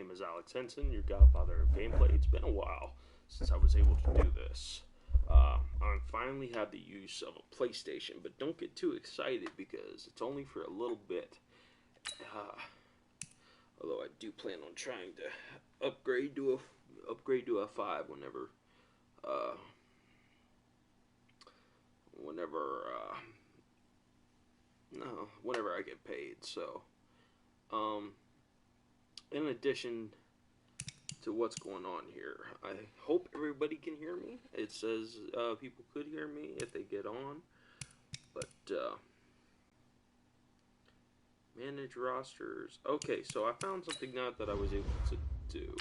name is Alex Henson, your godfather of gameplay. It's been a while since I was able to do this. I finally have the use of a PlayStation, but don't get too excited because it's only for a little bit. Although I do plan on trying to upgrade to a 5 whenever I get paid. So, in addition to what's going on here, I hope everybody can hear me. It says people could hear me if they get on, but manage rosters. Okay, so I found something now that I was able to do.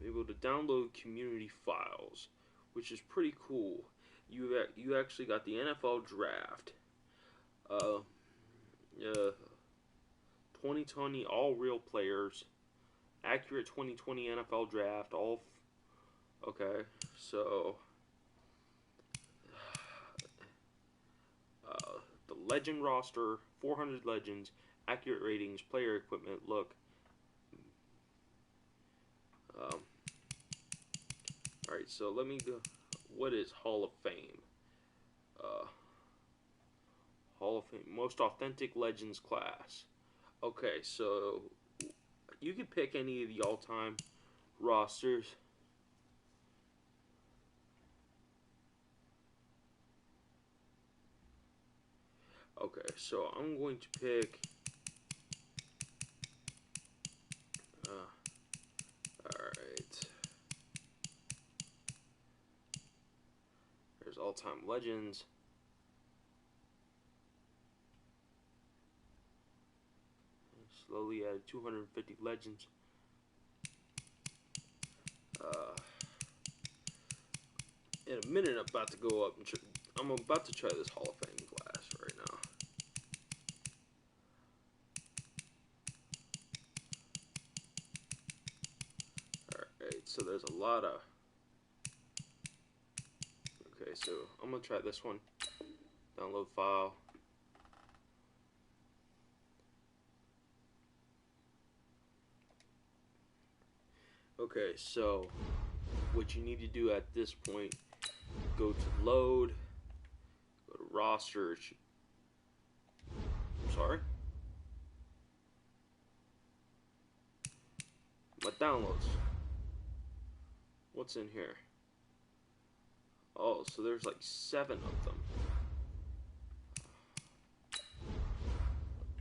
I'm able to download community files, which is pretty cool. You actually got the NFL draft. 2020 all real players, accurate 2020 NFL draft, okay, so the legend roster, 400 legends, accurate ratings, player equipment, look. Alright, so let me go. What is Hall of Fame? Hall of Fame, most authentic legends class. Okay, so you can pick any of the all-time rosters. Okay, so I'm going to pick. Alright. There's all-time legends. Slowly added 250 legends. In a minute, I'm about to go up and I'm about to try this Hall of Fame class right now. Alright, so there's a lot of. Okay, so I'm gonna try this one. Download file. Okay, so what you need to do at this point, go to load, go to rosters. I'm sorry. My downloads. What's in here? Oh, so there's like 7 of them.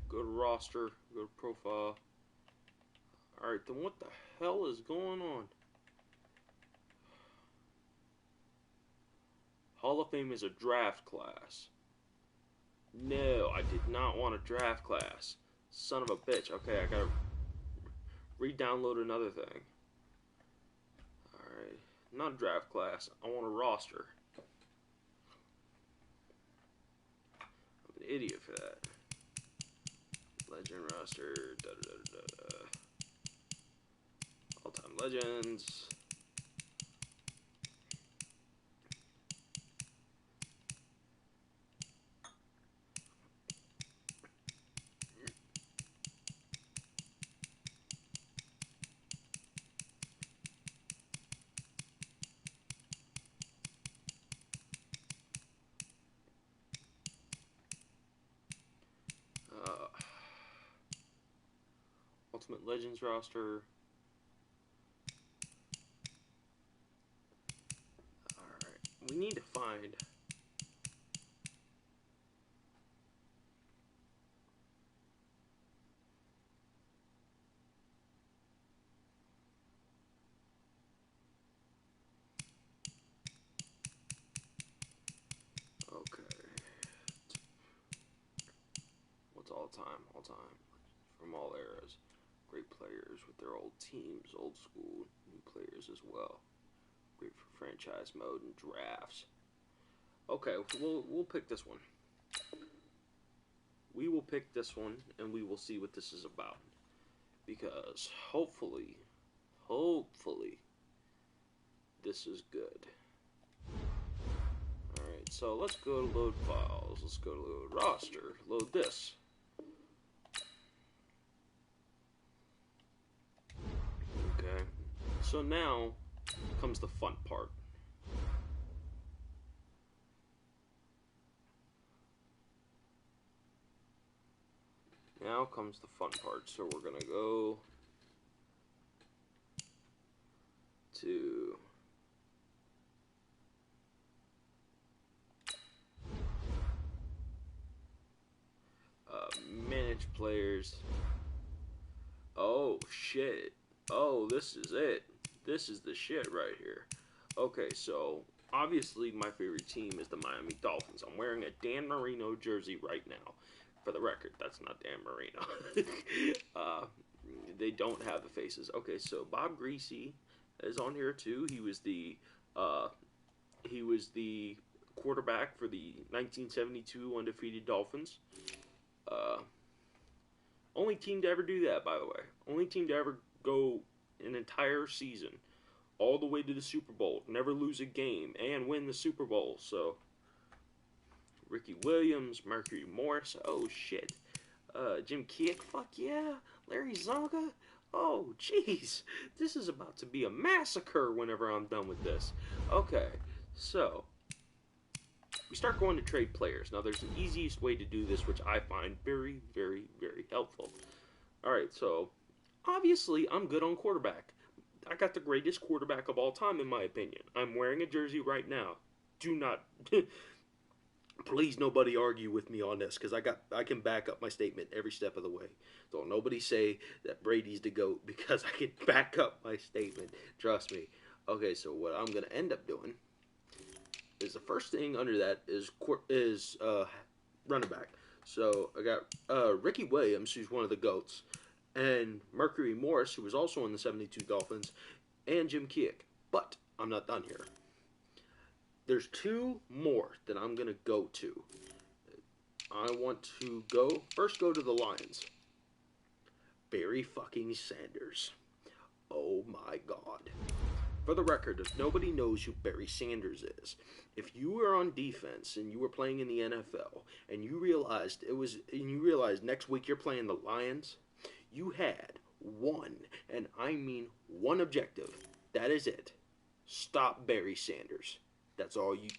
Go to roster, go to profile. Alright, then what the hell is going on? Hall of Fame is a draft class. No, I did not want a draft class. Son of a bitch. Okay, I gotta re-download another thing. Alright, not a draft class. I want a roster. I'm an idiot for that. Legend roster. All-time legends. Ultimate Legends roster. Alright, we need to find. Okay. What's all time? All time. From all eras. Great players with their old teams, old school, new players as well. Great for franchise mode and drafts. Okay, we'll pick this one. We will pick this one, and we will see what this is about. Because hopefully, this is good. Alright, so let's go to load files. Let's go to load roster. Load this. So now comes the fun part. Now comes the fun part. So we're going to go to manage players. Oh, shit. Oh, this is it. This is the shit right here. Okay, so obviously my favorite team is the Miami Dolphins. I'm wearing a Dan Marino jersey right now. For the record, that's not Dan Marino. They don't have the faces. Okay, so Bob Greasy is on here too. He was the quarterback for the 1972 undefeated Dolphins. Only team to ever do that, by the way. Only team to ever go an entire season all the way to the Super Bowl, never lose a game, and win the Super Bowl. So, Ricky Williams, Mercury Morris, oh shit. Jim Kiick, fuck yeah. Larry Zonka, oh jeez. This is about to be a massacre whenever I'm done with this. Okay, so we start going to trade players. Now, there's an easiest way to do this, which I find very, very, very helpful. Alright, so obviously I'm good on quarterback. I got the greatest quarterback of all time, in my opinion. I'm wearing a jersey right now. Do not, please nobody argue with me on this, because I can back up my statement every step of the way. Don't nobody say that Brady's the GOAT, because I can back up my statement. Trust me. Okay, so what I'm going to end up doing is the first thing under that is running back. So I got Ricky Williams, who's one of the GOATs, and Mercury Morris, who was also in the 72 Dolphins, and Jim Kiick. But I'm not done here. There's two more that I'm going to go to. I want to first go to the Lions. Barry fucking Sanders. Oh my God. For the record, if nobody knows who Barry Sanders is, if you were on defense and you were playing in the NFL and you realized next week you're playing the Lions, you had one, and I mean one objective. That is it. Stop Barry Sanders. That's all you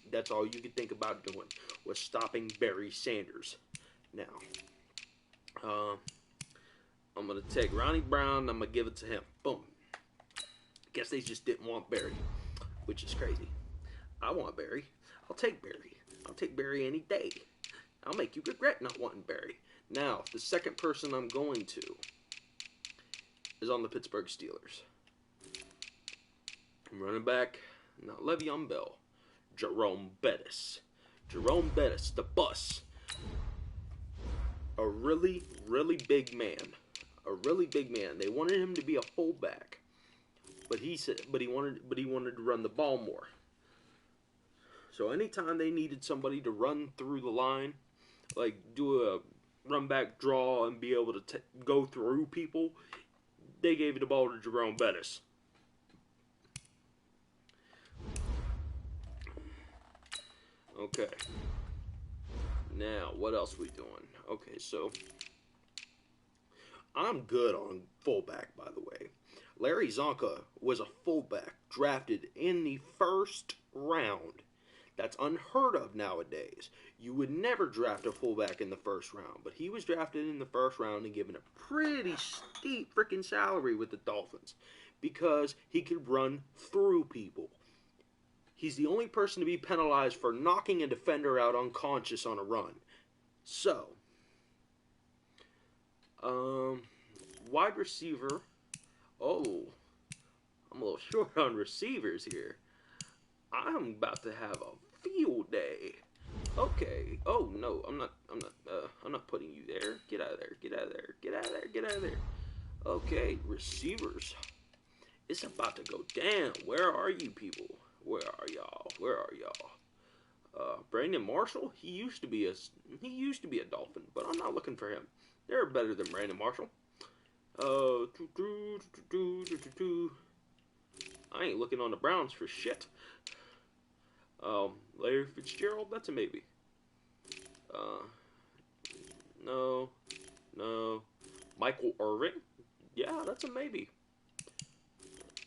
could think about doing, was stopping Barry Sanders. Now, I'm gonna take Ronnie Brown, I'm gonna give it to him. Boom. Guess they just didn't want Barry, which is crazy. I want Barry. I'll take Barry. I'll take Barry any day. I'll make you regret not wanting Barry. Now, the second person I'm going to is on the Pittsburgh Steelers. I'm running back, not Le'Veon Bell, Jerome Bettis. Jerome Bettis, the bus. A really, really big man. A really big man. They wanted him to be a fullback. But he wanted to run the ball more. So anytime they needed somebody to run through the line, like do a run back draw and be able to go through people, they gave the ball to Jerome Bettis. Okay. Now, what else we doing? Okay, so I'm good on fullback, by the way. Larry Zonka was a fullback drafted in the first round. That's unheard of nowadays. You would never draft a fullback in the first round, but he was drafted in the first round and given a pretty steep freaking salary with the Dolphins because he could run through people. He's the only person to be penalized for knocking a defender out unconscious on a run. So, wide receiver. Oh, I'm a little short on receivers here. I'm about to have a field day. Okay. Oh no, I'm not putting you there. Get out of there. Get out of there. Get out of there. Get out of there. Okay, receivers. It's about to go down. Where are you people? Where are y'all? Where are y'all? Brandon Marshall. He used to be a Dolphin, but I'm not looking for him. They're better than Brandon Marshall. I ain't looking on the Browns for shit. Larry Fitzgerald, that's a maybe. No. Michael Irvin, yeah, that's a maybe.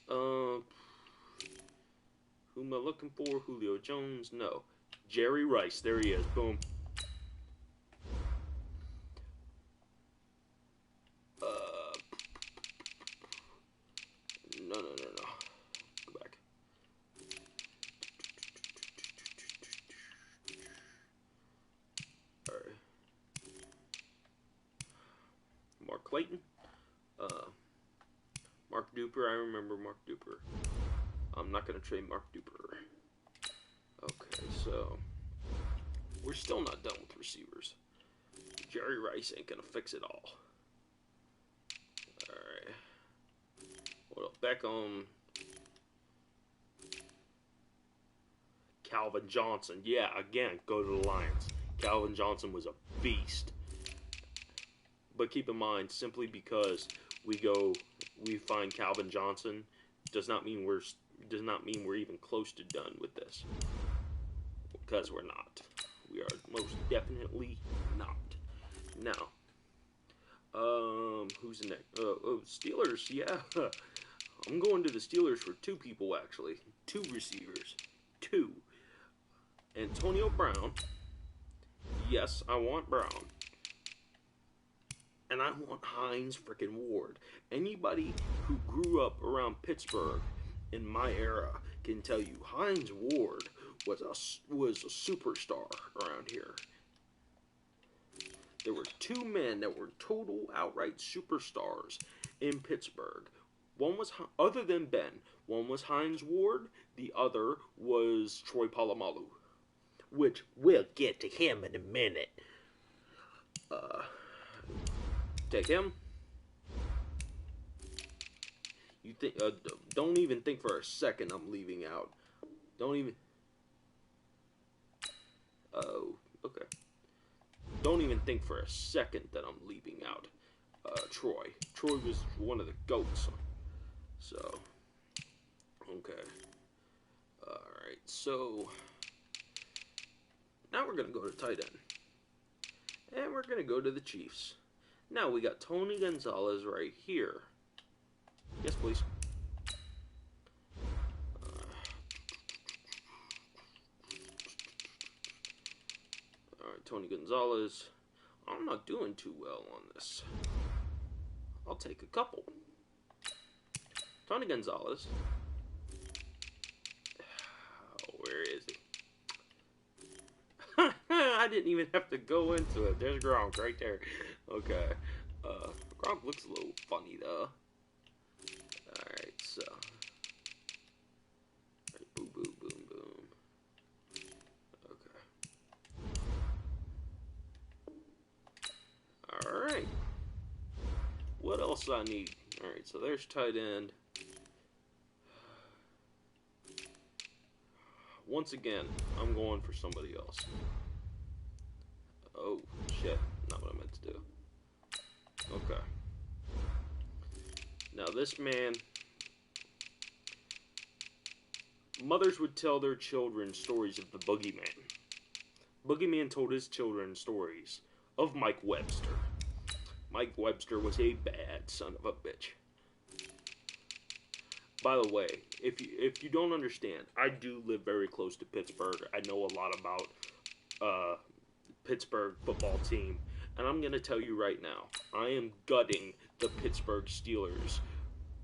Who am I looking for? Julio Jones? No. Jerry Rice. There he is. Boom. No. Go back. Alright. Mark Clayton. Mark Duper. I remember Mark Duper. I'm not going to trade Mark Duper. Okay, so we're still not done with receivers. Jerry Rice ain't going to fix it all. Alright. What else? Beckham. Calvin Johnson. Yeah, again, go to the Lions. Calvin Johnson was a beast. But keep in mind, simply because we find Calvin Johnson does not mean we're even close to done with this. Because we're not. We are most definitely not. Now, who's the next? Steelers, yeah. I'm going to the Steelers for two people, actually. Two receivers. Two. Antonio Brown. Yes, I want Brown. And I want Hines freaking Ward. Anybody who grew up around Pittsburgh in my era can tell you Hines Ward was a superstar around here. There were two men that were total outright superstars in Pittsburgh. One was, other than Ben, one was Hines Ward, the other was Troy Polamalu, which we'll get to him in a minute. Take him. You think? Don't even think for a second I'm leaving out. Don't even. Oh, okay. Don't even think for a second that I'm leaving out Troy. Troy was one of the GOATs. So, okay. Alright, so now we're going to go to tight end. And we're going to go to the Chiefs. Now we got Tony Gonzalez right here. Yes, please. Alright, Tony Gonzalez. I'm not doing too well on this. I'll take a couple. Tony Gonzalez. Where is he? I didn't even have to go into it. There's Gronk right there. Okay. Gronk looks a little funny though. Alright, so. Right, boom, boom, boom, boom. Okay. Alright. What else I need? Alright, so there's tight end. Once again, I'm going for somebody else. Oh, shit. Not what I meant to do. Okay. Now, this man... Mothers would tell their children stories of the Boogeyman. Boogeyman told his children stories of Mike Webster. Mike Webster was a bad son of a bitch. By the way, if you don't understand, I do live very close to Pittsburgh. I know a lot about Pittsburgh football team, and I'm gonna tell you right now, I am gutting the Pittsburgh Steelers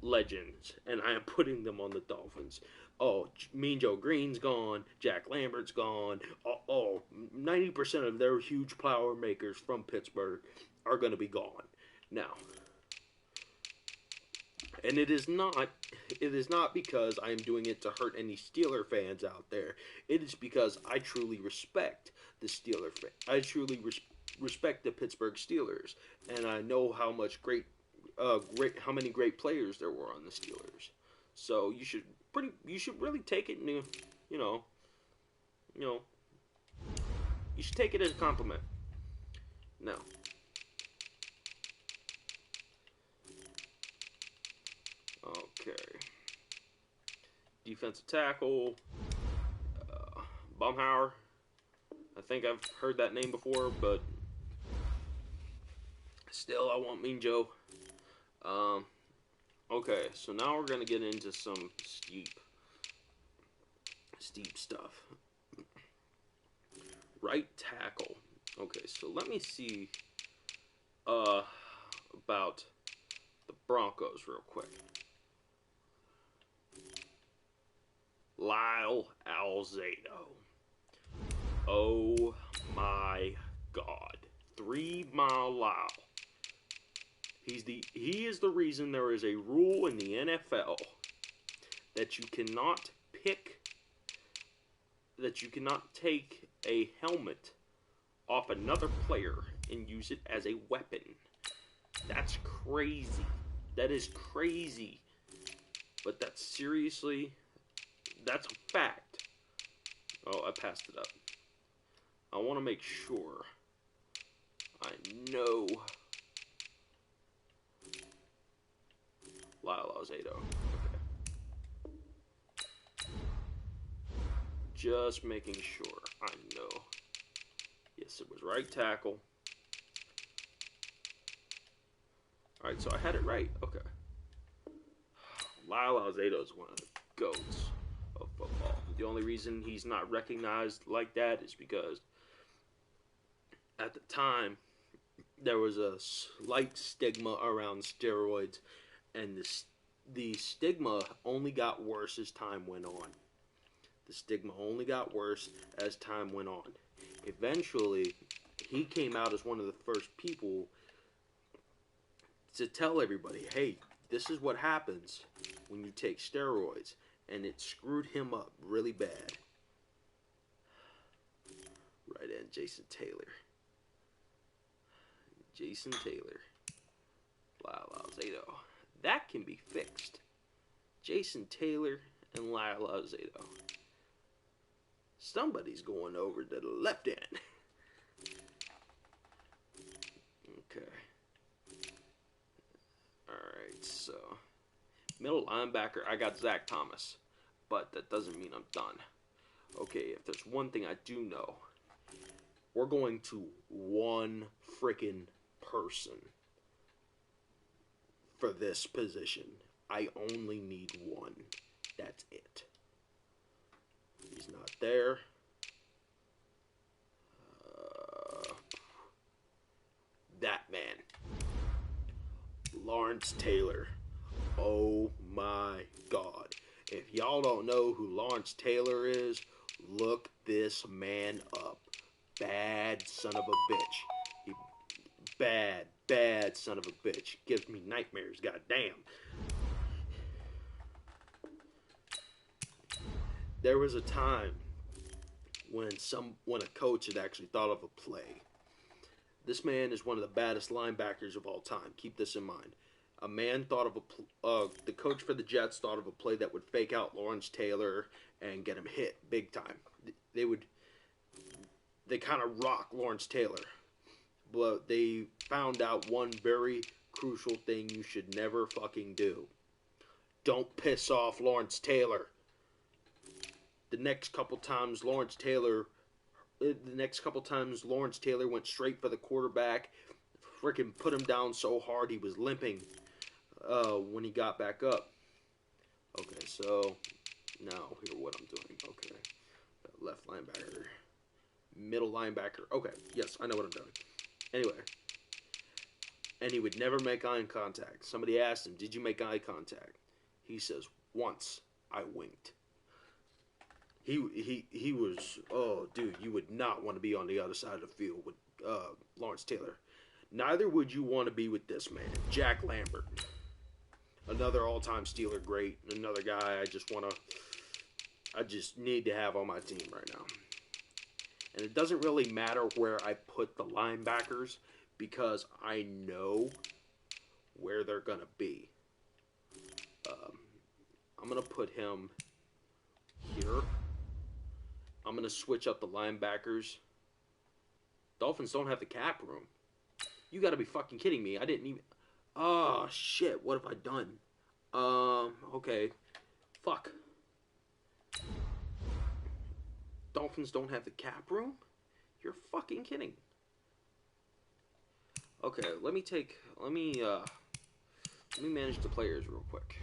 legends, and I am putting them on the Dolphins. Oh, Mean Joe Green's gone. Jack Lambert's gone. 90% of their huge power makers from Pittsburgh are gonna be gone now. And it is not because I am doing it to hurt any Steeler fans out there. It is because I truly respect the Steeler fans. I truly respect the Pittsburgh Steelers, and I know how how many great players there were on the Steelers. So you should really take it, you should take it as a compliment. Now. Okay. Defensive tackle. Baumhauer. I think I've heard that name before, but still, I want Mean Joe. I'm Okay, so now we're gonna get into some steep stuff. Right tackle. Okay, so let me see about the Broncos real quick. Lyle Alzado. Oh my God. 3 Mile Lyle. He is the reason there is a rule in the NFL that you cannot take a helmet off another player and use it as a weapon. That's crazy. That is crazy. But that's a fact. Oh, I passed it up. I want to make sure I know Lyle Alzado. Okay. Just making sure I know. Yes, it was right tackle. Alright, so I had it right. Okay. Lyle Alzado is one of the GOATs of football. The only reason he's not recognized like that is because at the time there was a slight stigma around steroids, and the stigma only got worse as time went on. The stigma only got worse as time went on. Eventually, he came out as one of the first people to tell everybody, hey, this is what happens when you take steroids. And it screwed him up really bad. Right end, Jason Taylor. Jason Taylor. Lyle Alzado. That can be fixed. Jason Taylor and Lyle Alzado. Somebody's going over to the left end. Okay. Alright, so middle linebacker, I got Zach Thomas. But that doesn't mean I'm done. Okay, if there's one thing I do know, we're going to one freaking person for this position. I only need one. That's it. He's not there. That man. Lawrence Taylor. Oh my God. If y'all don't know who Lawrence Taylor is, look this man up. Bad son of a bitch. Bad son of a bitch. Gives me nightmares, goddamn. There was a time when a coach had actually thought of a play. This man is one of the baddest linebackers of all time. Keep this in mind. A man thought of the coach for the Jets thought of a play that would fake out Lawrence Taylor and get him hit big time. They kind of rock Lawrence Taylor. But they found out one very crucial thing you should never fucking do. Don't piss off Lawrence Taylor. The next couple times Lawrence Taylor went straight for the quarterback, freaking put him down so hard he was limping when he got back up. Okay, so now here's what I'm doing. Okay, left linebacker, middle linebacker. Okay, yes, I know what I'm doing. Anyway, and he would never make eye contact. Somebody asked him, "Did you make eye contact?" He says, "Once I winked." He was, oh, dude, you would not want to be on the other side of the field with Lawrence Taylor. Neither would you want to be with this man, Jack Lambert. Another all-time Steeler great. Another guy I just need to have on my team right now. And it doesn't really matter where I put the linebackers because I know where they're going to be. I'm going to put him here. I'm going to switch up the linebackers. Dolphins don't have the cap room. You got to be fucking kidding me. I didn't even... Oh, shit. What have I done? Okay. Fuck. Dolphins don't have the cap room? You're fucking kidding. Okay, let me Let me manage the players real quick.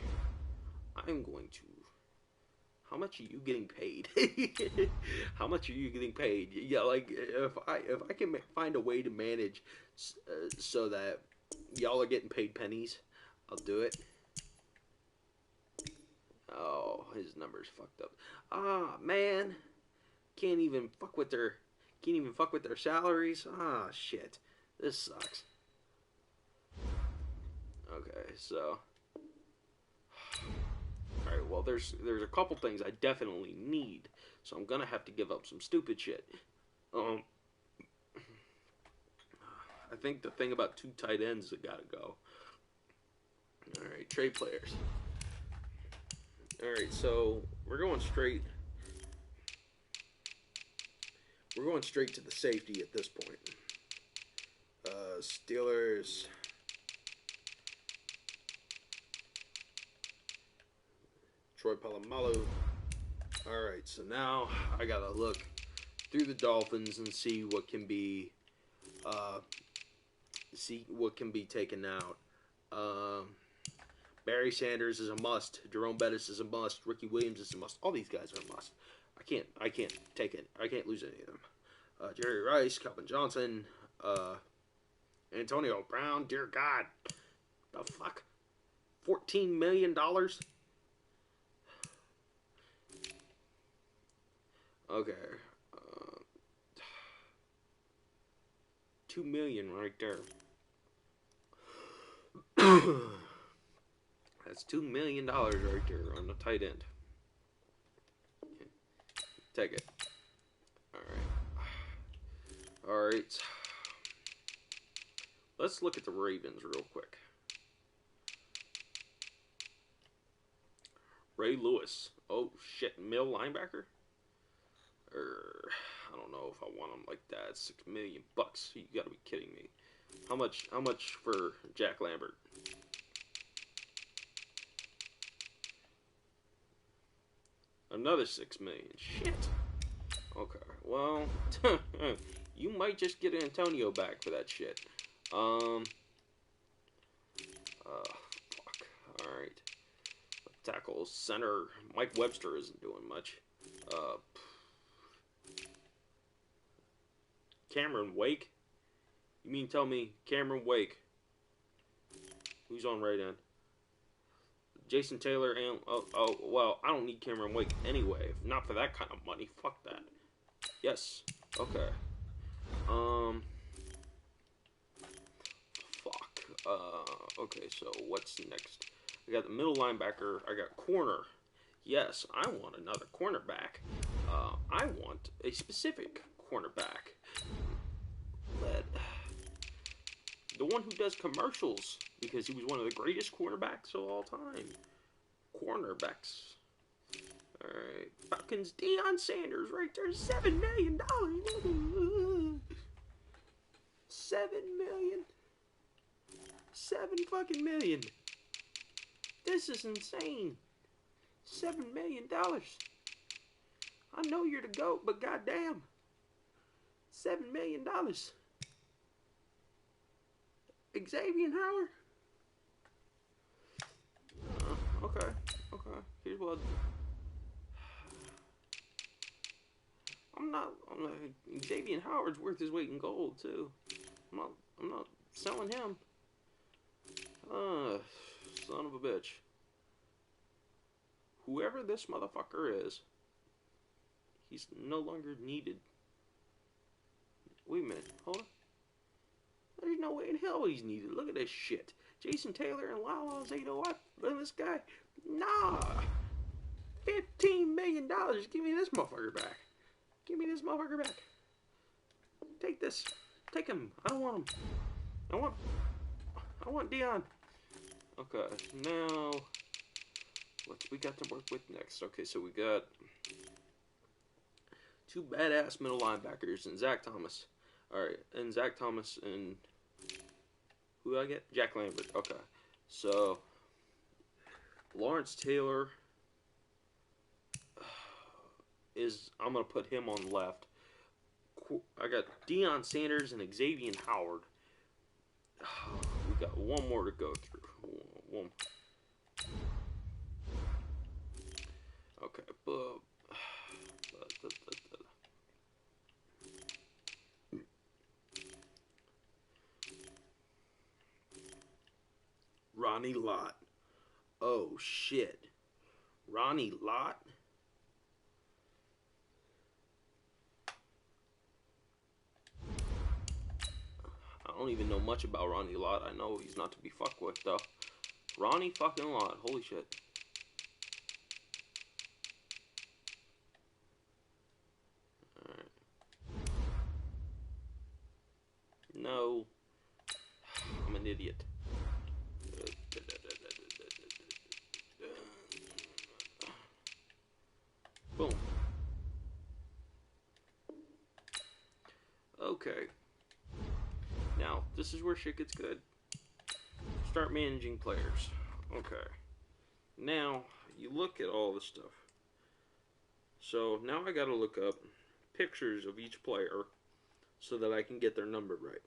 I'm going to. How much are you getting paid? How much are you getting paid? Yeah, like if I can find a way to manage so that y'all are getting paid pennies, I'll do it. Oh, his number's fucked up. Ah, man, can't even fuck with their salaries. Ah, shit, this sucks. Okay, so. Alright, well, there's a couple things I definitely need, so I'm gonna have to give up some stupid shit. I think the thing about 2 tight ends that gotta go. Alright, trade players. Alright, so we're going straight to the safety at this point. Steelers. Troy Polamalu. Alright, so now I gotta look through the Dolphins and see what can be taken out. Barry Sanders is a must. Jerome Bettis is a must. Ricky Williams is a must. All these guys are a must. I can't take it. I can't lose any of them. Jerry Rice, Calvin Johnson, Antonio Brown. Dear God, the fuck, $14 million. Okay, $2 million right there. That's $2 million right there on the tight end. Take it. All right. Let's look at the Ravens real quick. Ray Lewis. Oh shit, middle linebacker. I don't know if I want him like that. $6 million. You gotta be kidding me. How much for Jack Lambert? Another $6 million. Shit. Okay. Well, you might just get Antonio back for that shit. Fuck. All right. Tackle center. Mike Webster isn't doing much. Cameron Wake? You mean tell me Cameron Wake? Who's on right end? Jason Taylor and well, I don't need Cameron Wake anyway. Not for that kind of money. Fuck that. Yes. Okay. Fuck. Okay, so what's next? I got the middle linebacker. I got corner. Yes, I want another cornerback. I want a specific cornerback. The one who does commercials, because he was one of the greatest cornerbacks of all time. Cornerbacks. Alright. Falcons, Deion Sanders right there. $7 million. $7 million. $7 fucking million. This is insane. $7 million. I know you're the GOAT, but goddamn. $7 million. Xavier Howard. Okay. Here's what Xavier Howard's worth his weight in gold too. I'm not selling him. Son of a bitch. Whoever this motherfucker is, he's no longer needed. Wait a minute. Hold on. There's no way in hell he's needed. Look at this shit. Jason Taylor and Lyle Alzado. Look at this guy. Nah. $15 million. Give me this motherfucker back. Give me this motherfucker back. Take this. Take him. I don't want him. I want Deion. Okay. Now, what we got to work with next? Okay, so we got 2 badass middle linebackers and Zach Thomas. Alright, and Zach Thomas and who do I get? Jack Lambert. Okay. So Lawrence Taylor I'm gonna put him on left. I got Deion Sanders and Xavier Howard. We got one more to go through. One. Okay, but Ronnie Lott. Oh shit. Ronnie Lott? I don't even know much about Ronnie Lott. I know he's not to be fucked with though. Ronnie fucking Lott. Holy shit. Alright. No. I'm an idiot. Boom. Okay. Now, this is where shit gets good. Start managing players. Okay. Now, you look at all this stuff. So, now I gotta look up pictures of each player so that I can get their number right.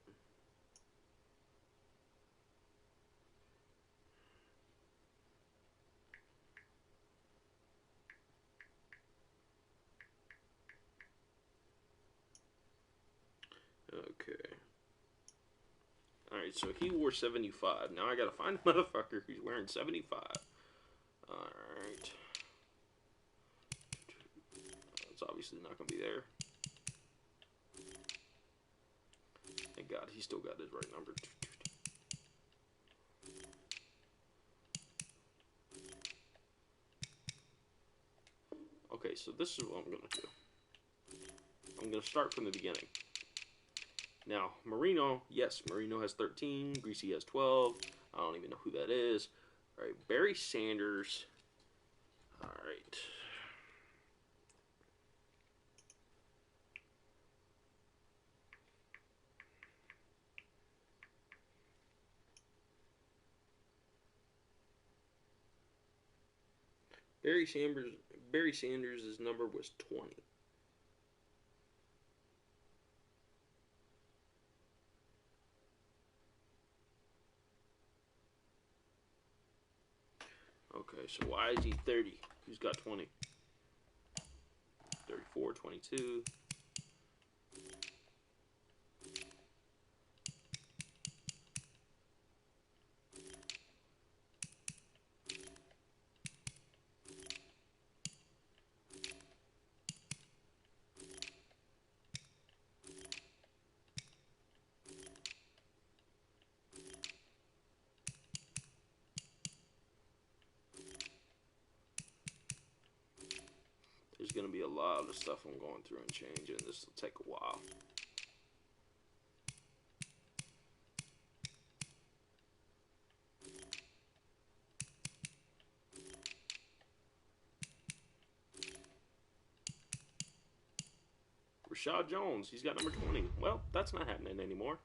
Okay. Alright, so he wore 75. Now I gotta find a motherfucker who's wearing 75. Alright. It's obviously not gonna be there. Thank God, he still got his right number. Okay, so this is what I'm gonna do. I'm gonna start from the beginning. Now, Marino, yes, Marino has 13. Greasy has 12. I don't even know who that is. All right, Barry Sanders. All right. Barry Sanders' number was 20. Okay, so why is he 30? Who's got 20? 34, 22. There's going to be a lot of stuff I'm going through and changing. This will take a while. Rashad Jones, he's got number 20. Well, that's not happening anymore.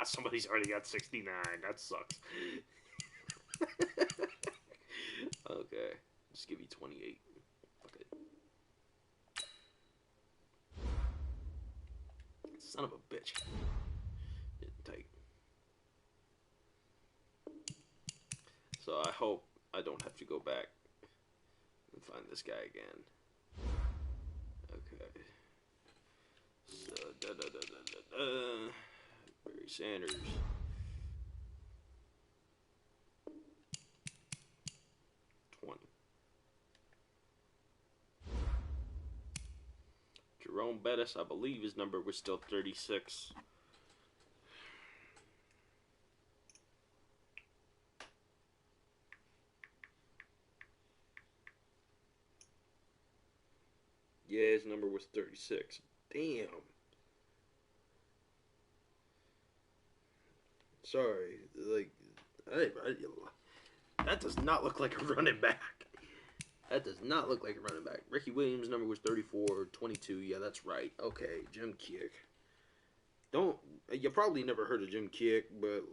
Somebody's already got 69. That sucks. Okay, just give you 28. Okay. Son of a bitch. Didn't take. So I hope I don't have to go back and find this guy again. Okay. So Barry Sanders. Jerome Bettis, I believe his number was still 36. Yeah, his number was 36. Damn. Sorry. Like, that does not look like a running back. That does not look like a running back. Ricky Williams' number was 34, 22. Yeah, that's right. Okay, Jim Kiick. You probably never heard of Jim Kiick, but,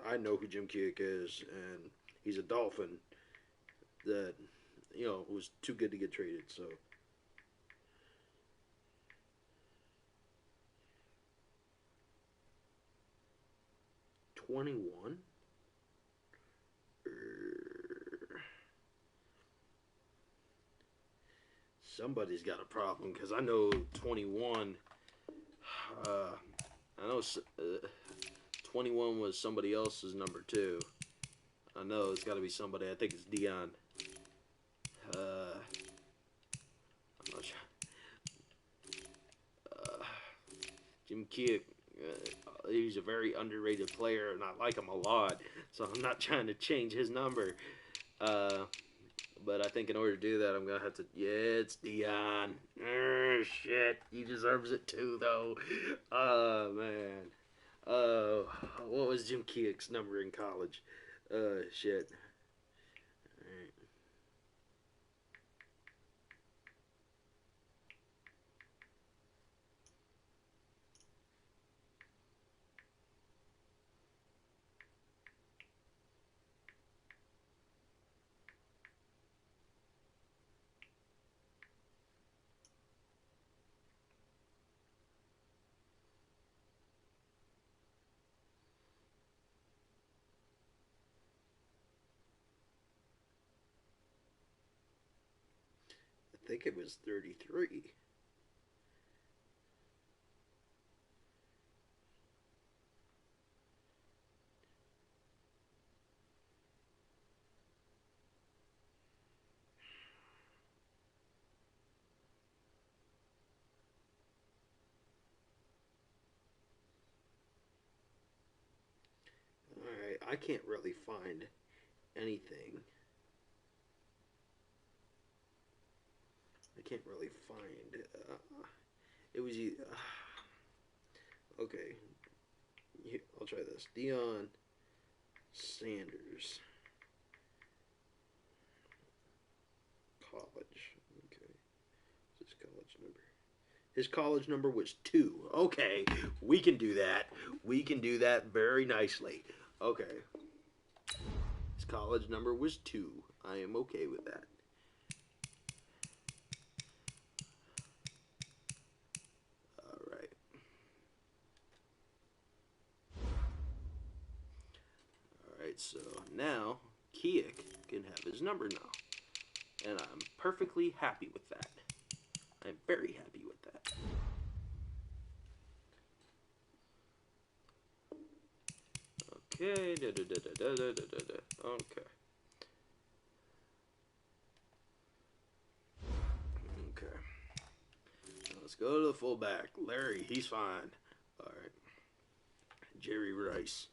I know who Jim Kiick is, and he's a Dolphin that, was too good to get traded. So 21. Somebody's got a problem because I know 21. Uh, I know 21 was somebody else's number 2. I know it's got to be somebody. I think it's Dion. I'm not sure. Jim Kiick. He's a very underrated player, and I like him a lot. So I'm not trying to change his number. But I think in order to do that, I'm going to have to... Yeah, it's Dion. Shit. He deserves it too, though. Oh, man. What was Jim Kiick's number in college? Shit. Alright. I think it was 33. Alright, I can't really find anything. I can't really find. It was. Okay. I'll try this. Deion Sanders. College. Okay. What's his college number? His college number was 2. Okay. We can do that. We can do that very nicely. Okay. His college number was 2. I am okay with that. Alright. Alright, so now Kiick can have his number now. And I'm perfectly happy with that. I'm very happy with that. Okay. Okay. Okay. Now let's go to the fullback. Larry, he's fine. All right. Jerry Rice.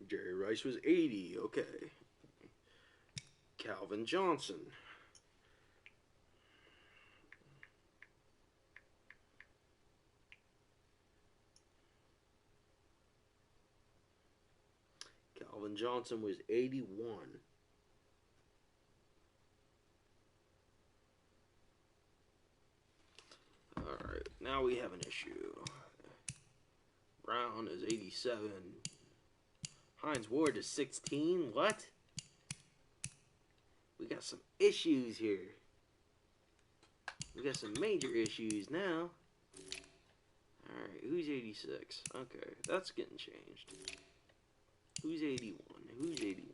Jerry Rice was 80. Okay. Calvin Johnson. Calvin Johnson was 81. Alright, now we have an issue. Brown is 87. Hines Ward is 16. What? We got some issues here. We got some major issues now. Alright, who's 86? Okay, that's getting changed. Who's 81? Who's 81?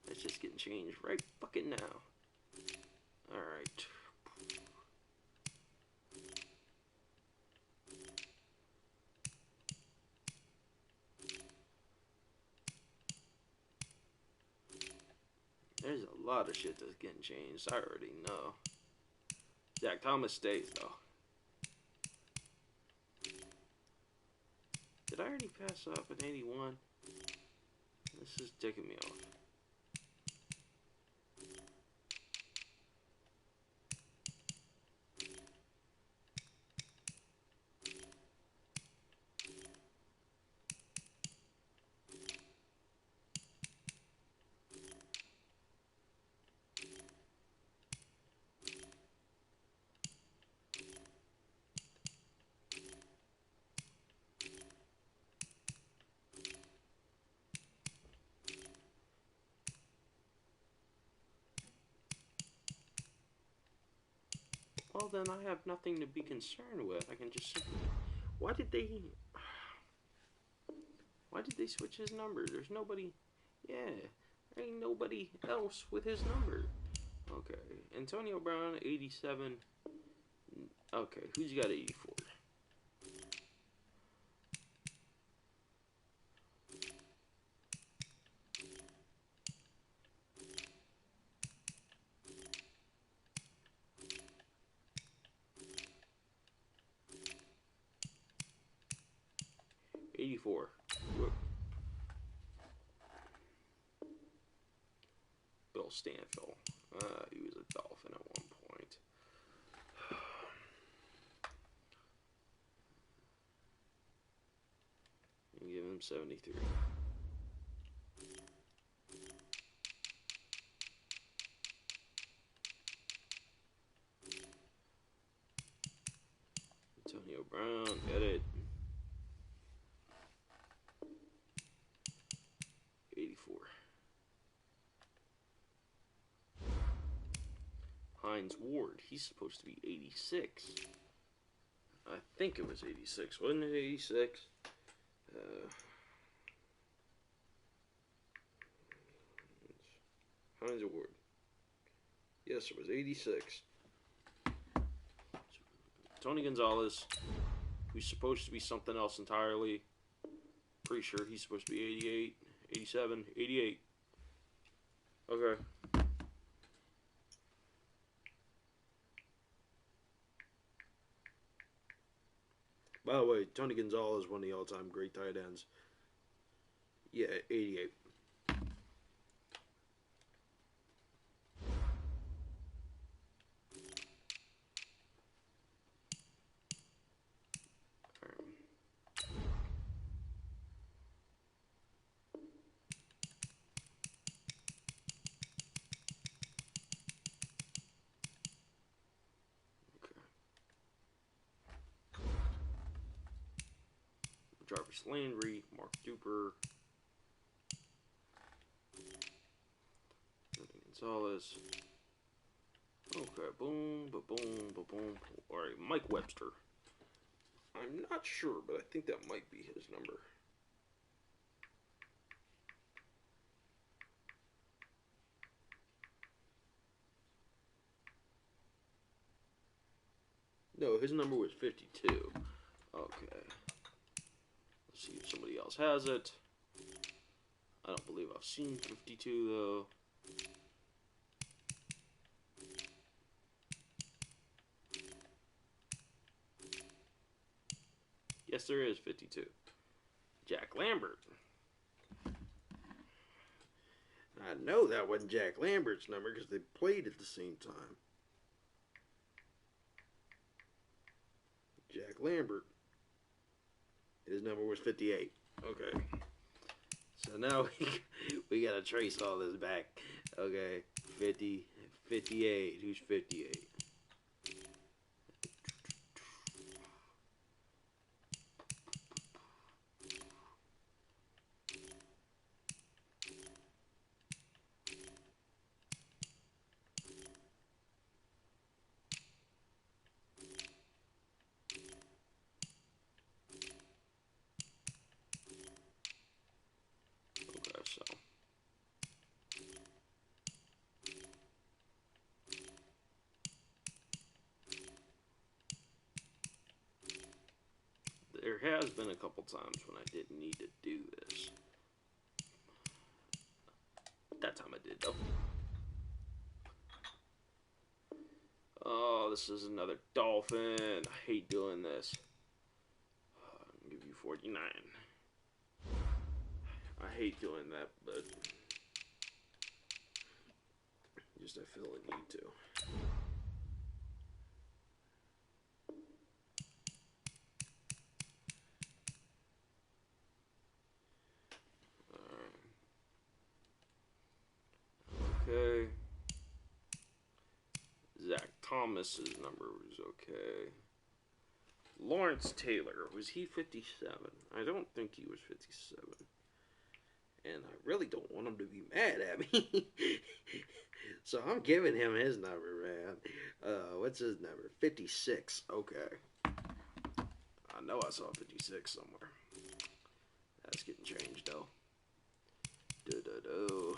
That's just getting changed right fucking now. Alright. There's a lot of shit that's getting changed. I already know. Zach Thomas stays, though. Did I already pass off an 81? This is ticking me off. well, then I have nothing to be concerned with. I can just simply... Why did they switch his number? There's nobody... Yeah, there ain't nobody else with his number. Okay, Antonio Brown, 87. Okay, who's got 84? Bill Stanfill. He was a Dolphin at one point. You give him 73. Antonio Brown, edit. 84. Hines Ward, he's supposed to be 86. I think it was 86. Wasn't it 86? Hines Ward. Yes, it was 86. Tony Gonzalez, who's supposed to be something else entirely. Pretty sure he's supposed to be 88, 87, 88. Okay. By the way, Tony Gonzalez, one of the all-time great tight ends. Yeah, 88. Jarvis Landry, Mark Duper, Gonzalez. Okay, boom, ba-boom, ba-boom. Alright, Mike Webster. I'm not sure, but I think that might be his number. No, his number was 52. Okay. Let's see if somebody else has it. I don't believe I've seen 52, though. Yes, there is 52. Jack Lambert. I know that wasn't Jack Lambert's number because they played at the same time. Jack Lambert. His number was 58. Okay. So now we gotta trace all this back. Okay. 50, 58. Who's 58? There has been a couple times when I didn't need to do this. That time I did, though. Oh, this is another Dolphin. I hate doing this. I'll give you 49. I hate doing that, but just I feel a need to. Okay. Zach Thomas's number was okay. Lawrence Taylor, was he 57? I don't think he was 57. and I really don't want him to be mad at me. So I'm giving him his number, man. What's his number? 56. Okay. I know I saw 56 somewhere. That's getting changed, though. Do-do-do.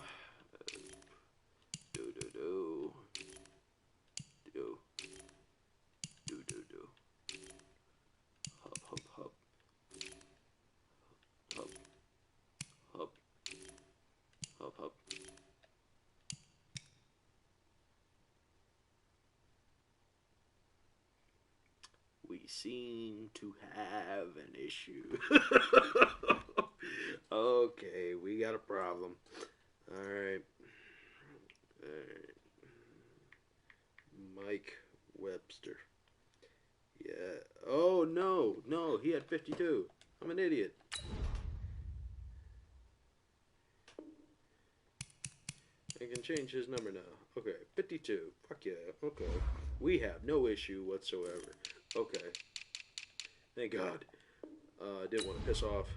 Do-do-do. Do. Do-do-do. Hop, hop, hop. Hop. Hop. Hop, hop. We seem to have an issue. Okay, we got a problem. Alright. Mike Webster. Yeah. Oh, no. No, he had 52. I'm an idiot. I can change his number now. Okay, 52. Fuck yeah. Okay. We have no issue whatsoever. Okay. Thank God. I didn't want to piss off.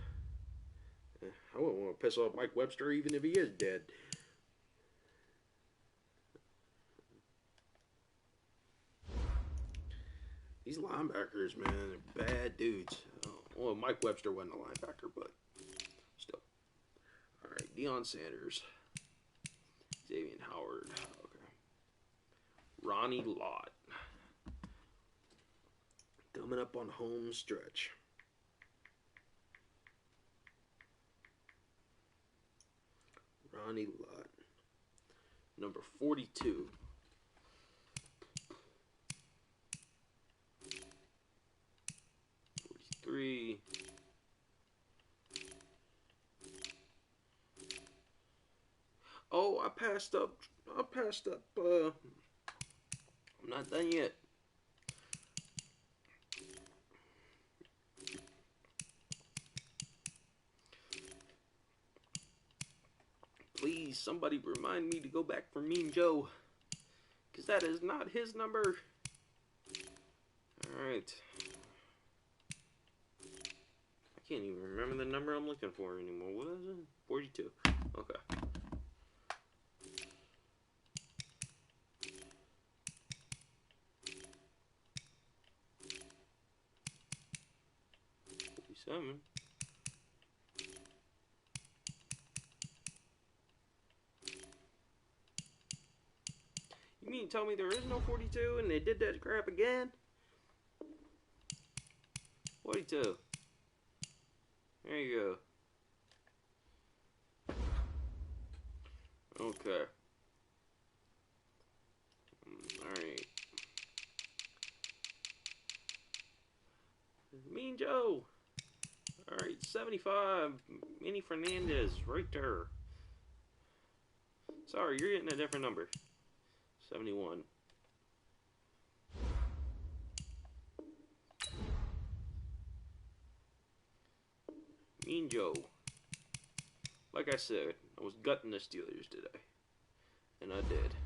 I wouldn't want to piss off Mike Webster even if he is dead. These linebackers, man, they're bad dudes. Well, Mike Webster wasn't a linebacker, but still. All right, Deion Sanders. Xavier Howard. Okay. Ronnie Lott. Coming up on home stretch. Ronnie Lott. Number 42. 43. Oh, I passed up. I'm not done yet. Please, somebody remind me to go back for Mean Joe. Because that is not his number. Alright. I can't even remember the number I'm looking for anymore. What is it? 42. Okay. Seven. You mean tell me there is no 42 and they did that crap again? 42. There you go. Okay. Alright. Mean Joe. Alright, 75. Manny Fernandez, right there. Sorry, you're getting a different number. 71. Mean Joe. Like I said, I was gutting the Steelers today. And I did.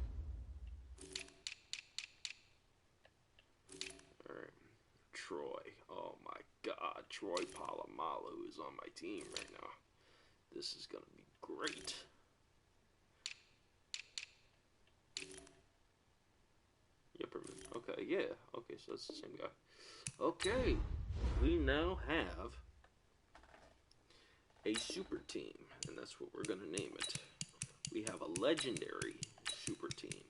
Alright. Troy. Oh my God. Troy Polamalu is on my team right now. This is going to be great. Yipperman. Okay, yeah. Okay, so that's the same guy. Okay. We now have a super team, and that's what we're going to name it. We have a legendary super team.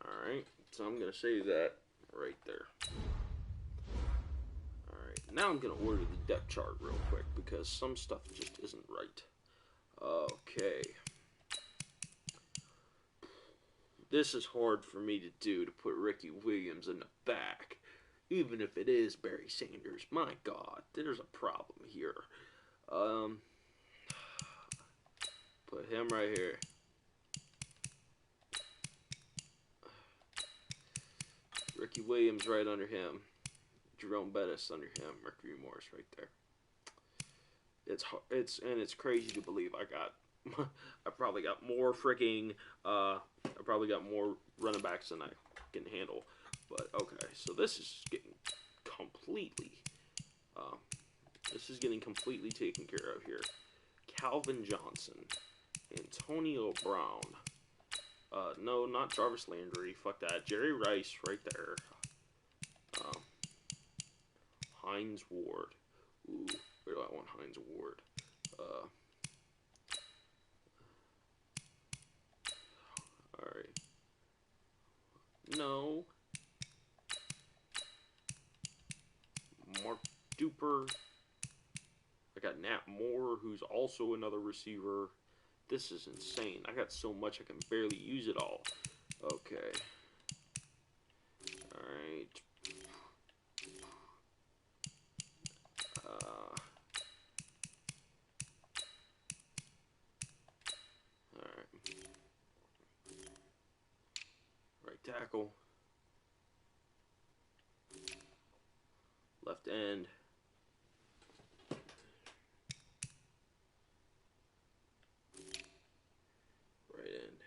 Alright, so I'm going to save that right there. Alright, now I'm going to order the depth chart real quick because some stuff just isn't right. Okay. This is hard for me to do, to put Ricky Williams in the back. Even if it is Barry Sanders. My God, there's a problem here. Put him right here. Ricky Williams right under him. Jerome Bettis under him. Mercury Morris right there. It's crazy to believe I probably got more freaking I probably got more running backs than I can handle. But okay, so this is getting completely. This is getting completely taken care of here. Calvin Johnson, Antonio Brown. No, not Jarvis Landry. Fuck that. Jerry Rice right there. Hines Ward. Ooh, where do I want Hines Ward? Alright. No. Mark Duper. I got Nat Moore, who's also another receiver. This is insane. I got so much I can barely use it all. Okay. Alright. Alright. Right tackle. Left end. Right end.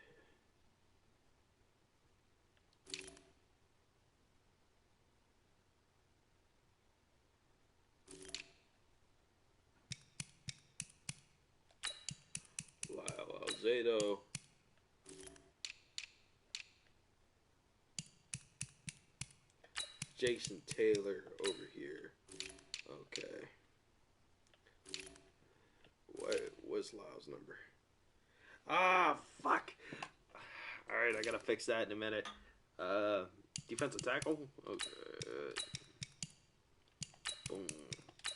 Lyle Alzado. Jason Taylor over here. Okay. What's Lyle's number? Ah, fuck. Alright, I gotta fix that in a minute. Defensive tackle? Okay. Boom.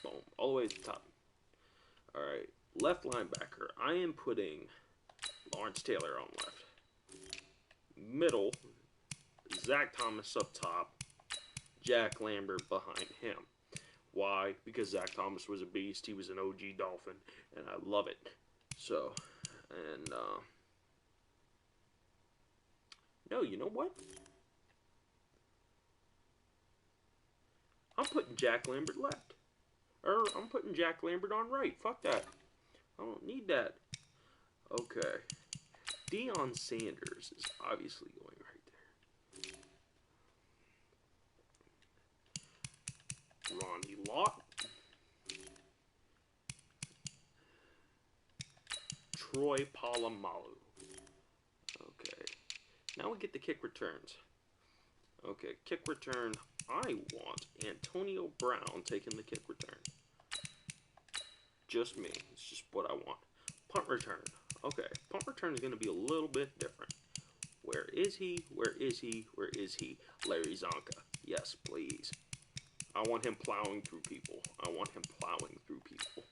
Boom. All the way to the top. Alright. Left linebacker. I am putting Lawrence Taylor on left. Middle. Zach Thomas up top. Jack Lambert behind him. Why? Because Zach Thomas was a beast. He was an OG Dolphin, and I love it. So, and, no, you know what? I'm putting Jack Lambert left. Or, I'm putting Jack Lambert on right. Fuck that. I don't need that. Okay. Deion Sanders is obviously going right there. Ronnie Lott. Troy Polamalu. Okay. Now we get the kick returns. Okay, kick return. I want Antonio Brown taking the kick return. Just me. It's just what I want. Punt return. Okay, punt return is going to be a little bit different. Where is he? Where is he? Where is he? Larry Zonka. Yes, please. I want him plowing through people. I want him plowing through people.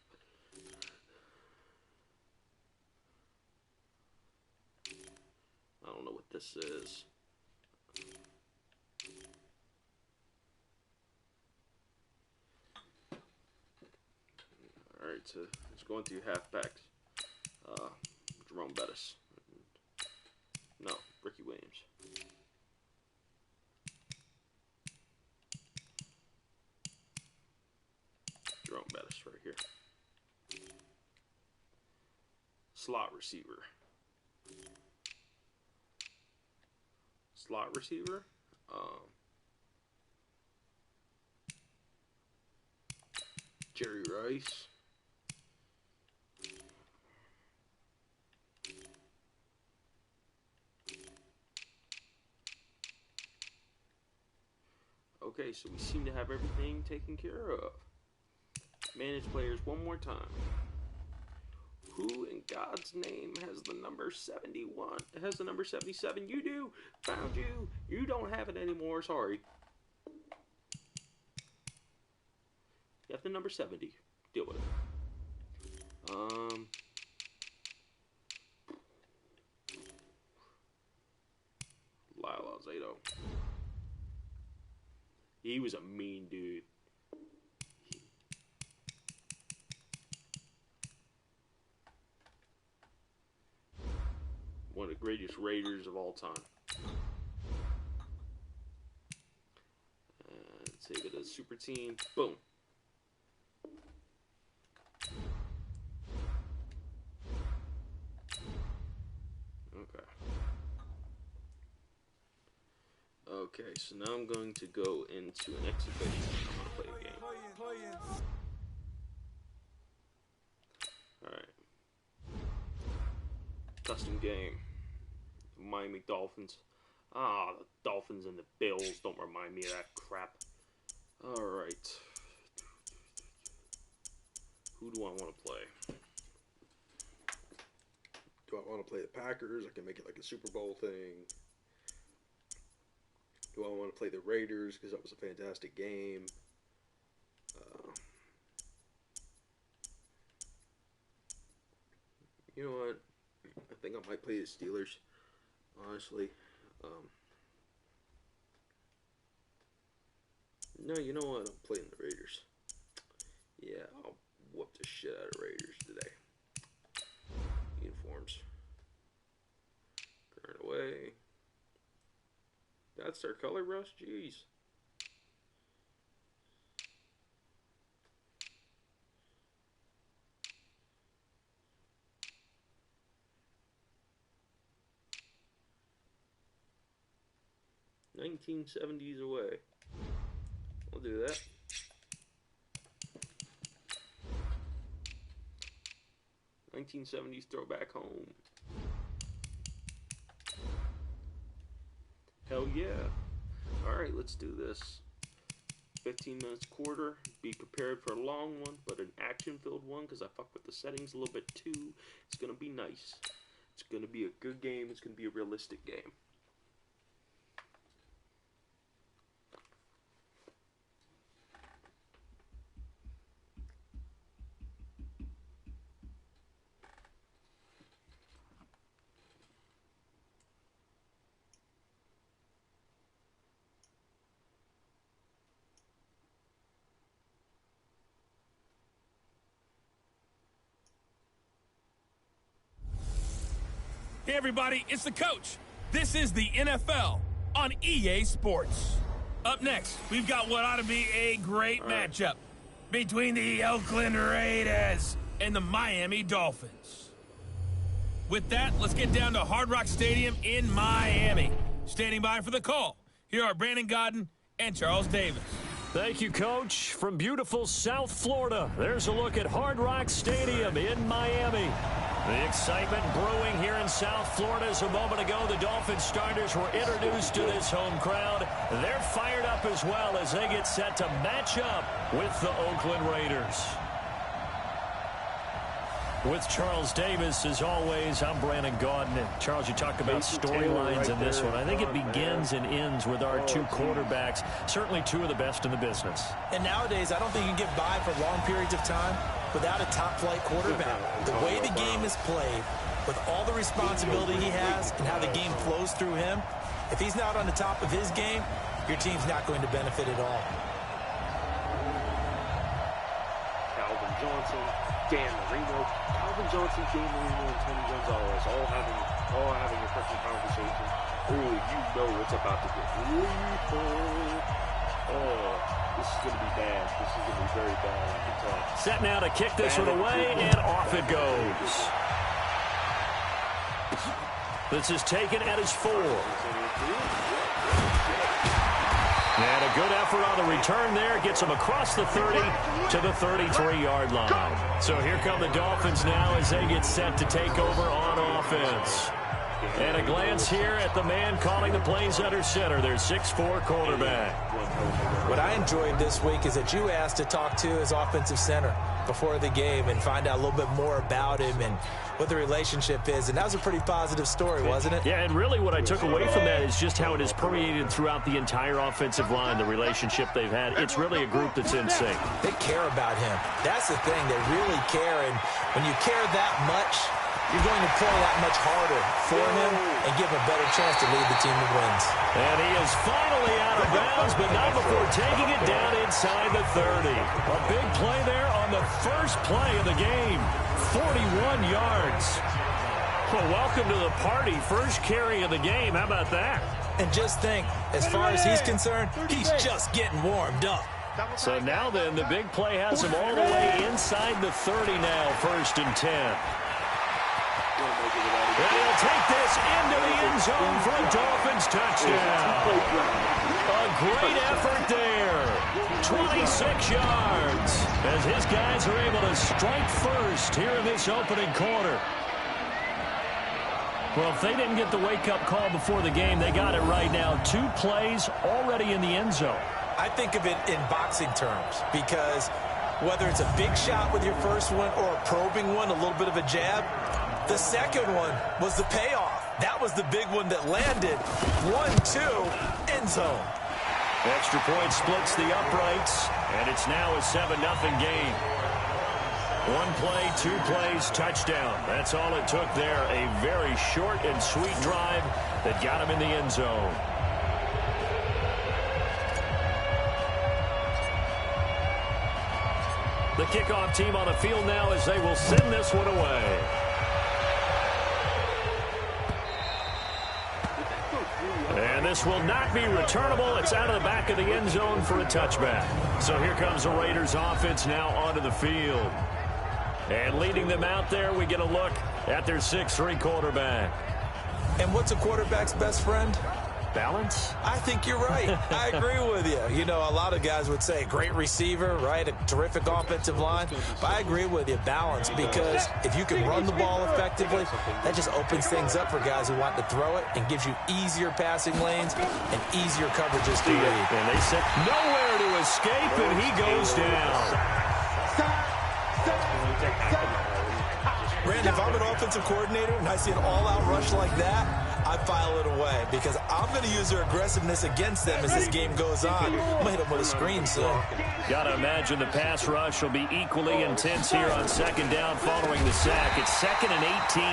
I don't know what this is. Alright, so it's going through halfbacks. Jerome Bettis. No, Ricky Williams. Jerome Bettis right here. Slot receiver. Slot receiver. Jerry Rice. Okay, so we seem to have everything taken care of. Manage players one more time. Who in God's name has the number 71? Has the number 77? You do. Found you. You don't have it anymore. Sorry. You have the number 70. Deal with it. Lyle Alzado. He was a mean dude. One of the greatest Raiders of all time. And save it as Superteam. Boom. Okay. Okay, so now I'm going to go into an exhibition. I'm going to play a game. Alright. Custom game. Miami Dolphins. Ah, the Dolphins and the Bills. Don't remind me of that crap. Alright. Who do I want to play? Do I want to play the Packers? I can make it like a Super Bowl thing. Do I want to play the Raiders? Because that was a fantastic game. You know what? I think I might play the Steelers, honestly. No, you know what? I'm playing the Raiders. Yeah, I'll whoop the shit out of Raiders today. Uniforms. Turn away. That's their color rush? Jeez. $1970s away. I'll do that. $1970s throwback home. Hell yeah. Alright, let's do this. 15 minutes quarter. Be prepared for a long one, but an action-filled one because I fucked with the settings a little bit too. It's going to be nice. It's going to be a good game. It's going to be a realistic game. Hey everybody, it's the coach. This is the NFL on EA Sports. Up next, we've got what ought to be a great matchup between the Oakland Raiders and the Miami Dolphins. With that, let's get down to Hard Rock Stadium in Miami. Standing by for the call, here are Brandon Godden and Charles Davis. Thank you, Coach. From beautiful South Florida, there's a look at Hard Rock Stadium in Miami. The excitement brewing here in South Florida as a moment ago the Dolphins starters were introduced to this home crowd. They're fired up as well as they get set to match up with the Oakland Raiders. With Charles Davis, as always, I'm Brandon Gaudin. And Charles, you talk about storylines in this one. I think it begins and ends with our two quarterbacks, certainly two of the best in the business. And nowadays, I don't think you can get by for long periods of time without a top-flight quarterback. The way the game is played, with all the responsibility he has and how the game flows through him, if he's not on the top of his game, your team's not going to benefit at all. Calvin Johnson, Dan Marino, Calvin Johnson, Dan Marino, and Tony Gonzalez all having a freaking conversation. Oh, you know it's about to get lethal. Oh, this is going to be bad. This is going to be very bad. I can tell. Set now to kick this one away, and off it goes. This is taken at his 4. And a good effort on the return there. Gets him across the 30 to the 33-yard line. So here come the Dolphins now as they get set to take over on offense. And a glance here at the man calling the plays under center, their 6'4" quarterback. What I enjoyed this week is that you asked to talk to his offensive center before the game and find out a little bit more about him and what the relationship is. And that was a pretty positive story, wasn't it? Yeah, and really what I took away from that is just how it is permeated throughout the entire offensive line, the relationship they've had. It's really a group that's in sync. They care about him. That's the thing. They really care. And when you care that much, you're going to play that much harder for him and give him a better chance to lead the team to wins. And he is finally out of bounds, but not before taking it down inside the 30. A big play there on the first play of the game. 41 yards. Well, welcome to the party. First carry of the game. How about that? And just think, as far as he's concerned, he's just getting warmed up. So now then, the big play has him all the way inside the 30 now, 1st and 10. And he'll take this into the end zone for a Dolphins touchdown. A great effort there. 26 yards as his guys are able to strike first here in this opening quarter. Well, if they didn't get the wake-up call before the game, they got it right now. 2 plays already in the end zone. I think of it in boxing terms because whether it's a big shot with your first one or a probing one, a little bit of a jab, the second one was the payoff. That was the big one that landed. 1-2, end zone. Extra point splits the uprights, and it's now a 7-0 game. 1 play, 2 plays, touchdown. That's all it took there. A very short and sweet drive that got him in the end zone. The kickoff team on the field now as they will send this one away. And this will not be returnable. It's out of the back of the end zone for a touchback. So here comes the Raiders offense now onto the field. And leading them out there, we get a look at their 6'3" quarterback. And what's a quarterback's best friend? Balance? I think you're right. I agree with you. You know, a lot of guys would say great receiver, right? A terrific offensive line. But I agree with you, balance, because if you can run the ball effectively, that just opens things up for guys who want to throw it and gives you easier passing lanes and easier coverages to read. And they said nowhere to escape, and he goes down. Randy, if I'm an offensive coordinator and I see an all-out rush like that, I file it away because I'm going to use their aggressiveness against them as this game goes on. I'm going to hit them with a screen soon. Got to imagine the pass rush will be equally intense here on second down following the sack. It's 2nd and 18.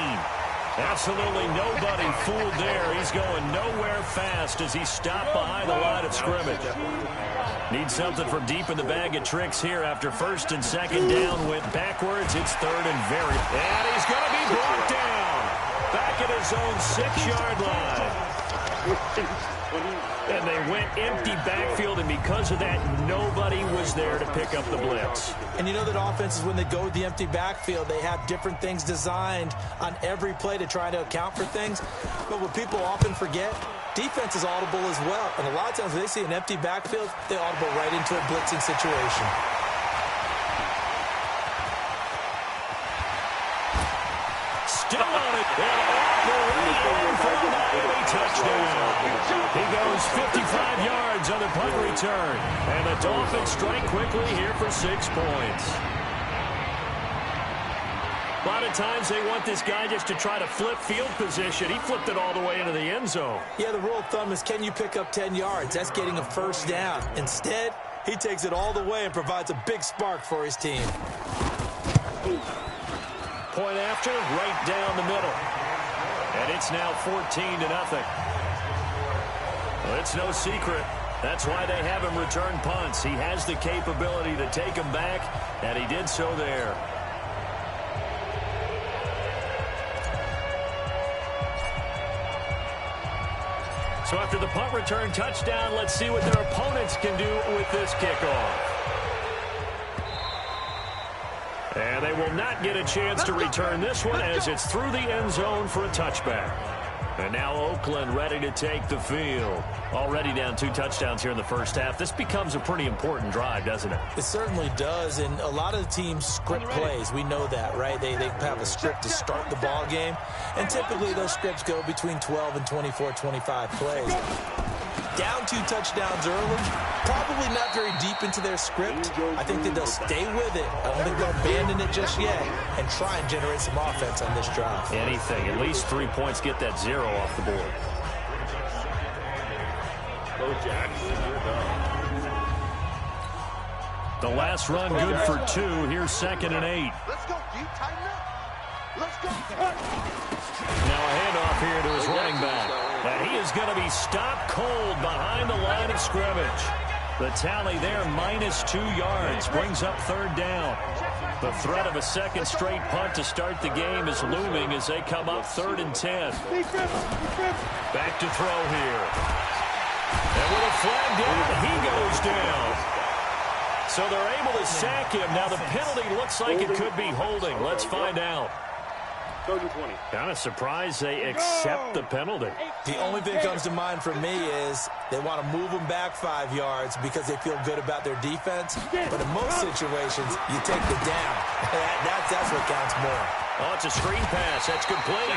Absolutely nobody fooled there. He's going nowhere fast as he stopped behind the line of scrimmage. Needs something from deep in the bag of tricks here after 1st and 2nd down. Went backwards. It's 3rd and very. And he's going to be brought down. Back at his own 6-yard line. And they went empty backfield, and because of that, nobody was there to pick up the blitz. And you know that offenses, when they go with the empty backfield, they have different things designed on every play to try to account for things. But what people often forget, defense is audible as well. And a lot of times when they see an empty backfield, they audible right into a blitzing situation. Still on it. Touchdown. He goes 55 yards on the punt return. And the Dolphins strike quickly here for 6 points. A lot of times they want this guy just to try to flip field position. He flipped it all the way into the end zone. Yeah, the rule of thumb is, can you pick up 10 yards? That's getting a first down. Instead, he takes it all the way and provides a big spark for his team. Point after, right down the middle. And it's now 14-0. Well, it's no secret. That's why they have him return punts. He has the capability to take them back, and he did so there. So after the punt return touchdown, let's see what their opponents can do with this kickoff. And they will not get a chance to return this one as it's through the end zone for a touchback. And now Oakland ready to take the field. Already down 2 touchdowns here in the first half. This becomes a pretty important drive, doesn't it? It certainly does, and a lot of the teams script plays. We know that, right? They have a script to start the ball game, and typically those scripts go between 12 and 24, 25 plays. Down 2 touchdowns early, probably not very deep into their script. I think that they'll stay with it. I don't think they'll abandon it just yet and try and generate some offense on this drive. Anything. At least 3 points, get that 0 off the board. The last run good for 2. Here's 2nd and 8. Let's go, D. Tighten up. Let's go. Now a handoff here to his running back. And he is going to be stopped cold behind the line of scrimmage. The tally there, -2 yards, brings up 3rd down. The threat of a second straight punt to start the game is looming as they come up 3rd and 10. Back to throw here. And with a flag down, he goes down. So they're able to sack him. Now the penalty looks like it could be holding. Let's find out. 3rd and 20. Kind of surprised they accept the penalty. The only thing that comes to mind for me is they want to move them back 5 yards because they feel good about their defense. But in most situations, you take the down. That's what counts more. Oh, it's a screen pass. That's complete.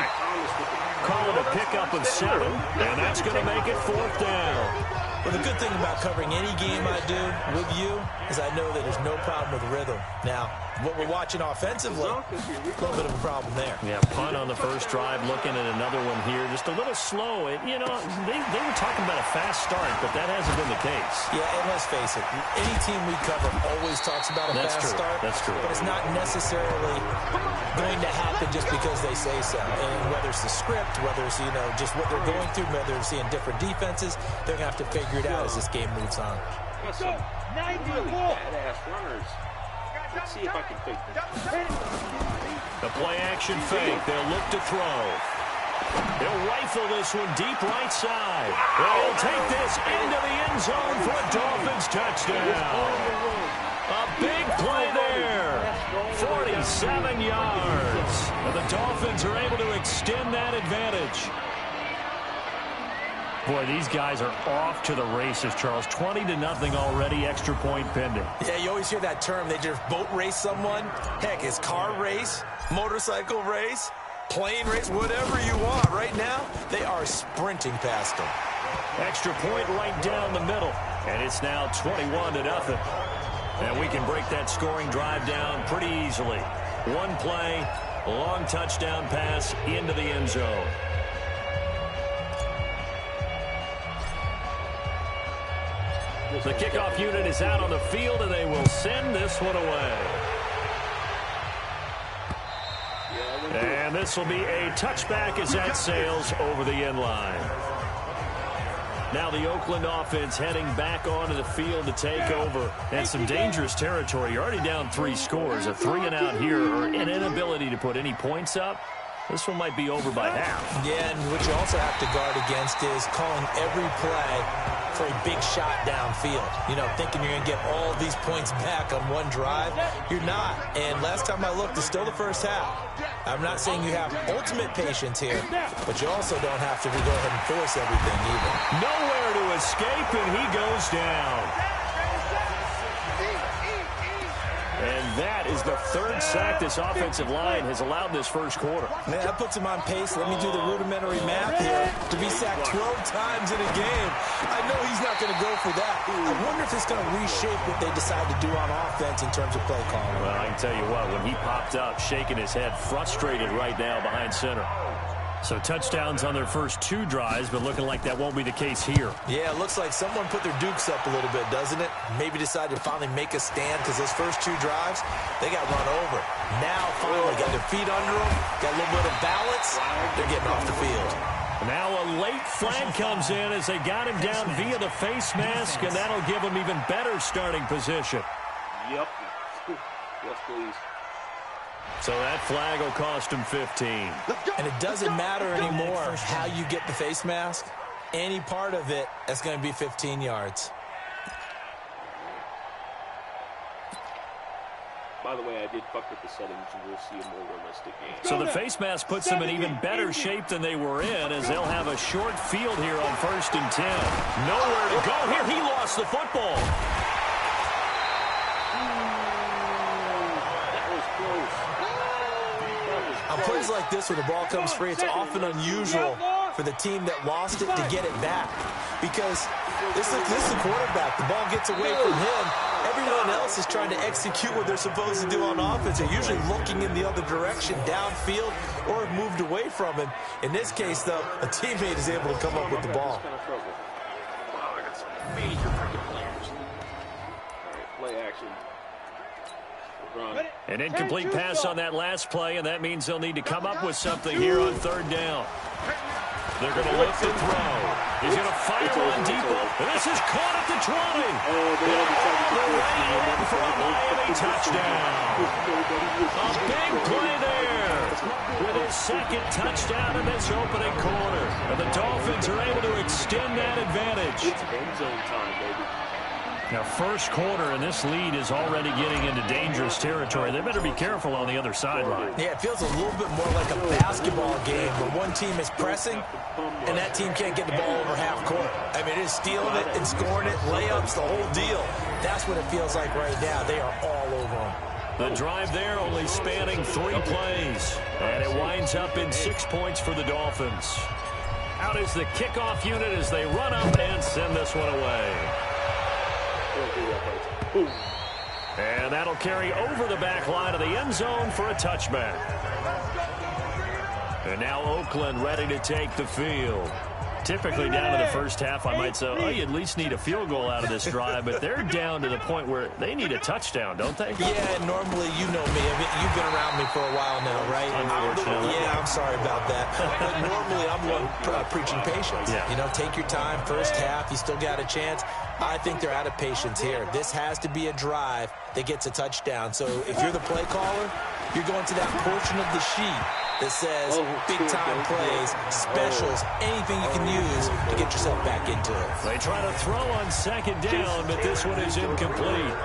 Call it a pickup of 7, and that's going to make it 4th down. Well, the good thing about covering any game I do with you is I know that there's no problem with rhythm. Now, what we're watching offensively, a little bit of a problem there. Yeah, punt on the first drive, looking at another one here. Just a little slow. They were talking about a fast start, but that hasn't been the case. Yeah, and let's face it, any team we cover always talks about a fast start. That's true. But it's not necessarily going to happen just because they say so. And whether it's the script, whether it's, just what they're going through, whether they're seeing different defenses, they're going to have to figure it out as this game moves on. Got some really badass runners. Let's see if I can fake this. The play-action fake. They'll look to throw. They'll rifle this one deep right side. They'll take this into the end zone for a Dolphins touchdown. A big play there. 47 yards. And the Dolphins are able to extend that advantage. Boy, these guys are off to the races, Charles. 20-0 already, extra point pending. Yeah, you always hear that term. They just boat race someone. Heck, it's car race, motorcycle race, plane race, whatever you want. Right now, they are sprinting past them. Extra point right down the middle. And it's now 21-0. And we can break that scoring drive down pretty easily. One play, long touchdown pass into the end zone. The kickoff unit is out on the field, and they will send this one away. And this will be a touchback as that sails over the end line. Now the Oakland offense heading back onto the field to take over. And some dangerous territory. You're already down 3 scores. A 3-and-out here, or an inability to put any points up. This one might be over by half. Yeah, and what you also have to guard against is calling every play for a big shot downfield. Thinking you're going to get all these points back on one drive. You're not. And last time I looked, it's still the first half. I'm not saying you have ultimate patience here, but you also don't have to go ahead and force everything either. Nowhere to escape, and he goes down. And that is the 3rd sack this offensive line has allowed this first quarter. Man, that puts him on pace. Let me do the rudimentary math here. To be sacked 12 times in a game, I know he's not going to go for that. I wonder if it's going to reshape what they decide to do on offense in terms of play calling. Well, I can tell you what, when he popped up, shaking his head, frustrated right now behind center. So touchdowns on their first 2 drives, but looking like that won't be the case here. Yeah, it looks like someone put their dukes up a little bit, doesn't it? Maybe decided to finally make a stand because those first 2 drives, they got run over. Now, finally, got their feet under them, got a little bit of balance. They're getting off the field. Now a late flag comes in as they got him down via the face mask, and that'll give him even better starting position. Yep. Yes, please. So that flag will cost him 15. And it doesn't matter anymore how you get the face mask. Any part of it, that's going to be 15 yards. By the way, I did fuck with the settings, and we'll see a more realistic game. So the face mask puts them in even better shape than they were in, as they'll have a short field here on 1st and 10. Nowhere to go here. He lost the football. On plays like this where the ball comes free, it's often unusual for the team that lost it to get it back. Because this is the quarterback. The ball gets away from him. Everyone else is trying to execute what they're supposed to do on offense. They're usually looking in the other direction, downfield, or have moved away from him. In this case, though, a teammate is able to come up with the ball. Wow, I got some major freaking players. All right, play action. Run. An incomplete pass on that last play, and that means they'll need to come up with something here on 3rd down. They're going to look to throw. He's going to fire one deep. This is caught at the 20. For a Miami touchdown. A big play there. With his 2nd touchdown in this opening quarter. And the Dolphins are able to extend that advantage. It's end zone time, baby. Now, first quarter, and this lead is already getting into dangerous territory. They better be careful on the other sideline. Yeah, it feels a little bit more like a basketball game where one team is pressing and that team can't get the ball over half court. I mean, it is stealing it and scoring it, layups, the whole deal. That's what it feels like right now. They are all over them. The drive there only spanning 3 plays, and it winds up in 6 points for the Dolphins. Out is the kickoff unit as they run up and send this one away. And that'll carry over the back line of the end zone for a touchback. And now Oakland ready to take the field. Typically down to the first half, I might say, oh, you at least need a field goal out of this drive, but they're down to the point where they need a touchdown, don't they? Yeah, normally, you know me. I mean, you've been around me for a while now, right? Unfortunately. Yeah, I'm sorry about that. But normally, I'm one preaching patience. Yeah. You know, take your time. First half, you still got a chance. I think they're out of patience here. This has to be a drive that gets a touchdown. So if you're the play caller, you're going to that portion of the sheet that says big-time plays, specials, anything you can use to get yourself back into it. They try to throw on second down, but this one is incomplete.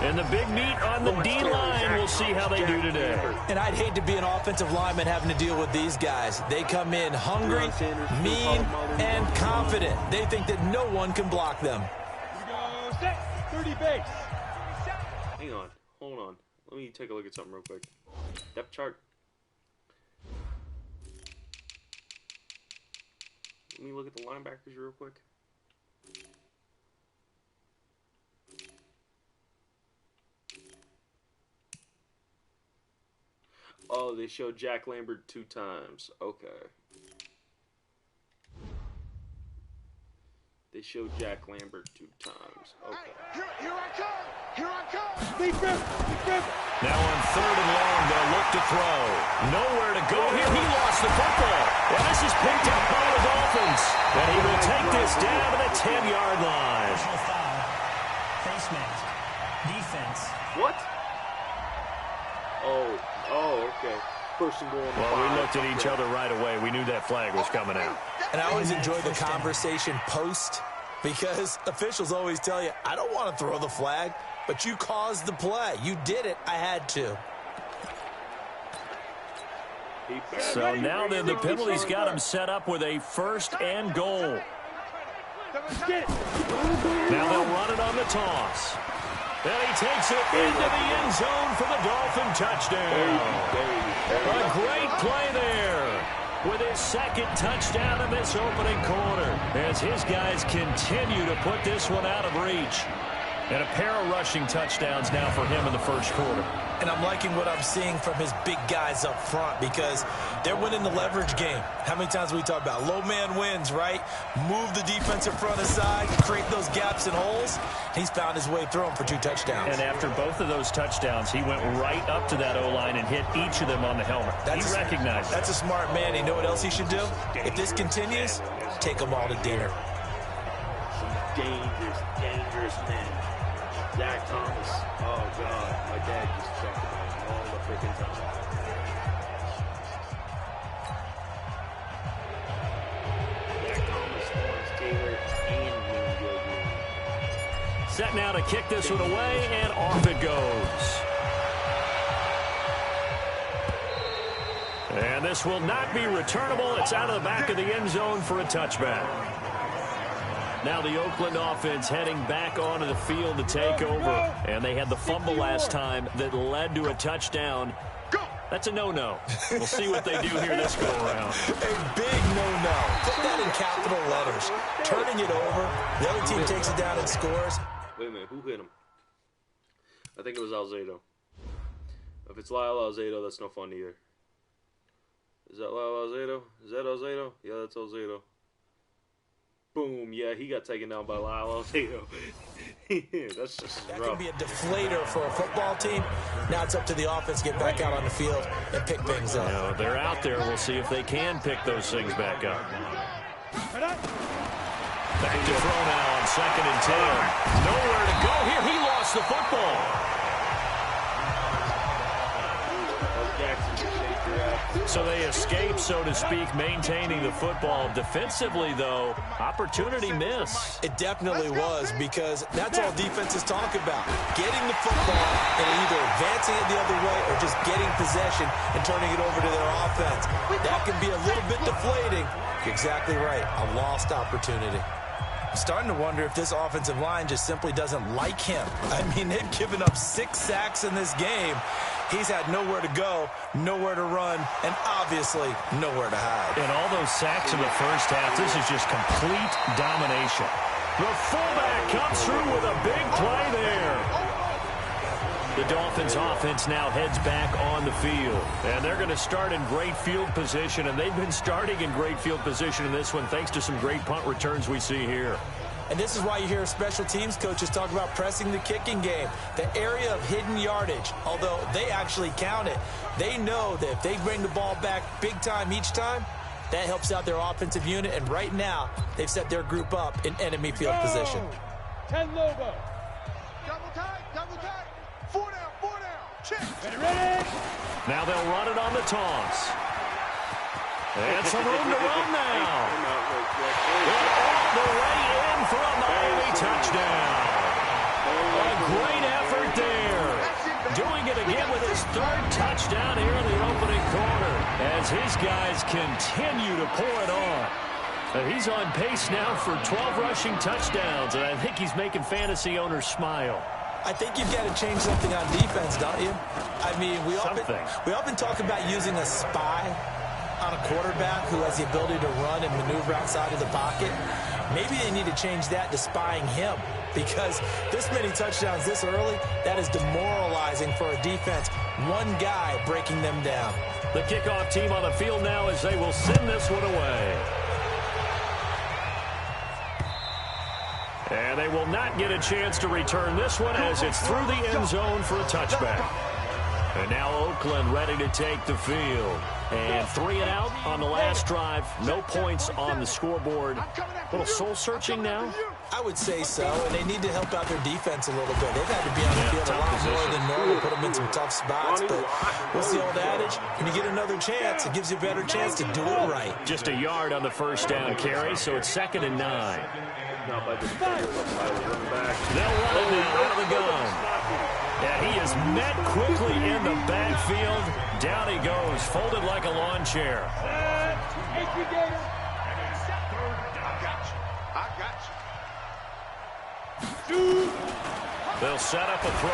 And the big meat on the D-line, we'll see how they do today. And I'd hate to be an offensive lineman having to deal with these guys. They come in hungry, mean, and confident. They think that no one can block them. 30 base. Hang on. Hold on. Let me take a look at something real quick. Depth chart. Let me look at the linebackers real quick. Oh, they showed Jack Lambert 2 times. Okay. They showed Jack Lambert 2 times. Okay. Here I come. Here I come. Deep rip. Now on 3rd and long, they'll look to throw. Nowhere to go here. He lost the football. And this is picked up by the Dolphins. And he will take this down to the 10-yard line. Personal foul. Face mask. Defense. What? Oh, okay. Person going to Well, we looked at each other right away. We knew that flag was coming out. And I always enjoy the conversation post because officials always tell you, I don't want to throw the flag, but you caused the play. You did it. I had to. So now then, the penalty's got him set up with a 1st and goal. Now they'll run it on the toss. And he takes it into the end zone for the Dolphin touchdown. A great play there with his 2nd touchdown in this opening quarter as his guys continue to put this one out of reach. And a pair of rushing touchdowns now for him in the first quarter. And I'm liking what I'm seeing from his big guys up front because they're winning the leverage game. How many times have we talked about low man wins, right? Move the defensive front aside, create those gaps and holes. He's found his way through them for 2 touchdowns. And after both of those touchdowns, he went right up to that O-line and hit each of them on the helmet. He recognized it. That's a smart man. You know what else he should do? If this continues, take them all to dinner. Dangerous man. Zach Thomas. Oh, God. My dad used to talk about him all the freaking time. Zach Thomas, Lawrence Taylor, and Wayne. Set now to kick this one away, and off it goes. And this will not be returnable. It's out of the back of the end zone for a touchback. Now the Oakland offense heading back onto the field to take over. And they had the fumble last time that led to a touchdown. That's a no-no. We'll see what they do here this go-around. A big no-no. Put that in capital letters. Turning it over. The other team takes it down and scores. Wait a minute. Who hit him? I think it was Alzado. If it's Lyle Alzado, that's no fun either. Is that Lyle Alzado? Is that Alzado? Yeah, that's Alzado. Boom, yeah, he got taken down by Lyle Alzado. That's just That rough. can be a deflator for a football team. Now it's up to the offense to get back out on the field and pick things up. Now, they're out there. We'll see if they can pick those things back up. Back to throw now on 2nd and 10. Nowhere to go here. He lost the football. Jackson just So they escape, so to speak, maintaining the football. Defensively, though, opportunity miss. It definitely was, because that's all defenses talk about. Getting the football and either advancing it the other way or just getting possession and turning it over to their offense. That can be a little bit deflating. You're exactly right. A lost opportunity. I'm starting to wonder if this offensive line just simply doesn't like him. I mean, they've given up 6 sacks in this game. He's had nowhere to go, nowhere to run, and obviously nowhere to hide. And all those sacks in the first half, this is just complete domination. The fullback comes through with a big play there. The Dolphins offense now heads back on the field. And they're going to start in great field position, and they've been starting in great field position in this one thanks to some great punt returns we see here. And this is why you hear special teams coaches talk about pressing the kicking game, the area of hidden yardage. Although they actually count it, they know that if they bring the ball back big time each time, that helps out their offensive unit. And right now, they've set their group up in enemy field position. 10 Lobo. Double tight. 4 down. Check. Ready. Now they'll run it on the toss. And some room to run now. All the way in for a Miami touchdown. A great effort there. Doing it again with his 3rd touchdown here in the opening quarter as his guys continue to pour it on. He's on pace now for 12 rushing touchdowns, and I think he's making fantasy owners smile. I think you've got to change something on defense, don't you? I mean, we often talk about using a spy on a quarterback who has the ability to run and maneuver outside of the pocket. Maybe they need to change that to spying him, because this many touchdowns this early, that is demoralizing for a defense. One guy breaking them down. The kickoff team on the field now as they will send this one away. And they will not get a chance to return this one as it's through the end zone for a touchback. And now Oakland ready to take the field. And 3 and out on the last drive. No points on the scoreboard. A little soul-searching now? I would say so, and they need to help out their defense a little bit. They've had to be on the field a lot more than normal, put them in some tough spots. But what's the old adage? When you get another chance, it gives you a better chance to do it right. Just a yard on the first down carry, so it's 2nd and 9. Not by the defender, but by the running back. They'll run it now out of the gun. And he is met quickly in the backfield. Down he goes, folded like a lawn chair. They'll set up a throw.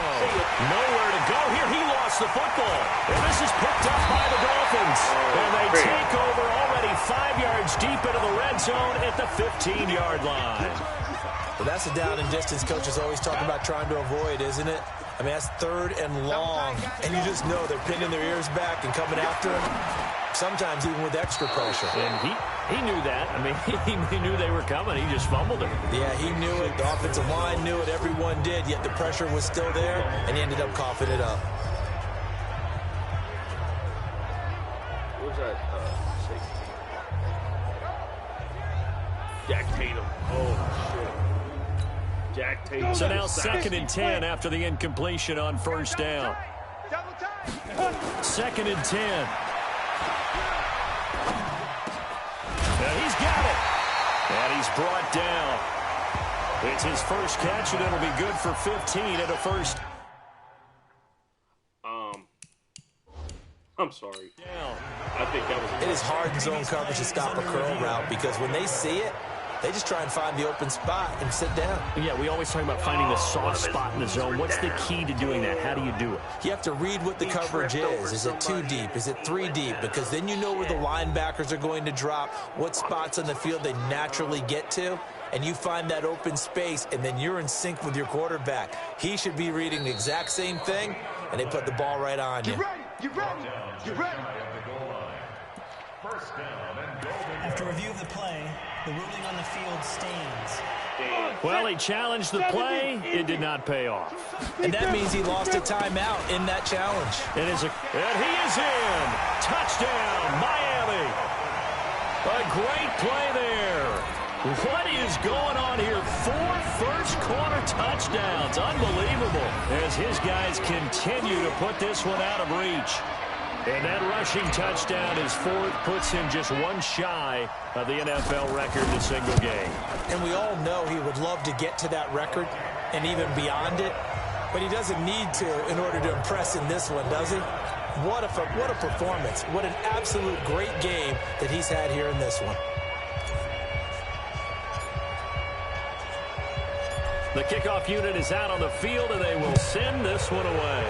Nowhere to go here. He lost the football. And this is picked up by the Dolphins. And they take over already 5 yards deep into the red zone at the 15-yard line. Well, that's a down and distance coaches always talk about trying to avoid, isn't it? I mean, that's 3rd and long. And you just know they're pinning their ears back and coming after him. Sometimes even with extra pressure. And he knew that. I mean, he knew they were coming. He just fumbled it. Yeah, he knew it. The offensive line knew it. Everyone did. Yet the pressure was still there, and he ended up coughing it up. What was that? Safety. Jack Tatum. Oh, shit. Jack Tatum. So now 2nd and 10 after the incompletion on first down. 2nd and 10. And he's got it. And he's brought down. It's his first catch, and it'll be good for 15 at a first. I'm sorry. I think that was. It is hard in zone coverage to stop a curl route because when they see it, they just try and find the open spot and sit down. Yeah, we always talk about finding the soft spot in the zone. What's the key to doing that? How do you do it? You have to read what the coverage is. Is it 2 deep? Is it 3 deep? Because then you know where the linebackers are going to drop, what spots on the field they naturally get to, and you find that open space, and then you're in sync with your quarterback. He should be reading the exact same thing, and they put the ball right on you. Get ready. After review of the play, the ruling on the field stands. Well, he challenged the play. It did not pay off. And that means he lost a timeout in that challenge. And he is in. Touchdown, Miami. A great play there. What is going on here? 4 first-quarter touchdowns. Unbelievable. As his guys continue to put this one out of reach. And that rushing touchdown is fourth, puts him just one shy of the NFL record in a single game. And we all know he would love to get to that record and even beyond it, but he doesn't need to in order to impress in this one, does he? What a performance. What an absolute great game that he's had here in this one. The kickoff unit is out on the field, and they will send this one away.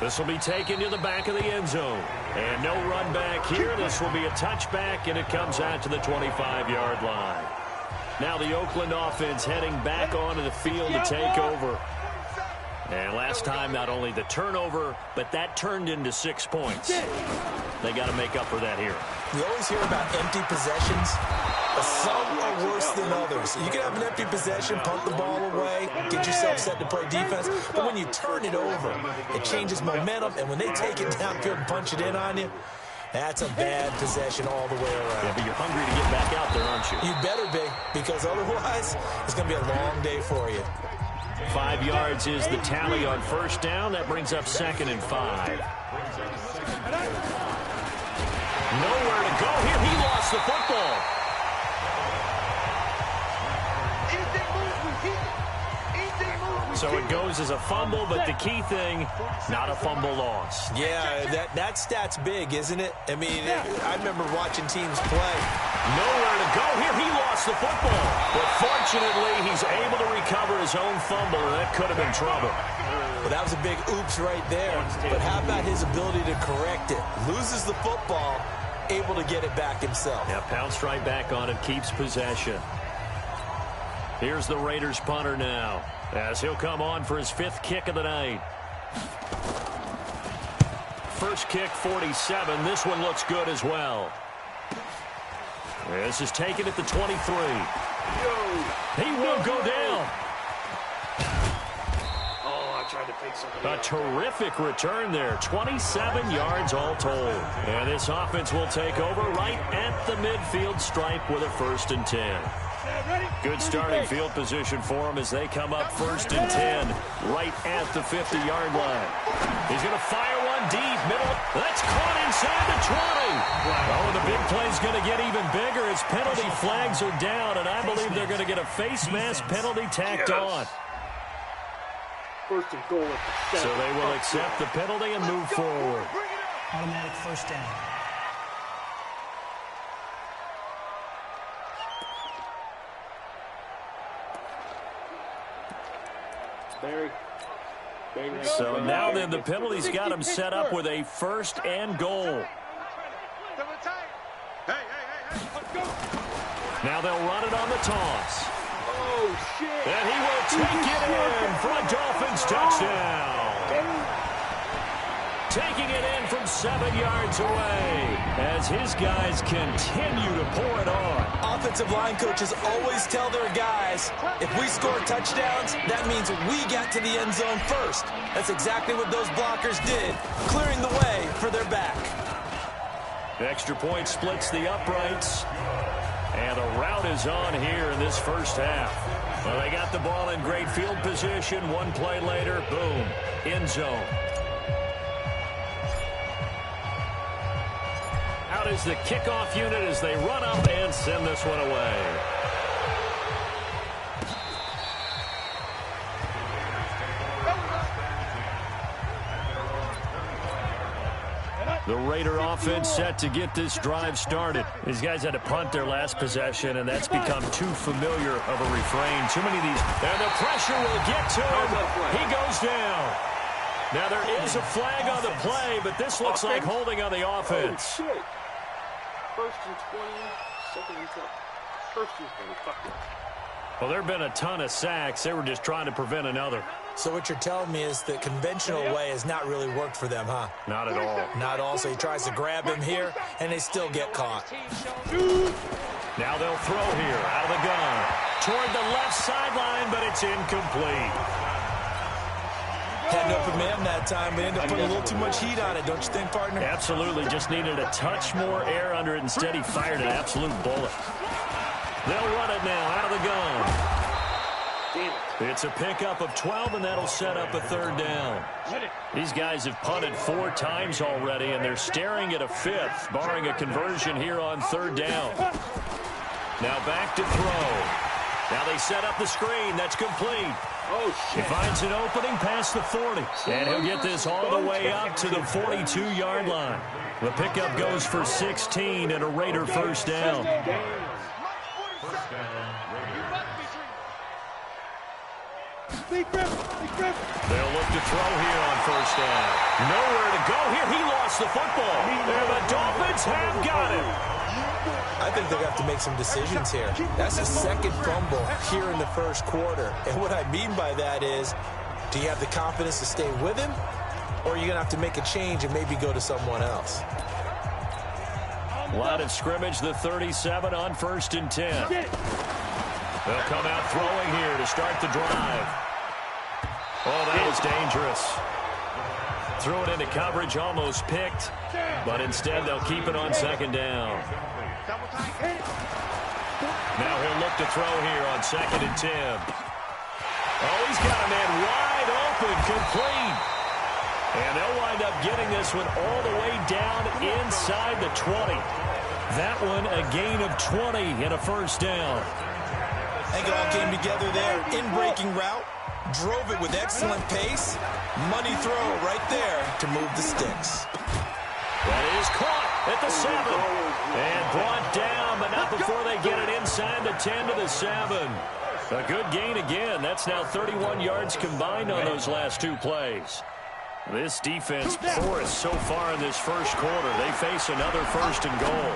This will be taken to the back of the end zone. And no run back here. This will be a touchback, and it comes out to the 25-yard line. Now the Oakland offense heading back onto the field to take over. And last time, not only the turnover, but that turned into 6 points. They got to make up for that here. We always hear about empty possessions, but some are worse than others. You can have an empty possession, punt the ball away, get yourself set to play defense, but when you turn it over, it changes momentum, and when they take it downfield and punch it in on you, that's a bad possession all the way around. Yeah, but you're hungry to get back out there, aren't you? You better be, because otherwise, it's going to be a long day for you. 5 yards is the tally on first down. That brings up 2nd and 5. Nowhere to go here. He lost the football. So it goes as a fumble, but the key thing, not a fumble loss. Yeah, that stat's big, isn't it? I mean, I remember watching teams play. Nowhere to go here. He lost the football. But fortunately, he's able to recover his own fumble, and that could have been trouble. Well, that was a big oops right there. But how about his ability to correct it? Loses the football, able to get it back himself. Yeah, pounced right back on it, keeps possession. Here's the Raiders punter now, as he'll come on for his 5th kick of the night. First kick, 47. This one looks good as well. This is taken at the 23. He will go down. Oh, I tried to fake something. A terrific return there. 27 yards all told. And this offense will take over right at the midfield stripe with a 1st and 10. Good starting field position for them as they come up 1st and 10 right at the 50-yard line. He's going to fire one deep, middle. That's caught inside the 20. Oh, and the big play's going to get even bigger as penalty flags are down, and I believe they're going to get a face mask penalty tacked on. 1st and goal. So they will accept the penalty and move forward. Automatic 1st down. So now then the penalty's got him set up with a 1st and goal. Now they'll run it on the toss. Oh, shit. And he will take it in for a Dolphins touchdown. Taking it in from 7 yards away as his guys continue to pour it on. Offensive line coaches always tell their guys, if we score touchdowns, that means we got to the end zone first. That's exactly what those blockers did, clearing the way for their back. The extra point splits the uprights. And the route is on here in this first half. Well, they got the ball in great field position. One play later, boom, end zone. Out is the kickoff unit as they run up and send this one away. The Raider offense set to get this drive started. These guys had to punt their last possession, and that's become too familiar of a refrain. Too many of these. And the pressure will get to him. He goes down. Now, there is a flag on the play, but this looks like holding on the offense. Oh, shit. 1st and 20, 2nd and 10. 1st and 20, fuck it. Well, there have been a ton of sacks. They were just trying to prevent another. So what you're telling me is the conventional way has not really worked for them, huh? Not at all. Not all. So he tries to grab him here, and they still get caught. Now they'll throw here out of the gun. Toward the left sideline, but it's incomplete. Had an open man that time, but ended up putting a little too much heat on it, don't you think, partner? Absolutely. Just needed a touch more air under it. Instead, he fired an absolute bullet. They'll run it now out of the gun. It's a pickup of 12, and that'll set up a third down. These guys have punted 4 times already, and they're staring at a 5th, barring a conversion here on third down. Now back to throw. Now they set up the screen. That's complete. Oh, shit. He finds an opening past the 40, and he'll get this all the way up to the 42-yard line. The pickup goes for 16 and a Raider first down. They'll look to throw here on first down. Nowhere to go here. He lost the football. And the Dolphins have got him. I think they're going to have to make some decisions here. That's his second fumble here in the first quarter. And what I mean by that is, do you have the confidence to stay with him? Or are you going to have to make a change and maybe go to someone else? Line of scrimmage, the 37 on 1st and 10. They'll come out throwing here to start the drive. Oh, that was dangerous. Threw it into coverage, almost picked. But instead, they'll keep it on second down. Now he'll look to throw here on 2nd and 10. Oh, he's got a man wide open, complete. And they'll wind up getting this one all the way down inside the 20. That one a gain of 20 and a first down. I think it all came together there. In-breaking route, drove it with excellent pace. Money throw right there to move the sticks. That is caught at the 7. And brought down, but not before they get it inside the 10 to the 7. A good gain again. That's now 31 yards combined on those last 2 plays. This defense porous so far in this first quarter. They face another 1st and goal.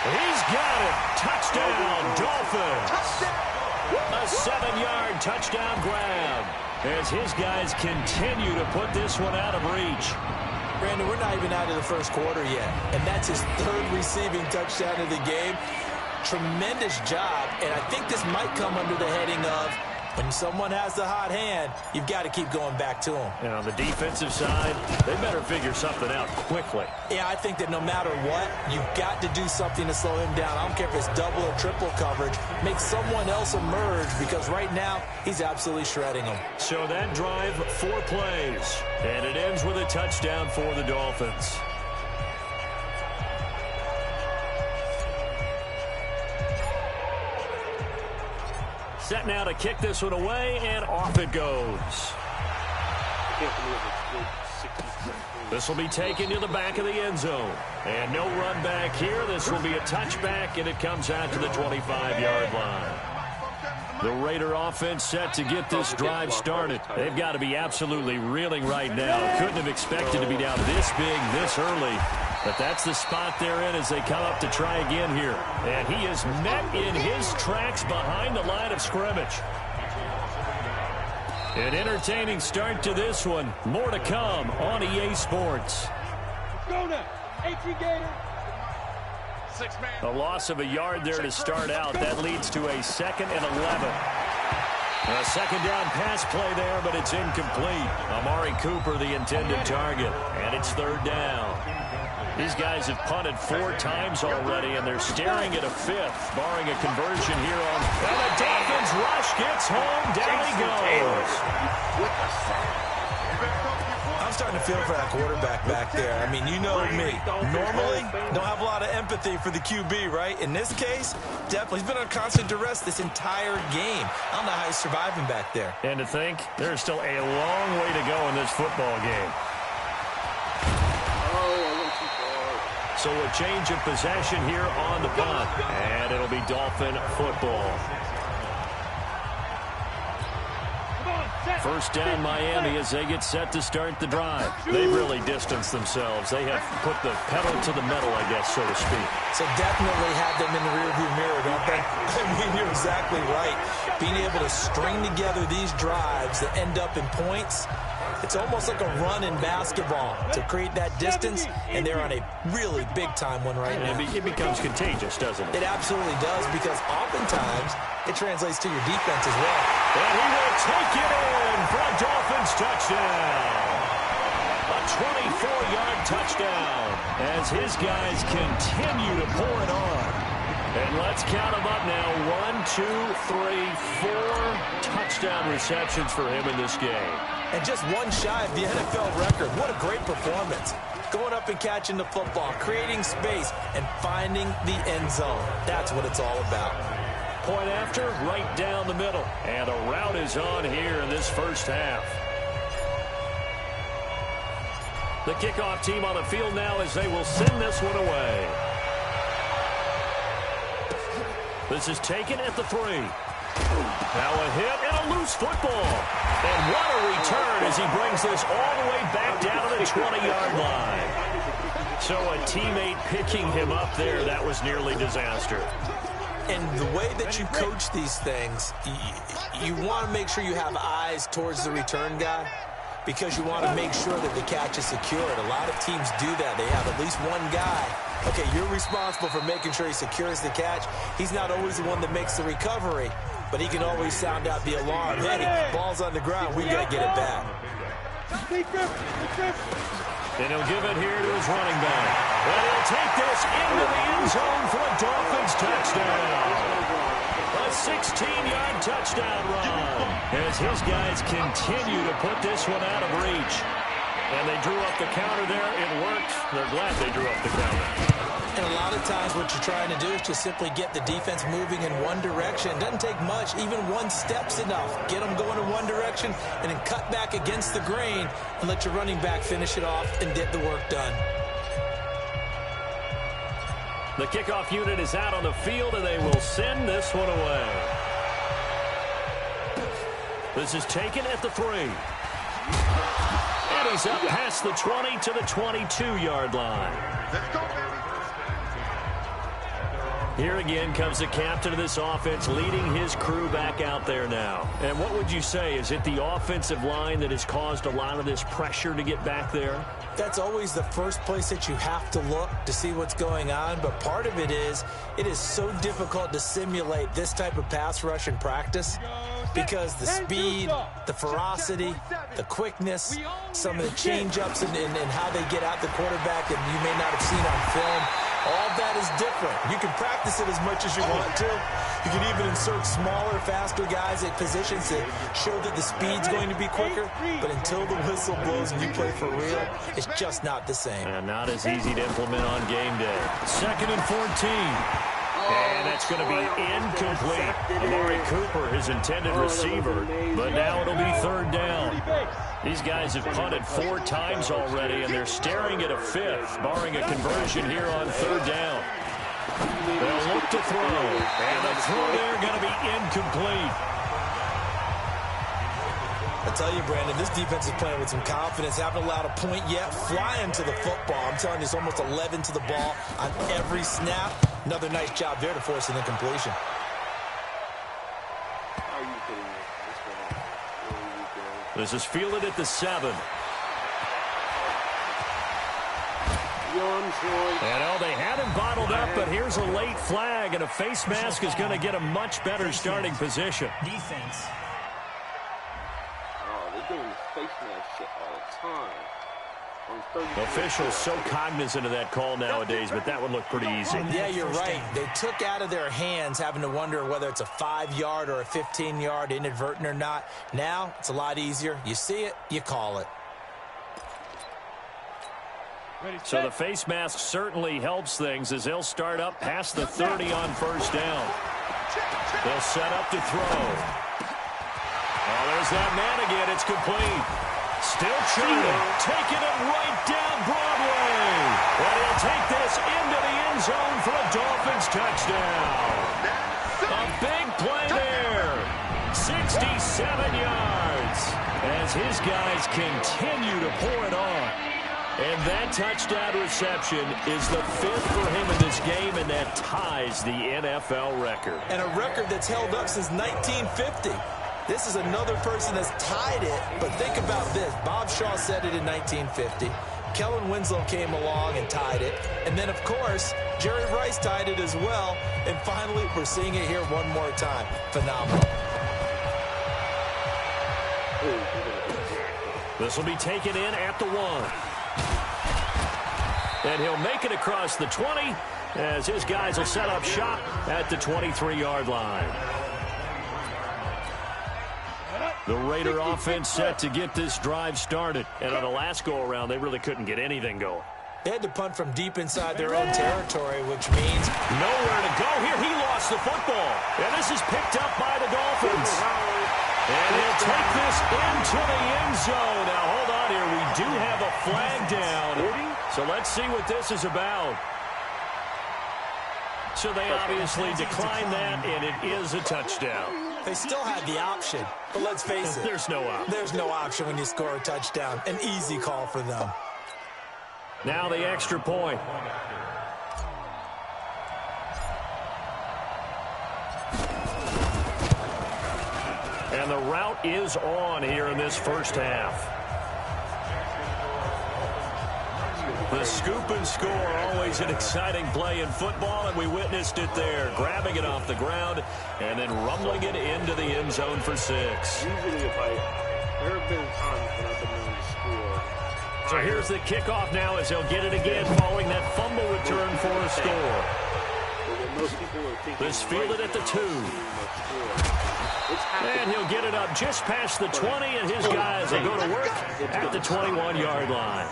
He's got it. Touchdown, Dolphins. A 7-yard touchdown grab as his guys continue to put this one out of reach. Brandon, we're not even out of the first quarter yet, and that's his 3rd receiving touchdown of the game. Tremendous job, and I think this might come under the heading of when someone has the hot hand, you've got to keep going back to them. And on the defensive side, they better figure something out quickly. Yeah, I think that no matter what, you've got to do something to slow him down. I don't care if it's double or triple coverage. Make someone else emerge, because right now, he's absolutely shredding them. So that drive, 4 plays, and it ends with a touchdown for the Dolphins. Set now to kick this one away, and off it goes. This will be taken to the back of the end zone. And no run back here. This will be a touchback, and it comes out to the 25-yard line. The Raider offense set to get this drive started. They've got to be absolutely reeling right now. Couldn't have expected to be down this big, this early. But that's the spot they're in as they come up to try again here. And he is met in his tracks behind the line of scrimmage. An entertaining start to this one. More to come on EA Sports. Go now. 18 Gator. A loss of a yard there to start out. That leads to a 2nd and 11. A 2nd down pass play there, but it's incomplete. Amari Cooper, the intended target. And it's 3rd down. These guys have punted 4 times already, and they're staring at a 5th, barring a conversion here on. And the Dolphins rush gets home. Down he goes. I'm starting to feel for that quarterback back there. I mean, you know me. Normally, don't have a lot of empathy for the QB, right? In this case, definitely. He's been on constant duress this entire game. I don't know how he's surviving back there. And to think, there's still a long way to go in this football game. So a change of possession here on the punt. And it'll be Dolphin football. First down Miami as they get set to start the drive. They've really distanced themselves. They have put the pedal to the metal, I guess, so to speak. So definitely have them in the rearview mirror, don't they? I mean, you're exactly right. Being able to string together these drives that end up in points, it's almost like a run in basketball to create that distance, and they're on a really big-time one right now. It becomes contagious, doesn't it? It absolutely does, because oftentimes it translates to your defense as well. And he will take it in for a Dolphins touchdown. A 24-yard touchdown as his guys continue to pour it on. And let's count them up now. 1, 2, 3, 4 touchdown receptions for him in this game. And just one shy of the NFL record. What a great performance. Going up and catching the football, creating space, and finding the end zone. That's what it's all about. Point after, right down the middle. And a route is on here in this first half. The kickoff team on the field now as they will send this one away. This is taken at the 3. Now a hit and a loose football. And what a return as he brings this all the way back down to the 20-yard line. So a teammate picking him up there, that was nearly disaster. And the way that you coach these things, you want to make sure you have eyes towards the return guy because you want to make sure that the catch is secured. A lot of teams do that. They have at least one guy. Okay, you're responsible for making sure he secures the catch. He's not always the one that makes the recovery, but he can always sound out the alarm. Hey, ball's on the ground. We got to get it back. And he'll give it here to his running back. And he'll take this into the end zone for a Dolphins touchdown. A 16-yard touchdown run as his guys continue to put this one out of reach. And they drew up the counter there. It worked. They're glad they drew up the counter. And a lot of times what you're trying to do is just simply get the defense moving in one direction. It doesn't take much. Even one step's enough. Get them going in one direction and then cut back against the grain and let your running back finish it off and get the work done. The kickoff unit is out on the field, and they will send this one away. This is taken at the 3. And he's up past the 20 to the 22-yard line. Let's go, baby. Here again comes the captain of this offense leading his crew back out there now. And what would you say? Is it the offensive line that has caused a lot of this pressure to get back there? That's always the first place that you have to look to see what's going on. But part of it is so difficult to simulate this type of pass rush in practice because the speed, the ferocity, the quickness, some of the change-ups and how they get out the quarterback that you may not have seen on film. All that is different. You can practice it as much as you want to. You can even insert smaller, faster guys at positions that show that the speed's going to be quicker. But until the whistle blows and you play for real, it's just not the same. And not as easy to implement on game day. 2nd and 14. And that's going to be incomplete. Amari Cooper, his intended receiver. But now it'll be 3rd down. These guys have punted 4 times already, and they're staring at a 5th, barring a conversion here on 3rd down. They'll look to throw, and the throw there going to be incomplete. I tell you, Brandon, this defense is playing with some confidence. Haven't allowed a point yet. Flying to the football. I'm telling you, it's almost 11 to the ball on every snap. Another nice job there to force an incompletion. Are you kidding me? This is fielded at the 7. And they had him bottled up, but here's a late flag, and a face mask is going to get a much better starting position. Defense. Oh, they're doing this face mask shit all the time. Officials so cognizant of that call nowadays, but that one looked pretty easy. Yeah, you're right. They took out of their hands having to wonder whether it's a 5-yard or a 15-yard inadvertent or not. Now, it's a lot easier. You see it, you call it. So the face mask certainly helps things as they'll start up past the 30 on 1st down. They'll set up to throw. Oh, there's that man again. It's complete. Still churning, taking it right down Broadway. And he'll take this into the end zone for a Dolphins touchdown. A big play there. 67 yards as his guys continue to pour it on. And that touchdown reception is the 5th for him in this game, and that ties the NFL record. And a record that's held up since 1950. This is another person that's tied it, but think about this. Bob Shaw said it in 1950. Kellen Winslow came along and tied it. And then, of course, Jerry Rice tied it as well. And finally, we're seeing it here one more time. Phenomenal. This will be taken in at the 1. And he'll make it across the 20, as his guys will set up shop at the 23-yard line. The Raider offense set to get this drive started. And on the last go-around, they really couldn't get anything going. They had to punt from deep inside their own territory, which means nowhere to go here. He lost the football. And this is picked up by the Dolphins. And he'll take this into the end zone. Now, hold on here. We do have a flag down. So let's see what this is about. So they obviously declined that, and it is a touchdown. They still had the option, but let's face it. There's no option. There's no option when you score a touchdown. An easy call for them. Now the extra point. And the route is on here in this first half. The scoop and score, always an exciting play in football, and we witnessed it there. Grabbing it off the ground and then rumbling it into the end zone for 6. Usually there have been times when I've been known to score. So here's the kickoff now as they'll get it again following that fumble return for a score. Most people are thinking this fielded at the 2. And he'll get it up just past the 20, and his guys will go to work at the 21-yard line.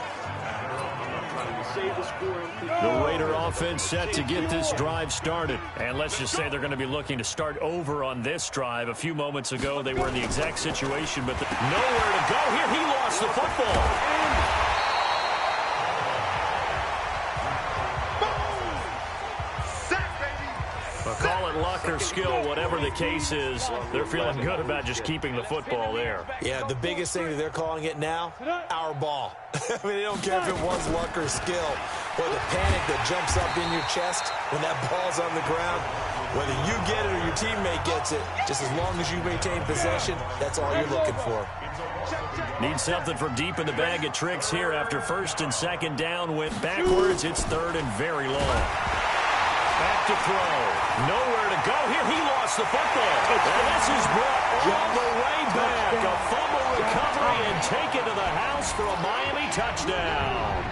The Raider offense set to get this drive started. And let's just say they're going to be looking to start over on this drive. A few moments ago, they were in the exact situation, but nowhere to go here. He lost the football. Call it luck or skill, whatever the case is, they're feeling good about just keeping the football there. Yeah, the biggest thing that they're calling it now, our ball. I mean, they don't care if it was luck or skill, or the panic that jumps up in your chest when that ball's on the ground. Whether you get it or your teammate gets it, just as long as you maintain possession, that's all you're looking for. Need something from deep in the bag of tricks here after first and second down went backwards. It's third and very long. Back to throw. Nowhere to go here. He lost the football. And this is brought all the way back. A fumble recovery and taken to the house for a Miami touchdown.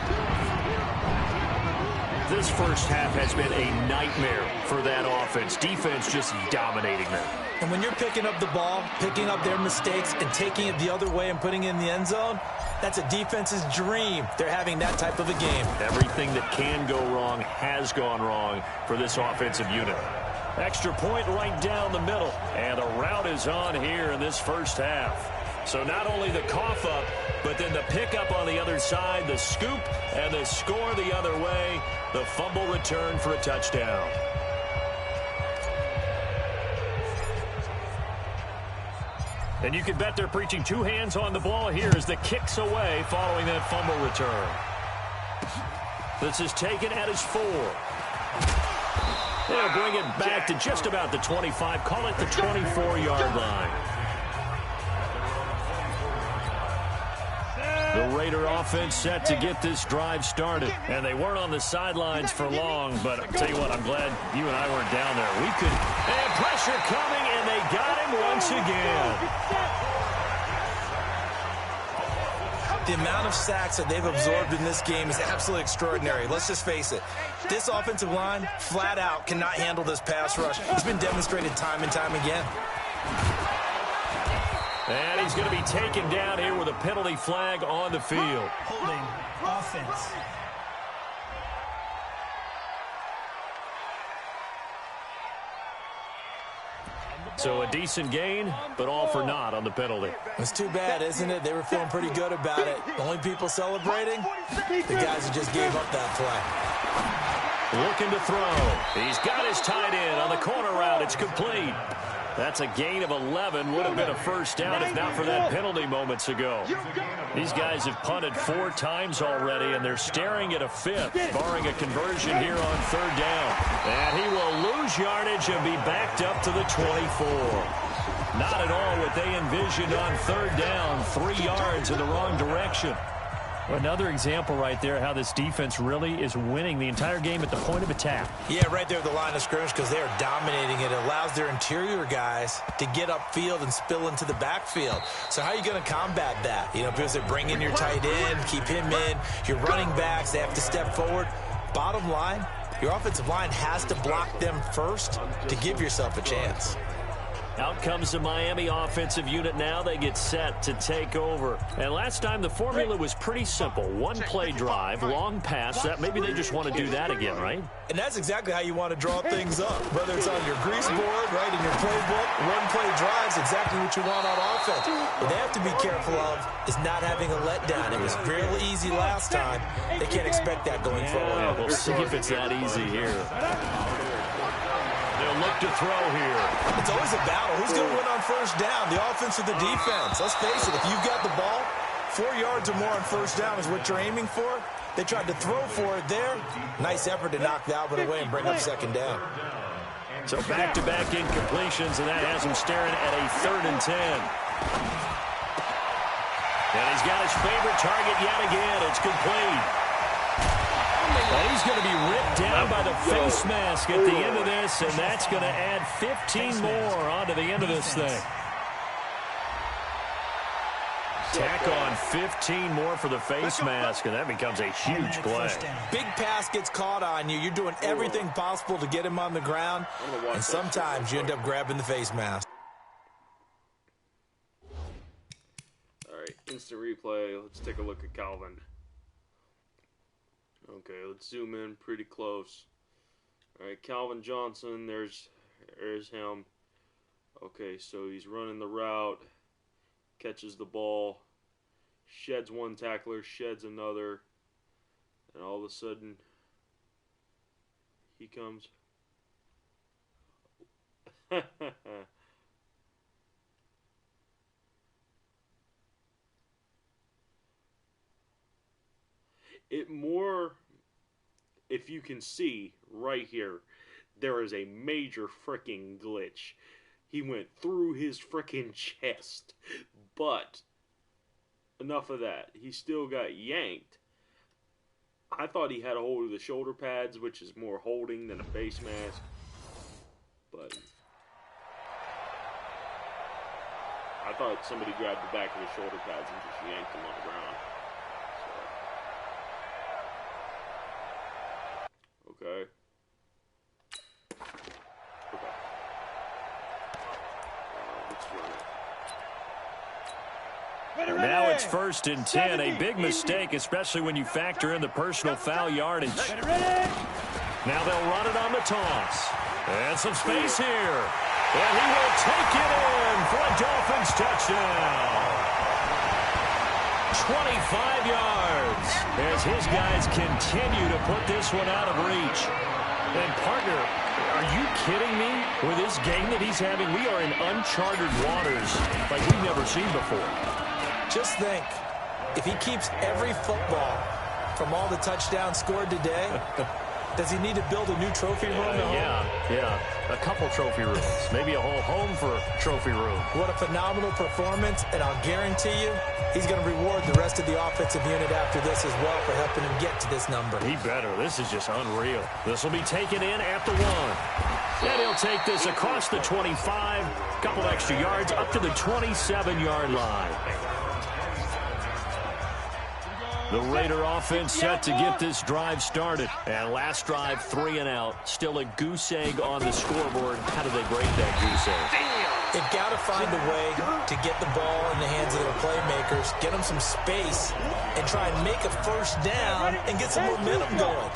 This first half has been a nightmare for that offense. Defense just dominating them. And when you're picking up the ball, picking up their mistakes, and taking it the other way and putting it in the end zone, that's a defense's dream. They're having that type of a game. Everything that can go wrong has gone wrong for this offensive unit. Extra point right down the middle. And the route is on here in this first half. So not only the cough up, but then the pickup on the other side, the scoop, and the score the other way. The fumble return for a touchdown. And you can bet they're preaching two hands on the ball here as the kick's away following that fumble return. This is taken at his 4. They'll bring it back to just about the 25. Call it the 24-yard line. The Raider offense set to get this drive started. And they weren't on the sidelines for long, but I'll tell you what, I'm glad you and I weren't down there. We could, and pressure coming, and they got him once again. The amount of sacks that they've absorbed in this game is absolutely extraordinary. Let's just face it. This offensive line, flat out, cannot handle this pass rush. It's been demonstrated time and time again. And he's going to be taken down here with a penalty flag on the field. Holding offense. So a decent gain, but all for naught on the penalty. It's too bad, isn't it? They were feeling pretty good about it. The only people celebrating, the guys who just gave up that play. Looking to throw. He's got his tight end on the corner route. It's complete. That's a gain of 11. Would have been a first down if not for that penalty moments ago. These guys have punted 4 times already, and they're staring at a 5th, barring a conversion here on 3rd down. And he will lose yardage and be backed up to the 24. Not at all what they envisioned on 3rd down. 3 yards in the wrong direction. Another example right there how this defense really is winning the entire game at the point of attack. Yeah, right there at the line of scrimmage because they are dominating it. It allows their interior guys to get upfield and spill into the backfield. So how are you going to combat that? You know, because they bring in your tight end, keep him in. Your running backs, they have to step forward. Bottom line, Your offensive line has to block them first to give yourself a chance. Out comes the Miami offensive unit now. They get set to take over. And last time the formula was pretty simple. One play drive, long pass. That maybe they just want to do that again, right? And that's exactly how you want to draw things up. Whether it's on your grease board, right, in your playbook, one play drive is exactly what you want on offense. What they have to be careful of is not having a letdown. It was fairly easy last time. They can't expect that going forward. Yeah, we'll see if it's that easy here. They'll look to throw here. It's always a battle. Who's going to win on first down, the offense or the defense? Let's face it, if you've got the ball, 4 yards or more on first down is what you're aiming for. They tried to throw for it there. Nice effort to knock that one away and bring up second down. So back-to-back incompletions, and that has him staring at a 3rd and 10. And he's got his favorite target yet again. It's complete. And he's going to be ripped down by the face mask at the end of this, and that's going to add 15 more onto the end of this thing. Tack on 15 more for the face mask, and that becomes a huge play. Big pass gets caught on you. You're doing everything possible to get him on the ground, and sometimes you end up grabbing the face mask. All right, instant replay. Let's take a look at Calvin. Okay, let's zoom in pretty close. All right, Calvin Johnson, there's him. Okay, so he's running the route, catches the ball, sheds one tackler, sheds another, and all of a sudden, he comes. If you can see right here, there is a major freaking glitch. He went through his freaking chest. But, enough of that. He still got yanked. I thought he had a hold of the shoulder pads, which is more holding than a face mask. But I thought somebody grabbed the back of his shoulder pads and just yanked him on the ground. Okay. Let's run it. And now it's 1st and 10. A big mistake, especially when you factor in the personal foul yardage. Now they'll run it on the toss. And some space here. And he will take it in for a Dolphins touchdown. 25 yards as his guys continue to put this one out of reach. And, partner, are you kidding me? With this game that he's having, we are in uncharted waters like we've never seen before. Just think, if he keeps every football from all the touchdowns scored today, does he need to build a new trophy room at home? Yeah. A couple trophy rooms. Maybe a whole home for trophy room. What a phenomenal performance, and I'll guarantee you he's going to reward the rest of the offensive unit after this as well for helping him get to this number. He better. This is just unreal. This will be taken in at the 1. And he'll take this across the 25, couple extra yards up to the 27-yard line. The Raider offense set to get this drive started. And last drive, 3 and out. Still a goose egg on the scoreboard. How do they break that goose egg? They've got to find a way to get the ball in the hands of their playmakers, get them some space, and try and make a first down and get some momentum going.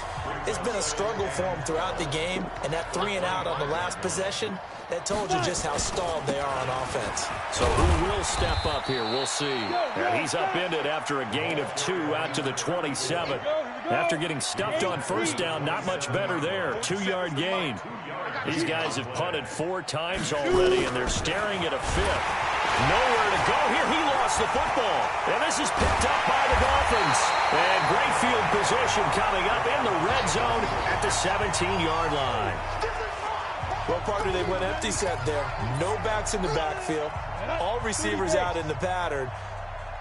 It's been a struggle for them throughout the game, and that 3 and out on the last possession, that told you just how stalled they are on offense. So who will step up here? We'll see. And he's upended after a gain of 2 out to the 27. After getting stuffed on first down, not much better there. 2-yard gain. These guys have punted 4 times already, and they're staring at a 5th. Nowhere to go here. He lost the football. And this is picked up by the Dolphins. And great field position coming up in the red zone at the 17-yard line. Well, partner, they went empty set there. No backs in the backfield. All receivers out in the pattern.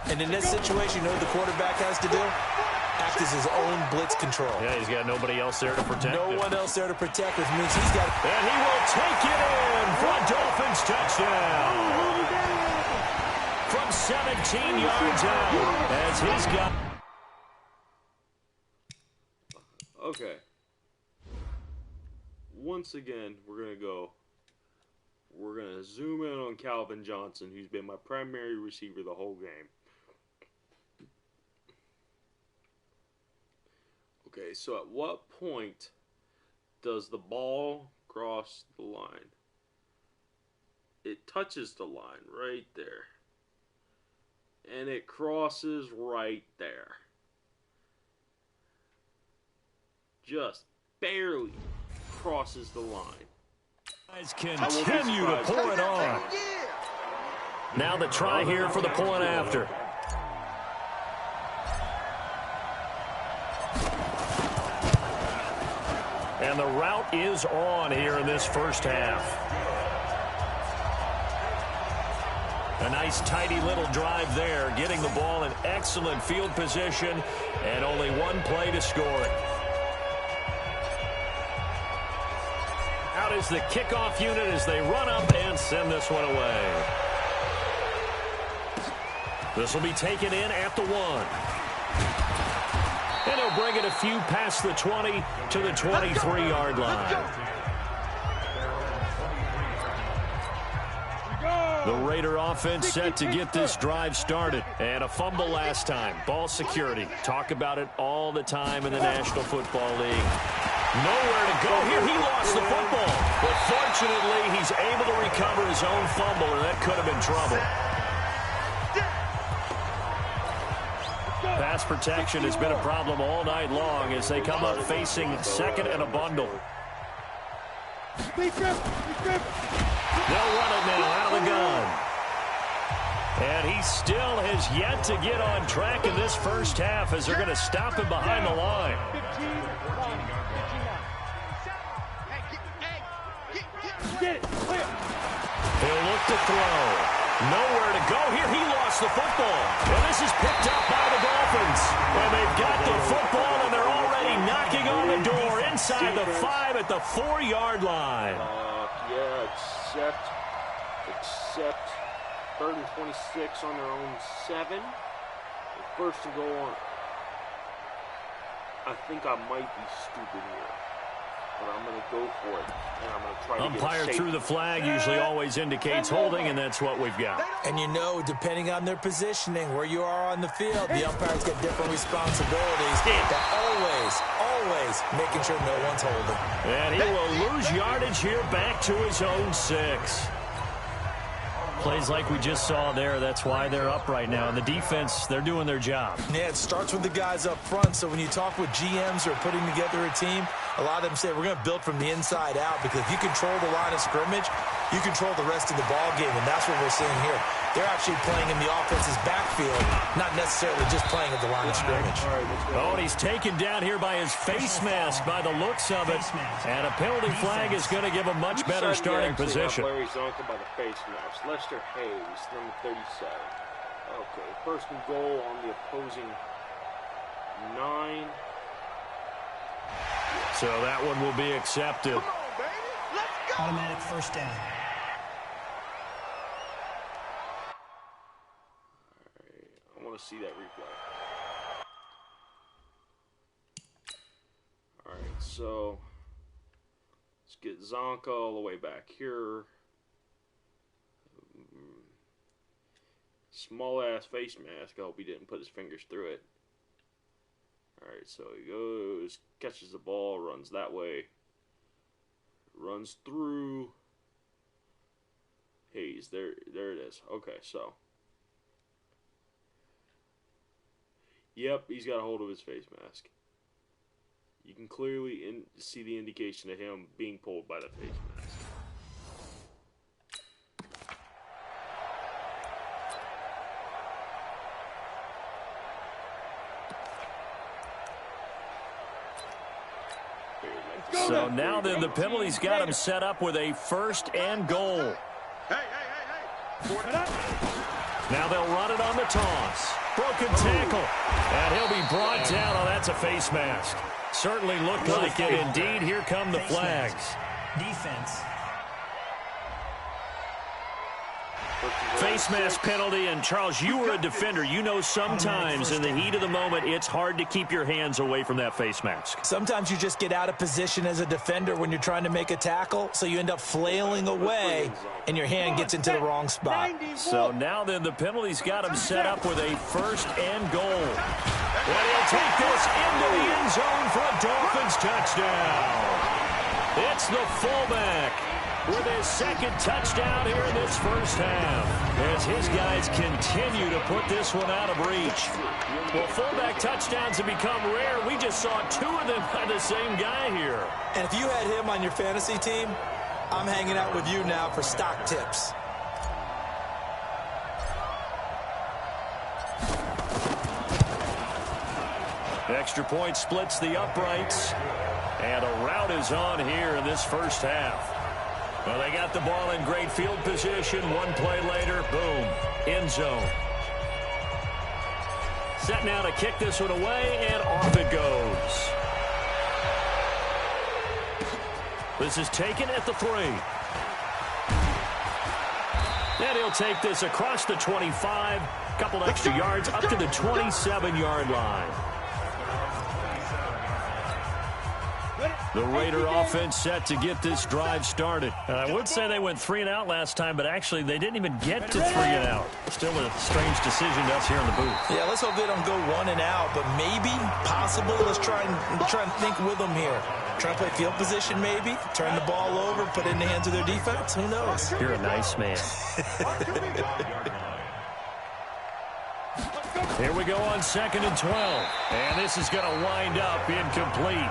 And in this situation, you know what the quarterback has to do? Act as his own blitz control. Yeah, he's got nobody else there to protect him. No one else there to protect, which means he's got... And he will take it in for a Dolphins touchdown. From 17 yards out as his guy... Okay. once again, we're going to zoom in on Calvin Johnson, who's been my primary receiver the whole game. Okay, so at what point does the ball cross the line? It touches the line right there. And it crosses right there. Just barely crosses the line. Guys continue to pour it on. Now the try here for the point after. And the route is on here in this first half. A nice, tidy little drive there, getting the ball in excellent field position, and only one play to score it. Out is the kickoff unit as they run up and send this one away. This will be taken in at the 1. And he'll bring it a few past the 20 to the 23-yard line. The Raider offense set to get this drive started. And a fumble last time. Ball security. Talk about it all the time in the National Football League. Nowhere to go here. He lost the football. But fortunately, he's able to recover his own fumble, and that could have been trouble. Pass protection has been a problem all night long as they come up facing second and a bundle. They'll run it now out of the gun. And he still has yet to get on track in this first half as they're going to stop him behind the line. He'll look to throw. Nowhere to go here. He lost the football. And this is picked up by the Dolphins. And they've got the football, and they're already knocking on the door inside the 5 at the 4-yard line. Yeah, except 3rd and 26 on their own 7. First to go on. I think I might be stupid here, but I'm going to go for it, and I'm going to try to Umpire get it through the flag usually always indicates holding, and that's what we've got. And you know, depending on their positioning, where you are on the field, the umpires get different responsibilities. But always making sure no one's holding. And he will lose yardage here back to his own 6. Plays like we just saw there, that's why they're up right now. And the defense, they're doing their job. Yeah, it starts with the guys up front. So when you talk with GMs or putting together a team, a lot of them say we're going to build from the inside out, because if you control the line of scrimmage, you control the rest of the ball game, and that's what we're seeing here. They're actually playing in the offense's backfield, not necessarily just playing at the line of scrimmage. Oh, and he's taken down here by his face mask by the looks of it. And a penalty flag is going to give a much better starting position. Larry Zonka by the face mask. Lester Hayes, number 37. Okay, first and goal on the opposing 9. So that one will be accepted. Come on, baby. Let's go. Automatic first down. I want to see that replay. Alright, so let's get Zonka all the way back here. Small ass face mask. I hope he didn't put his fingers through it. Alright, so he goes, catches the ball, runs that way. Runs through Hayes. There it is. Okay, so. Yep, he's got a hold of his face mask. You can clearly see the indication of him being pulled by the face mask. So now then the penalty's got him set up with a 1st and goal. Hey. Now they'll run it on the toss. Broken tackle. And he'll be brought down. Oh, that's a face mask. Certainly looked like it. Indeed, here come the flags. Defense. Face mask penalty, and Charles, you were a defender. You know sometimes in the heat of the moment, it's hard to keep your hands away from that face mask. Sometimes you just get out of position as a defender when you're trying to make a tackle, so you end up flailing away, and your hand gets into the wrong spot. So now then, the penalty's got him set up with a 1st and goal. And he'll take this into the end zone for a Dolphins touchdown. It's the fullback with his 2nd touchdown here in this first half, as his guys continue to put this one out of reach. Well, fullback touchdowns have become rare. We just saw 2 of them by the same guy here. And if you had him on your fantasy team, I'm hanging out with you now for stock tips. Extra point splits the uprights, and a rout is on here in this first half. Well, they got the ball in great field position. 1 play later, boom, end zone. Set now to kick this one away, and off it goes. This is taken at the 3. And he'll take this across the 25, couple extra yards up to the 27-yard line. The Raider offense set to get this drive started. I would say they went 3 and out last time, but actually they didn't even get to 3 and out. Still a strange decision to us here in the booth. Yeah, let's hope they don't go 1 and out, but maybe, possibly, let's try and think with them here. Try and play field position maybe, turn the ball over, put it in the hands of their defense. Who knows? You're a nice man. Here we go on 2nd and 12. And this is going to wind up incomplete.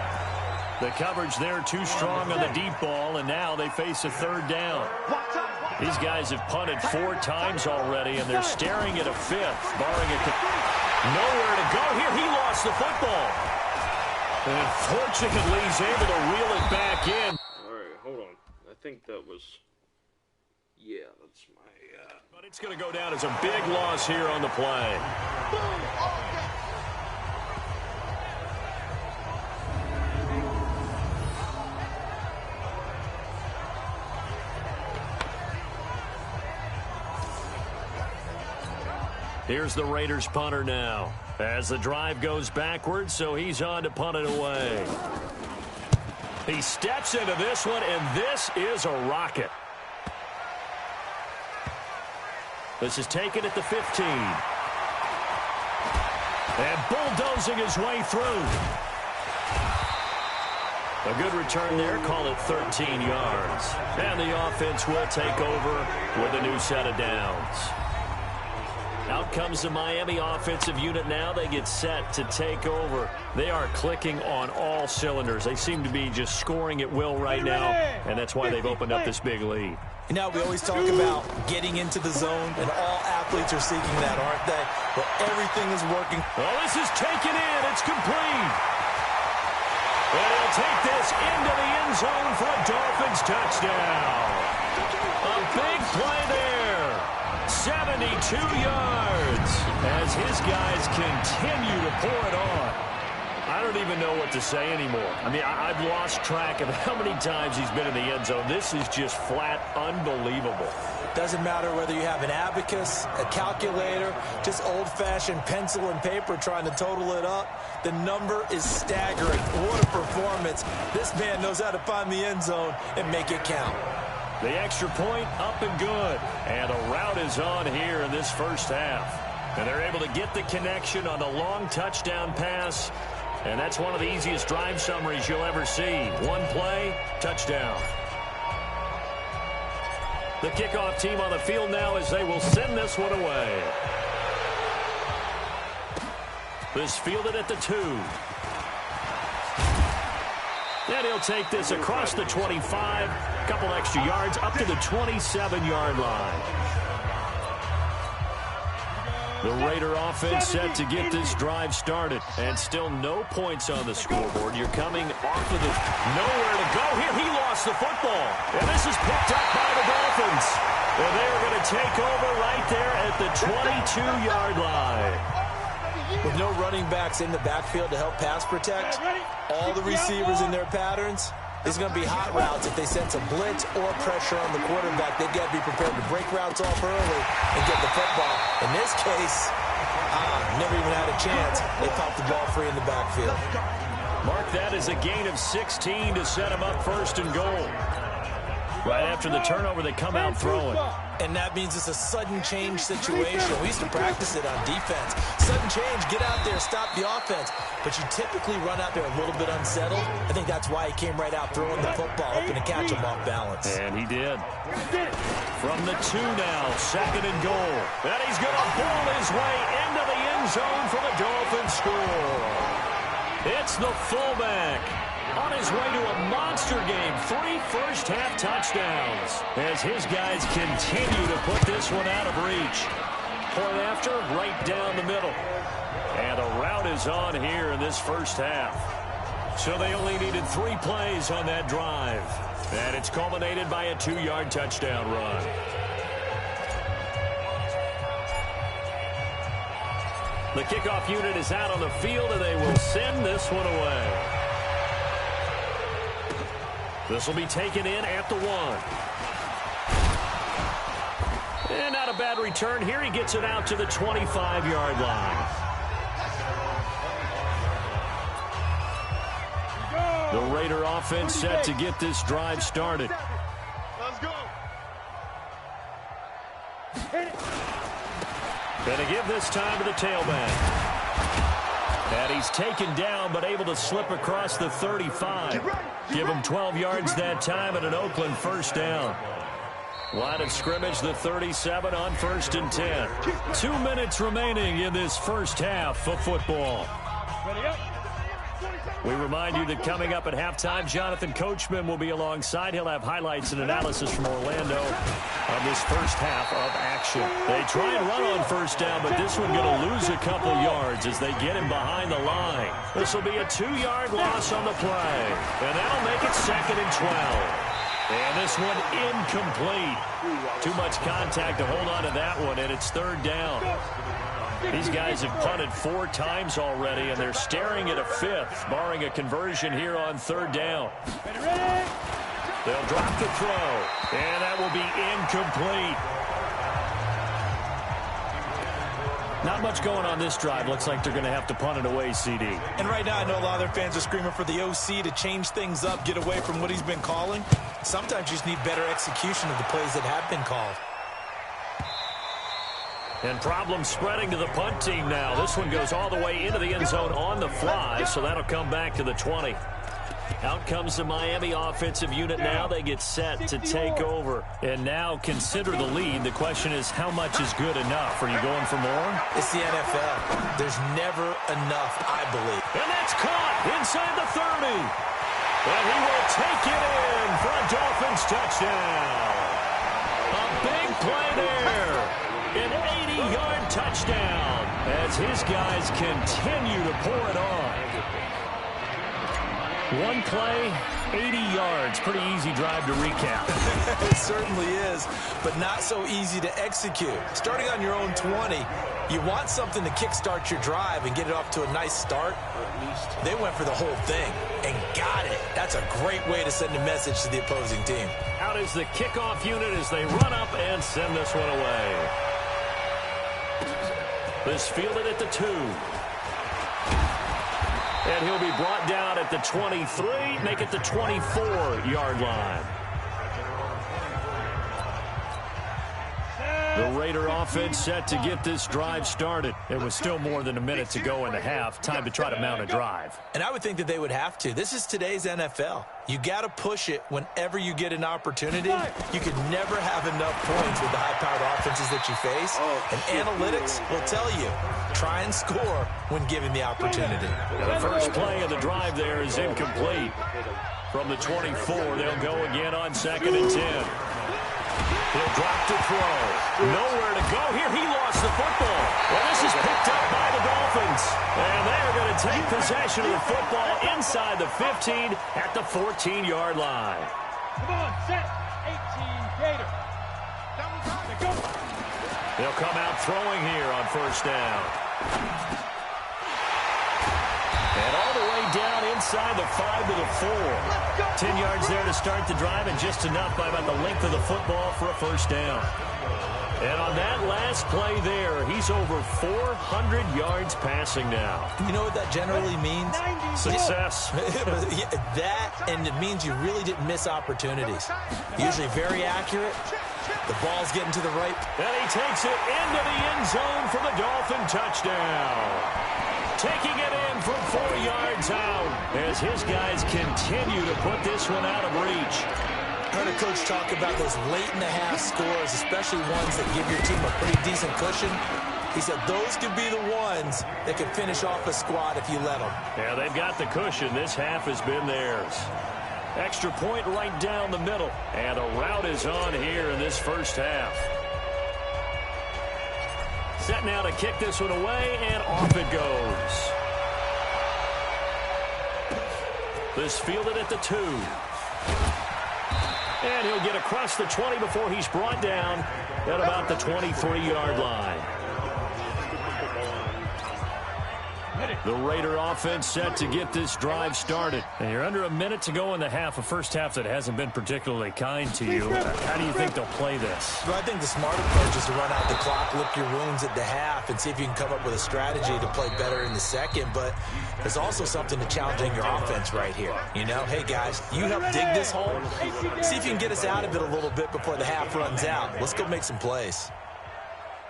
The coverage there too strong on the deep ball, and now they face a 3rd down. These guys have punted 4 times already, and they're staring at a 5th, barring a... Nowhere to go here. He lost the football. And fortunately, he's able to reel it back in. All right, hold on. I think that was... Yeah, that's my... But it's going to go down as a big loss here on the play. Here's the Raiders punter now, as the drive goes backwards, so he's on to punt it away. He steps into this one, and this is a rocket. This is taken at the 15. And bulldozing his way through. A good return there, call it 13 yards. And the offense will take over with a new set of downs. Out comes the Miami offensive unit now. They get set to take over. They are clicking on all cylinders. They seem to be just scoring at will right now, and that's why they've opened up this big lead. You know, we always talk about getting into the zone, and all athletes are seeking that, aren't they? Well, everything is working. Oh, this is taken in. It's complete. And he'll take this into the end zone for a Dolphins touchdown. A big play there. 72 yards as his guys continue to pour it on. I don't even know what to say anymore. I mean, I've lost track of how many times he's been in the end zone. This is just flat unbelievable. Doesn't matter whether you have an abacus, a calculator, just old-fashioned pencil and paper trying to total it up. The number is staggering. What a performance. This man knows how to find the end zone and make it count. The extra point up and good. And a rout is on here in this first half. And they're able to get the connection on the long touchdown pass. And that's one of the easiest drive summaries you'll ever see. One play, touchdown. The kickoff team on the field now as they will send this one away. This fielded at the 2. And he'll take this across the 25. Couple extra yards up to the 27-yard line. The Raider offense set to get this drive started. And still no points on the scoreboard. You're coming off of the... Nowhere to go here. He lost the football. And this is picked up by the Dolphins. And they're going to take over right there at the 22-yard line. With no running backs in the backfield to help pass protect, all the receivers in their patterns, These are going to be hot routes. If they sense a blitz or pressure on the quarterback, they've got to be prepared to break routes off early and get the football. In this case, never even had a chance. They popped the ball free in the backfield. Mark that as a gain of 16 to set them up first and goal. Right after the turnover, they come out throwing. And that means it's a sudden change situation. We used to practice it on defense. Sudden change, get out there, stop the offense. But you typically run out there a little bit unsettled. I think that's why he came right out throwing the football, hoping to catch him off balance. And he did. From the 2 now, second and goal. And he's going to pull his way into the end zone for the Dolphins score. It's the fullback on his way to a monster game. 3 first-half touchdowns as his guys continue to put this one out of reach. Point after, right down the middle. And a rout is on here in this first half. So they only needed 3 plays on that drive. And it's culminated by a 2-yard touchdown run. The kickoff unit is out on the field, and they will send this one away. This will be taken in at the 1. And not a bad return here. He gets it out to the 25-yard line. The Raider offense set to get this drive started. Let's go. Going to give this time to the tailback. And he's taken down, but able to slip across the 35. Give him 12 yards that time and an Oakland first down. Line of scrimmage, the 37 on 1st and 10. 2 minutes remaining in this first half of football. We remind you that coming up at halftime, Jonathan Coachman will be alongside. He'll have highlights and analysis from Orlando on this first half of action. They try and run on first down, but this one going to lose a couple yards as they get him behind the line. This will be a 2-yard loss on the play, and that'll make it 2nd and 12. And this one incomplete. Too much contact to hold on to that one, and it's 3rd down. These guys have punted 4 times already, and they're staring at a 5th, barring a conversion here on 3rd down. They'll drop the throw, and that will be incomplete. Not much going on this drive. Looks like they're going to have to punt it away, CD. And right now, I know a lot of their fans are screaming for the OC to change things up, get away from what he's been calling. Sometimes you just need better execution of the plays that have been called. And problems spreading to the punt team now. This one goes all the way into the end zone on the fly, so that'll come back to the 20. Out comes the Miami offensive unit now. They get set to take over. And now consider the lead. The question is, how much is good enough? Are you going for more? It's the NFL. There's never enough, I believe. And that's caught inside the 30. And he will take it in for a Dolphins touchdown. A big play there. An 80-yard touchdown as his guys continue to pour it on. One play, 80 yards. Pretty easy drive to recap. It certainly is, but not so easy to execute. Starting on your own 20, you want something to kickstart your drive and get it off to a nice start. They went for the whole thing and got it. That's a great way to send a message to the opposing team. Out is the kickoff unit as they run up and send this one away. This fielded at the 2. And he'll be brought down at the 23, make it the 24-yard line. The Raider offense set to get this drive started. It was still more than a minute to go in the half. Time to try to mount a drive. And I would think that they would have to. This is today's NFL. You got to push it whenever you get an opportunity. You could never have enough points with the high-powered offenses that you face. And analytics will tell you, try and score when given the opportunity. The first play of the drive there is incomplete. From the 24, they'll go again on 2nd and 10. He'll drop to throw. Nowhere to go here. He lost the football. Well, this is picked up by the Dolphins. And they're going to take possession of the football inside the 15 at the 14-yard line. Come on, set. 18, Gator. They'll come out throwing here on 1st down. And all the way down inside the 5 to the 4. 10 yards there to start the drive, and just enough by about the length of the football for a first down. And on that last play there, he's over 400 yards passing now. You know what that generally means? Success. That, and it means you really didn't miss opportunities. Usually very accurate. The ball's getting to the right. And he takes it into the end zone for the Dolphin touchdown. Taking it in from 4 yards out as his guys continue to put this one out of reach. I heard a coach talk about those late-in-the-half scores, especially ones that give your team a pretty decent cushion. He said those could be the ones that could finish off a squad if you let them. Yeah, they've got the cushion. This half has been theirs. Extra point right down the middle. And a route is on here in this first half. Set now to kick this one away, and off it goes. This fielded at the 2. And he'll get across the 20 before he's brought down at about the 23-yard line. The Raider offense set to get this drive started. And you're under a minute to go in the half, a first half that hasn't been particularly kind to you. How do you think they'll play this? Well, I think the smart approach is to run out the clock, lick your wounds at the half, and see if you can come up with a strategy to play better in the second. But there's also something to challenging your offense right here. You know, hey, guys, you help dig this hole. See if you can get us out of it a little bit before the half runs out. Let's go make some plays.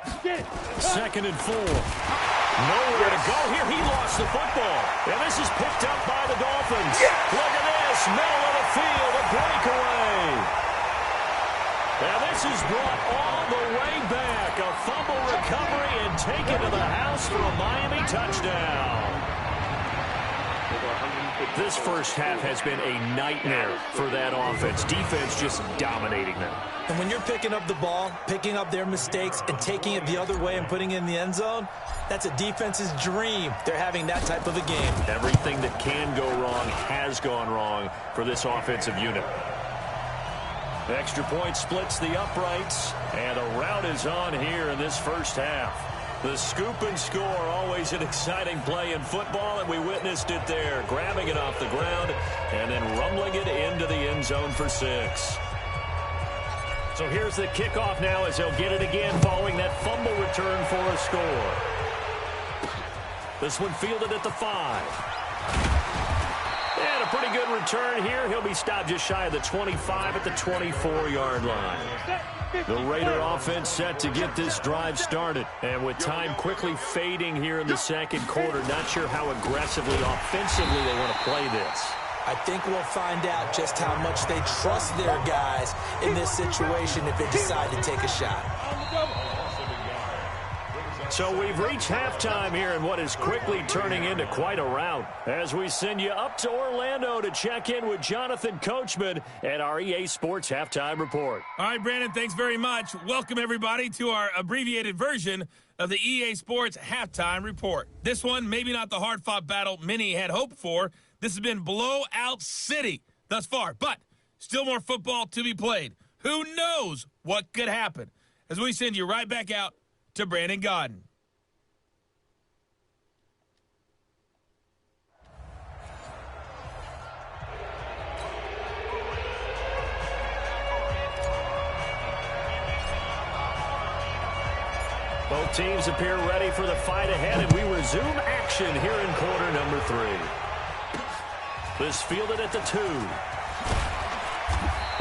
2nd and 4. Nowhere to go here. He lost the football. And this is picked up by the Dolphins. Look at this. Middle of the field. A breakaway. Now this is brought all the way back. A fumble recovery and taken to the house for a Miami touchdown. This first half has been a nightmare for that offense. Defense just dominating them. And when you're picking up the ball, picking up their mistakes, and taking it the other way and putting it in the end zone, that's a defense's dream. They're having that type of a game. Everything that can go wrong has gone wrong for this offensive unit. The extra point splits the uprights, and a route is on here in this first half. The scoop and score, always an exciting play in football, and we witnessed it there, grabbing it off the ground and then rumbling it into the end zone for 6. So here's the kickoff now as they'll get it again following that fumble return for a score. This one fielded at the 5. And a pretty good return here. He'll be stopped just shy of the 25 at the 24-yard line. The Raider offense set to get this drive started. And with time quickly fading here in the second quarter, not sure how aggressively, offensively they want to play this. I think we'll find out just how much they trust their guys in this situation if they decide to take a shot. So we've reached halftime here in what is quickly turning into quite a rout as we send you up to Orlando to check in with Jonathan Coachman at our EA Sports Halftime Report. All right, Brandon, thanks very much. Welcome, everybody, to our abbreviated version of the EA Sports Halftime Report. This one, maybe not the hard-fought battle many had hoped for. This has been blowout city thus far, but still more football to be played. Who knows what could happen as we send you right back out to Brandon Gaudin. Both teams appear ready for the fight ahead, and we resume action here in quarter number 3. This fielded at the 2.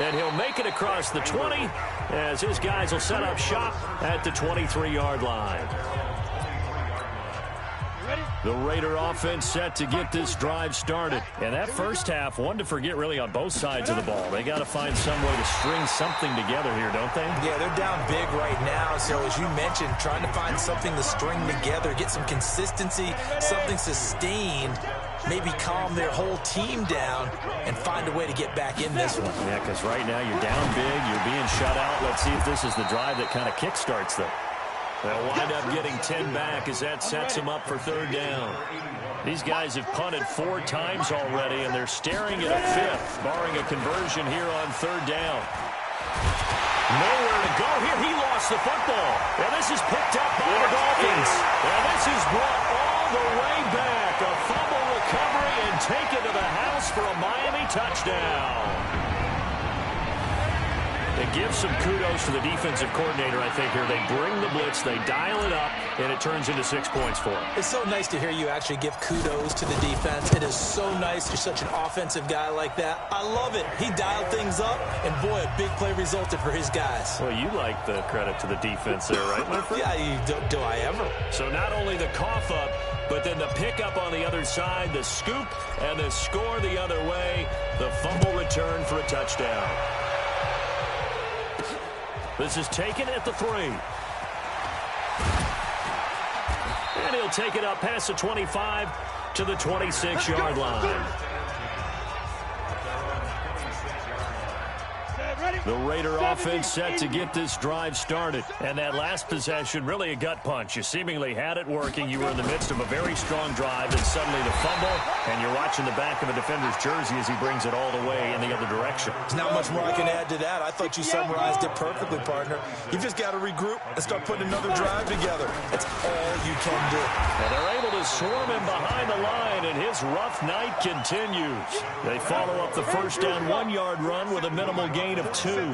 And he'll make it across the 20 as his guys will set up shop at the 23-yard line. The Raider offense set to get this drive started. And that first half, one to forget really on both sides of the ball. They got to find some way to string something together here, don't they? Yeah, they're down big right now. So as you mentioned, trying to find something to string together, get some consistency, something sustained, maybe calm their whole team down and find a way to get back in this one. Yeah, because right now you're down big, you're being shut out. Let's see if this is the drive that kind of kickstarts them. They'll wind up getting 10 back as that sets them up for third down. These guys have punted 4 times already, and they're staring at a 5th, barring a conversion here on third down. Nowhere to go here. He lost the football. And this is picked up by the Dolphins. And this is brought all the way back. A fumble recovery some kudos to the defensive coordinator, I think, here. They bring the blitz, they dial it up, and it turns into 6 points for them. It's so nice to hear you actually give kudos to the defense. It is so nice. You're such an offensive guy like that. I love it. He dialed things up, and boy, a big play resulted for his guys. Well, you like the credit to the defense there, right, my friend? Yeah, do I ever? So not only the cough up, but then the pickup on the other side, the scoop, and the score the other way. The fumble return for a touchdown. This is taken at the 3. And he'll take it up past the 25 to the 26-yard line. The Raider offense set to get this drive started. And that last possession, really a gut punch. You seemingly had it working. You were in the midst of a very strong drive, and suddenly the fumble, and you're watching the back of a defender's jersey as he brings it all the way in the other direction. There's not much more I can add to that. I thought you summarized it perfectly, partner. You just got to regroup and start putting another drive together. That's all you can do. And they're able to swarm him behind the line, and his rough night continues. They follow up the first down 1-yard run with a minimal gain of 2. He'll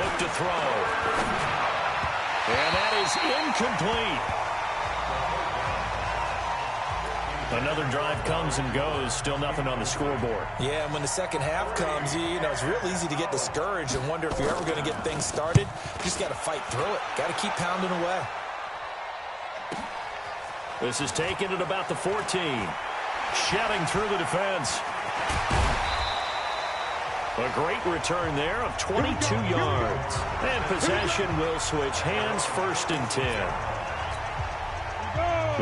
look to throw. And that is incomplete. Another drive comes and goes. Still nothing on the scoreboard. Yeah, and when the second half comes, you know, it's real easy to get discouraged and wonder if you're ever going to get things started. You just got to fight through it. Got to keep pounding away. This is taken at about the 14. Shedding through the defense. A great return there of 22 yards. And possession will switch hands, 1st and 10.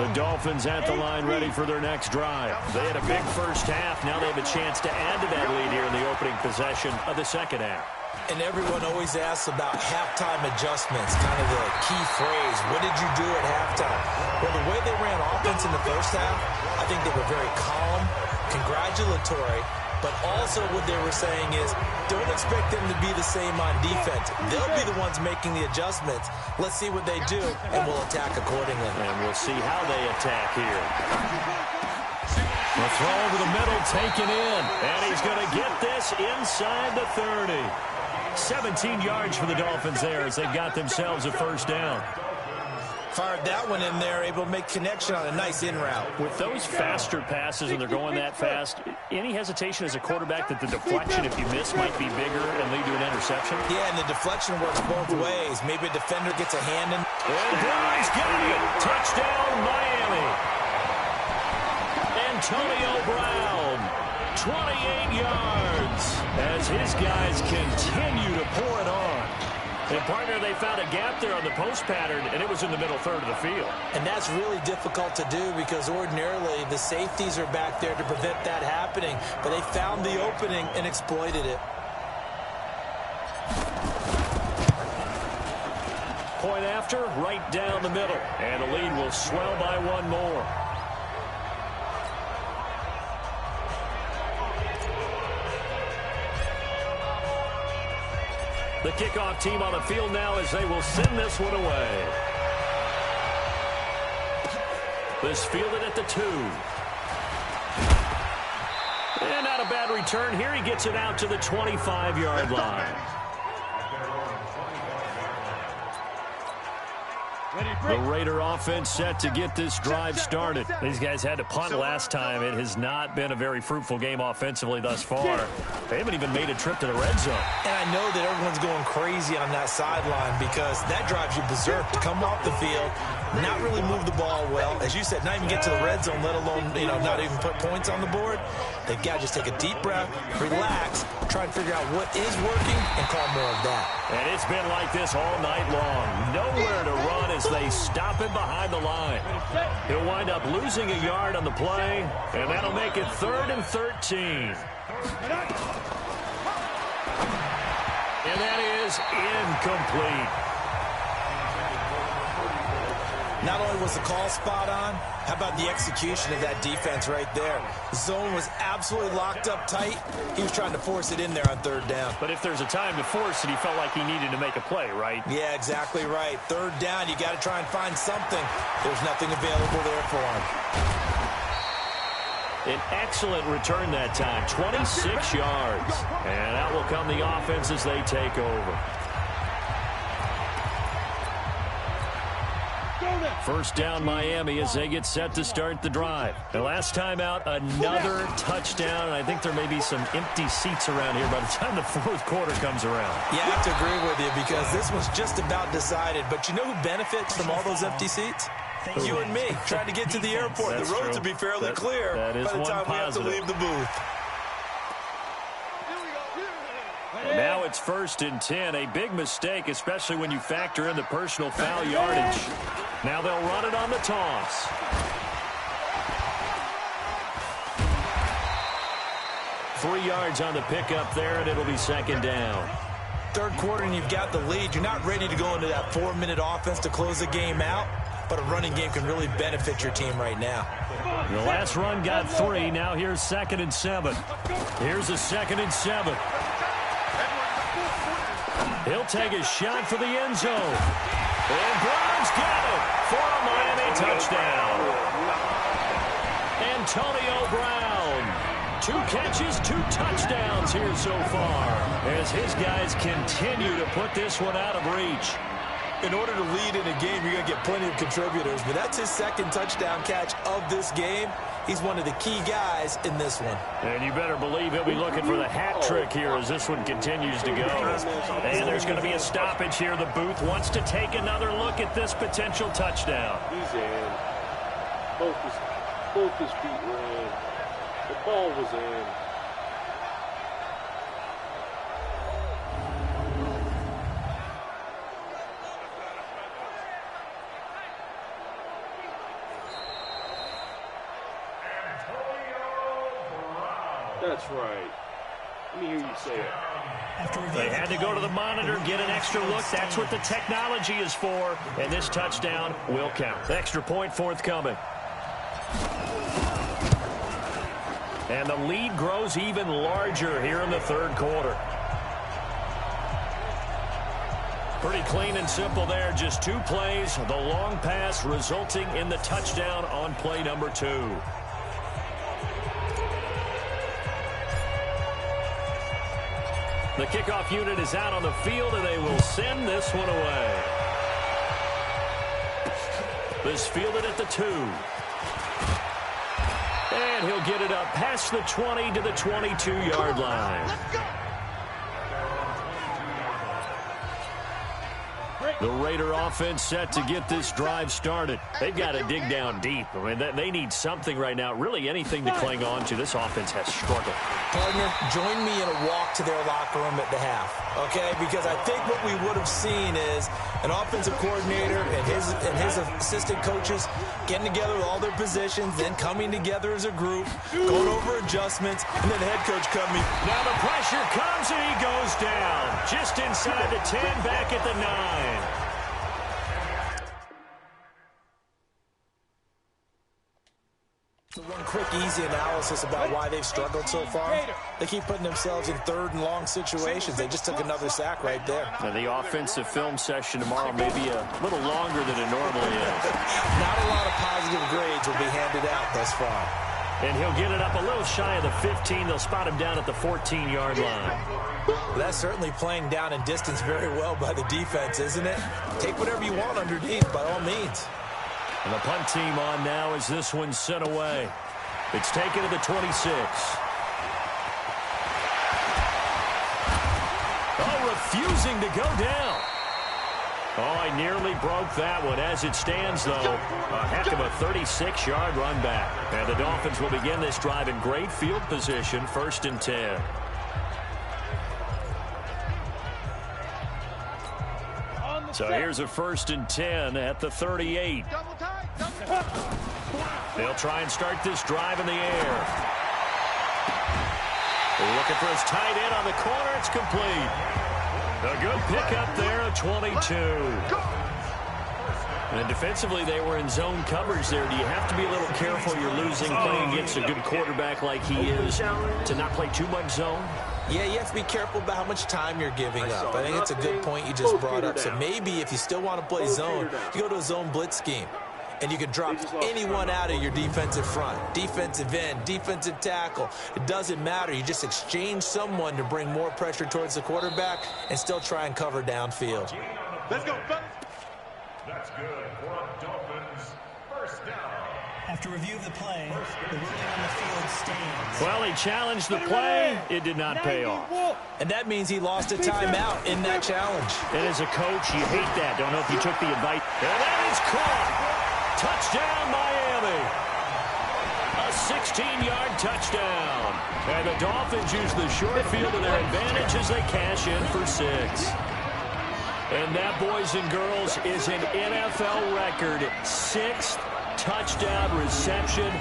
The Dolphins at the line ready for their next drive. They had a big first half. Now they have a chance to add to that lead here in the opening possession of the second half. And everyone always asks about halftime adjustments, kind of the key phrase. What did you do at halftime? Well, the way they ran offense in the first half, I think they were very calm, congratulatory, but also what they were saying is don't expect them to be the same on defense. They'll be the ones making the adjustments. Let's see what they do, and we'll attack accordingly. And we'll see how they attack here. The throw over the middle taken in, and he's going to get this inside the 30. 17 yards for the Dolphins there as they've got themselves a first down. Fired that one in there, able to make connection on a nice in route. With those faster passes and they're going that fast, any hesitation as a quarterback that the deflection, if you miss, might be bigger and lead to an interception? Yeah, and the deflection works both ways. Maybe a defender gets a hand in. And Bryce got it! Touchdown, Miami! Antonio Brown, 28 yards as his guys continue to pour it on. And, partner, they found a gap there on the post pattern, and it was in the middle third of the field. And that's really difficult to do because ordinarily the safeties are back there to prevent that happening. But they found the opening and exploited it. Point after, right down the middle. And the lead will swell by one more. The kickoff team on the field now as they will send this one away. This fielded at the 2. And not a bad return here. He gets it out to the 25-yard line. The Raider offense set to get this drive started. These guys had to punt last time. It has not been a very fruitful game offensively thus far. They haven't even made a trip to the red zone. And I know that everyone's going crazy on that sideline because that drives you berserk to come off the field, not really move the ball well. As you said, not even get to the red zone, let alone, not even put points on the board. They've got to just take a deep breath, relax, try and figure out what is working, and call more of that. And it's been like this all night long. Nowhere to run as they stop him behind the line. He'll wind up losing a yard on the play, and that'll make it 3rd and 13. And that is incomplete. Not only was the call spot on, how about the execution of that defense right there? The zone was absolutely locked up tight. He was trying to force it in there on 3rd down. But if there's a time to force it, he felt like he needed to make a play, right? Yeah, exactly right. 3rd down, you got to try and find something. There's nothing available there for him. An excellent return that time, 26 yards. And out will come the offense as they take over. First down Miami as they get set to start the drive. The last time out, another touchdown, and I think there may be some empty seats around here by the time the fourth quarter comes around. Yeah, I have to agree with you because this one's just about decided. But you know who benefits from all those empty seats? You and me, trying to get to the airport. That's the roads true. will be fairly clear that is by the time one we have to positive. leave the booth. And now it's 1st and 10. A big mistake, especially when you factor in the personal foul yardage. Now they'll run it on the toss. Three yards on the pickup there, and it'll be second down. Third quarter and you've got the lead. You're not ready to go into that 4-minute offense to close the game out, but a running game can really benefit your team right now. The last run got 3. Now here's 2nd and 7. Here's a 2nd and 7. He'll take a shot for the end zone. And Brown's got it for a Miami touchdown. Antonio Brown. 2 catches, 2 touchdowns here so far as his guys continue to put this one out of reach. In order to lead in a game, you're going to get plenty of contributors, but that's his 2nd touchdown catch of this game. He's one of the key guys in this one. And you better believe he'll be looking for the hat trick here as this one continues to go. And there's going to be a stoppage here. The booth wants to take another look at this potential touchdown. He's in. Both his feet were in. The ball was in. That's right. Let me hear you say it. They had to go to the monitor, get an extra look. That's what the technology is for. And this touchdown will count. The extra point forthcoming. And the lead grows even larger here in the third quarter. Pretty clean and simple there. Just 2 plays. The long pass resulting in the touchdown on play number 2. The kickoff unit is out on the field, and they will send this one away. This fielded at the 2. And he'll get it up past the 20 to the 22-yard line. The Raider offense set to get this drive started. They've got to dig down deep. I mean, they need something right now, really anything to cling on to. This offense has struggled. Partner, join me in a walk to their locker room at the half, okay? Because I think what we would have seen is an offensive coordinator and his assistant coaches getting together with all their positions, then coming together as a group, going over adjustments, and then the head coach coming. Now the pressure comes, and he goes down. Just inside the 10, back at the 9. So one quick, easy analysis about why they've struggled so far. They keep putting themselves in 3rd and long situations. They just took another sack right there. Now the offensive film session tomorrow may be a little longer than it normally is. Not a lot of positive grades will be handed out thus far. And he'll get it up a little shy of the 15. They'll spot him down at the 14-yard line. Well, that's certainly playing down in distance very well by the defense, isn't it? Take whatever you want underneath, by all means. And the punt team on now as this one's sent away. It's taken to the 26. Oh, refusing to go down. Oh, I nearly broke that one. As it stands, though, a heck of a 36-yard run back. And the Dolphins will begin this drive in great field position, 1st and 10. So here's a 1st and 10 at the 38. They'll try and start this drive in the air. Looking for his tight end on the corner. It's complete. A good pickup there at 22. And defensively, they were in zone coverage there. Do you have to be a little careful? You're losing playing against a good quarterback like he is to not play too much zone? Yeah, you have to be careful about how much time you're giving up. I think it's a good point you just brought up. So maybe if you still want to play zone, you go to a zone blitz scheme. and you can drop anyone out of your defensive front. Defensive end, defensive tackle. It doesn't matter. You just exchange someone to bring more pressure towards the quarterback and still try and cover downfield. Let's go, fellas. That's good for a Dolphins first down. After review of the play, the ruling on the field stands. Well, he challenged the play. It did not pay off. And that means he lost a timeout in that challenge. And as a coach, you hate that. Don't know if you took the advice. And that is caught. Touchdown, Miami. A 16-yard touchdown. And the Dolphins use the short field to their advantage as they cash in for 6. And that, boys and girls, is an NFL record 6th touchdown reception.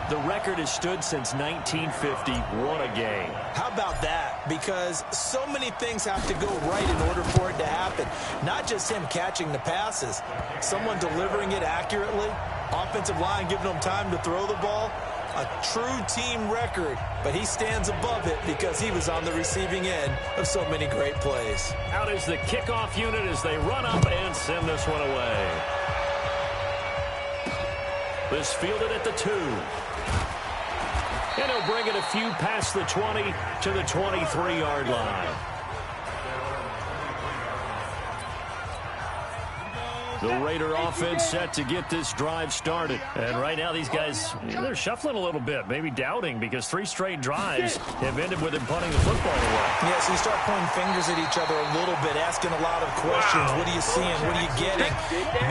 The record has stood since 1950. What a game. How about that? Because so many things have to go right in order for it to happen. Not just him catching the passes. Someone delivering it accurately. Offensive line giving them time to throw the ball. A true team record, but he stands above it because he was on the receiving end of so many great plays. Out is the kickoff unit as they run up and send this one away. This fielded at the 2. And he'll bring it a few past the 20 to the 23-yard line. The Raider offense set to get this drive started. And right now these guys, they're shuffling a little bit, maybe doubting, because 3 straight drives have ended with him punting the football away. Yeah, so you start pointing fingers at each other a little bit, asking a lot of questions. Wow. What are you seeing? What are you getting?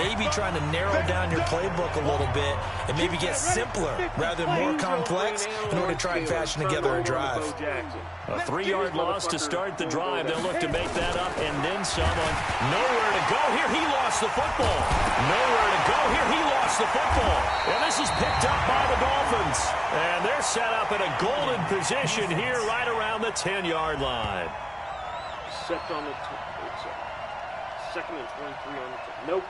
Maybe trying to narrow down your playbook a little bit and maybe get simpler rather than more complex in order to try and fashion together a drive. A 3-yard loss to start the drive. They'll look to make that up and then some. On nowhere to go here. He lost the football. Nowhere to go here. He lost the football. And this is picked up by the Dolphins. And they're set up in a golden position here right around the 10-yard line. Set on the second and 23 on the nope.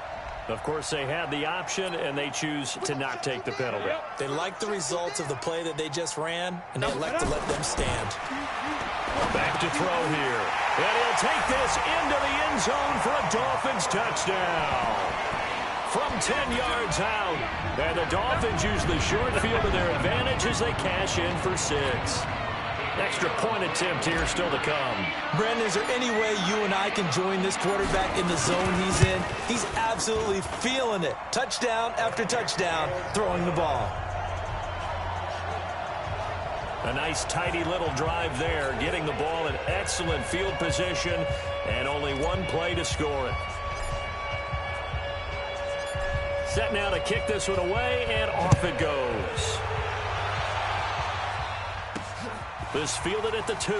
Of course, they had the option, and they choose to not take the penalty. They like the results of the play that they just ran, and they elect to let them stand. Back to throw here. And he'll take this into the end zone for a Dolphins touchdown. From 10 yards out. And the Dolphins use the short field to their advantage as they cash in for 6. Extra point attempt here still to come. Brandon, is there any way you and I can join this quarterback in the zone he's in? He's absolutely feeling it. Touchdown after touchdown, throwing the ball. A nice, tidy little drive there, getting the ball in excellent field position, and only 1 play to score it. Set now to kick this one away, and off it goes. This fielded at the 2.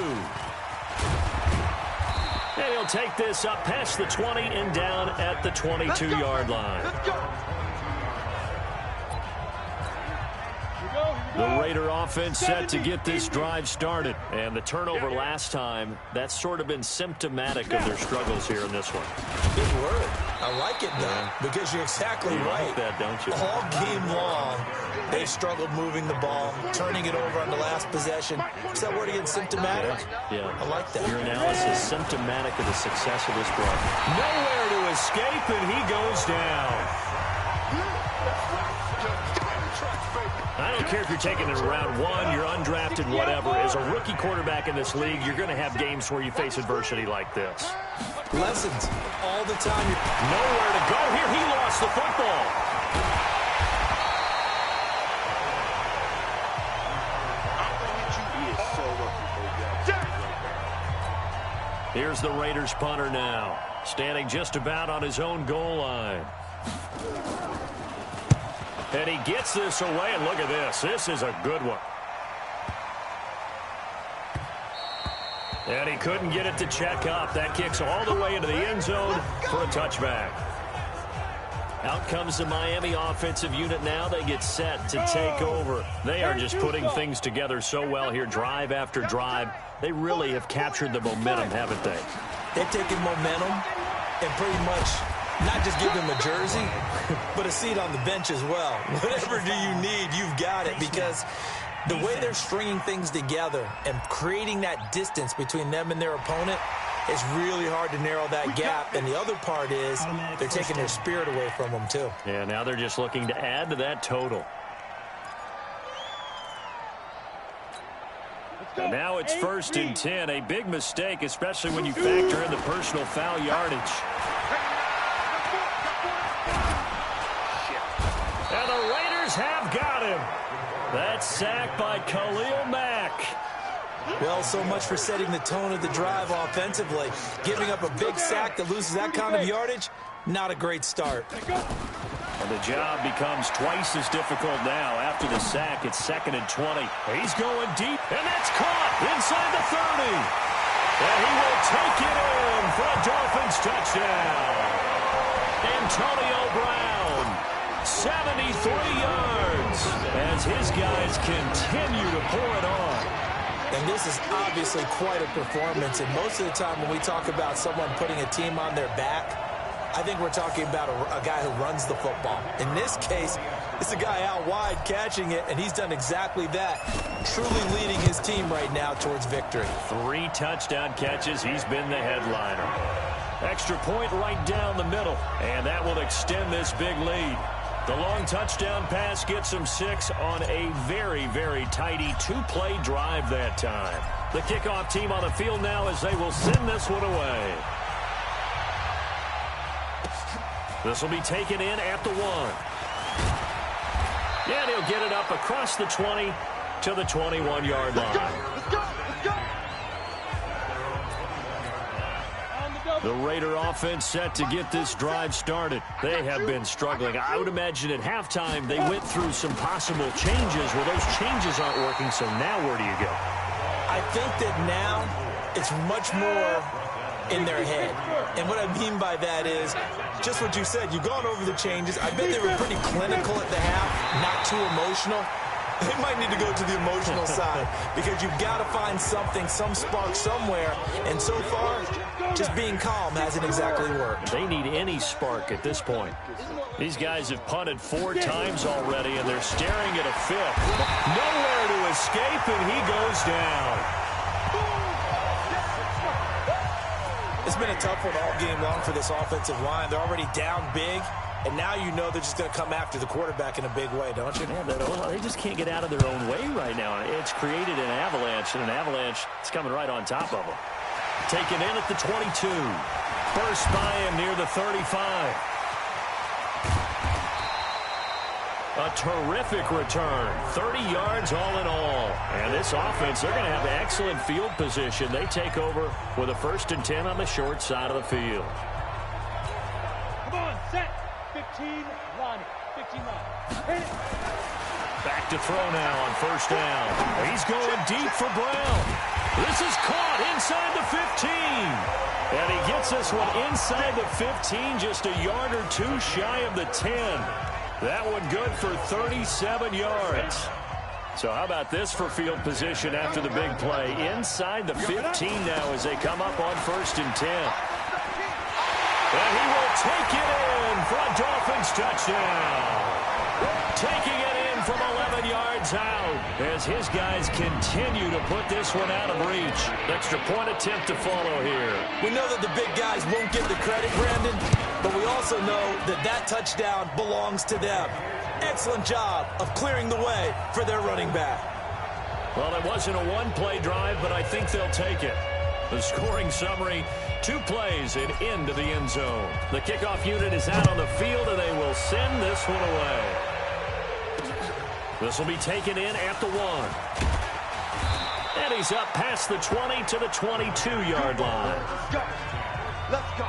And he'll take this up past the 20 and down at the 22-yard line. The Raider offense set to get this drive started. And the turnover last time, that's sort of been symptomatic of their struggles here in this one. Good word. I like it, though, because you're exactly right. Like that, don't you? All game long, they've struggled moving the ball, turning it over on the last possession. Is that word again, symptomatic? Yeah. I like that. Your analysis symptomatic of the success of this drive. Nowhere to escape, and he goes down. I don't care if you're taking it in round 1, you're undrafted, whatever. As a rookie quarterback in this league, you're going to have games where you face adversity like this. Lessons all the time. Nowhere to go here. He lost the football. Here's the Raiders punter now, standing just about on his own goal line. And he gets this away, and look at this. This is a good one. And he couldn't get it to check up. That kicks all the way into the end zone for a touchback. Out comes the Miami offensive unit now. They get set to take over. They are just putting things together so well here, drive after drive. They really have captured the momentum, haven't they? They've taken momentum and pretty much not just give them a jersey, but a seat on the bench as well. Whatever do you need, you've got it, because the way they're stringing things together and creating that distance between them and their opponent, it's really hard to narrow that gap. And the other part is they're taking their spirit away from them, too. Yeah, now they're just looking to add to that total. And now it's 1st and 10. A big mistake, especially when you factor in the personal foul yardage. And the Raiders have got him. That sack by Khalil Mack. Well, so much for setting the tone of the drive offensively. Giving up a big sack that loses that kind of yardage, not a great start. And the job becomes twice as difficult now. After the sack, it's 2nd and 20. He's going deep, and that's caught inside the 30. And he will take it in for a Dolphins touchdown. Antonio Brown, 73 yards, as his guys continue to pour it on. And this is obviously quite a performance. And most of the time when we talk about someone putting a team on their back, I think we're talking about a guy who runs the football. In this case, it's a guy out wide catching it, and he's done exactly that, truly leading his team right now towards victory. 3 touchdown catches. He's been the headliner. Extra point right down the middle, and that will extend this big lead. The long touchdown pass gets him 6 on a very, very tidy 2-play drive that time. The kickoff team on the field now as they will send this one away. This will be taken in at the 1. And he'll get it up across the 20 to the 21-yard line. The Raider offense set to get this drive started. They have been struggling. I would imagine at halftime they went through some possible changes. Well, those changes aren't working, so now where do you go? I think that now it's much more in their head. And what I mean by that is just what you said. You've gone over the changes. I bet they were pretty clinical at the half, not too emotional. They might need to go to the emotional side because you've got to find something, some spark somewhere. And so far, just being calm hasn't exactly worked. They need any spark at this point. These guys have punted 4 times already, and they're staring at a 5th. Nowhere to escape, and he goes down. It's been a tough one all game long for this offensive line. They're already down big, and now you know they're just going to come after the quarterback in a big way, don't you? Man, they just can't get out of their own way right now. It's created an avalanche, and an avalanche is coming right on top of them. Taken in at the 22. Burst by him near the 35. A terrific return. 30 yards all in all. And this offense, they're going to have excellent field position. They take over with a 1st and 10 on the short side of the field. Come on, set. 15, line. 15 line. Hit it. Back to throw now on 1st down. He's going deep for Brown. This is caught inside the 15. And he gets this one inside the 15, just a yard or 2 shy of the 10. That one good for 37 yards. So how about this for field position after the big play? Inside the 15 now as they come up on 1st and 10. And he will take it in for a Dolphins touchdown. Taking it in from 11 yards out as his guys continue to put this one out of reach. Extra point attempt to follow here. We know that the big guys won't get the credit, Brandon, but we also know that that touchdown belongs to them. Excellent job of clearing the way for their running back. Well, it wasn't a one-play drive, but I think they'll take it. The scoring summary, 2 plays and into the end zone. The kickoff unit is out on the field, and they will send this one away. This will be taken in at the 1. And he's up past the 20 to the 22-yard line. Let's go. Let's go.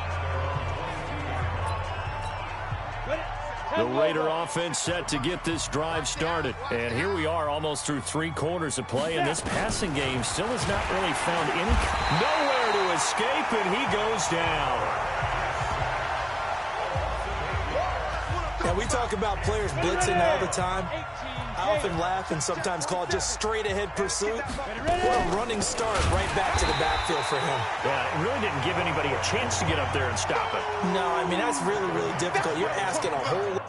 The Raider offense set to get this drive started. And here we are almost through 3 quarters of play, and this passing game still has not really found any... Nowhere to escape, and he goes down. Now, we talk about players blitzing all the time. I often laugh and sometimes call it just straight-ahead pursuit. What a running start right back to the backfield for him. Yeah, it really didn't give anybody a chance to get up there and stop it. No, I mean, that's really, really difficult. You're asking a whole lot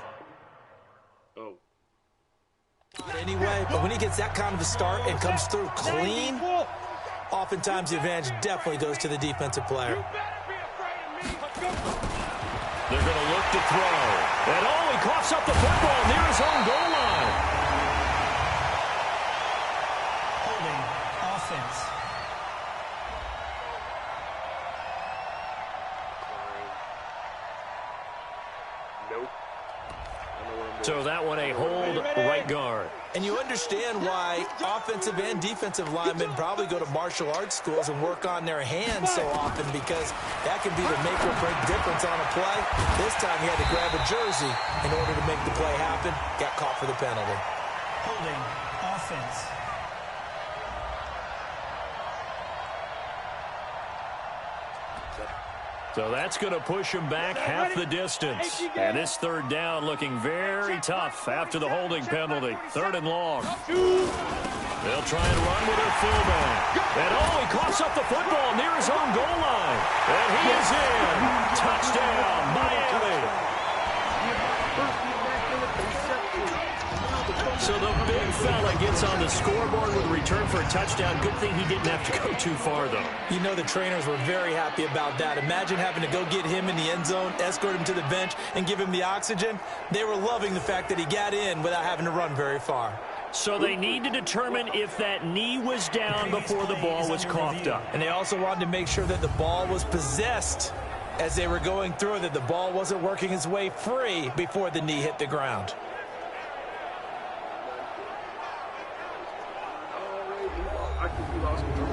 anyway, but when he gets that kind of a start and comes through clean, Oftentimes, the advantage definitely goes to the defensive player. They're going to look to throw. And he coughs up the football near his own goal line. Holding offense. Nope. So that one a hold right guard. And you understand why offensive and defensive linemen probably go to martial arts schools and work on their hands so often, because that can be the make or break difference on a play. This time he had to grab a jersey in order to make the play happen. Got caught for the penalty. Holding offense. So that's going to push him back half the distance. And this third down looking very tough after the holding penalty. 3rd and long. They'll try and run with their fullback. And he coughs up the football near his own goal line. And he is in. Touchdown, Miami. So the big fella gets on the scoreboard with a return for a touchdown. Good thing he didn't have to go too far, though. You know the trainers were very happy about that. Imagine having to go get him in the end zone, escort him to the bench, and give him the oxygen. They were loving the fact that he got in without having to run very far. So they need to determine if that knee was down before the ball was coughed up. And they also wanted to make sure that the ball was possessed as they were going through, that the ball wasn't working its way free before the knee hit the ground. I think he lost control.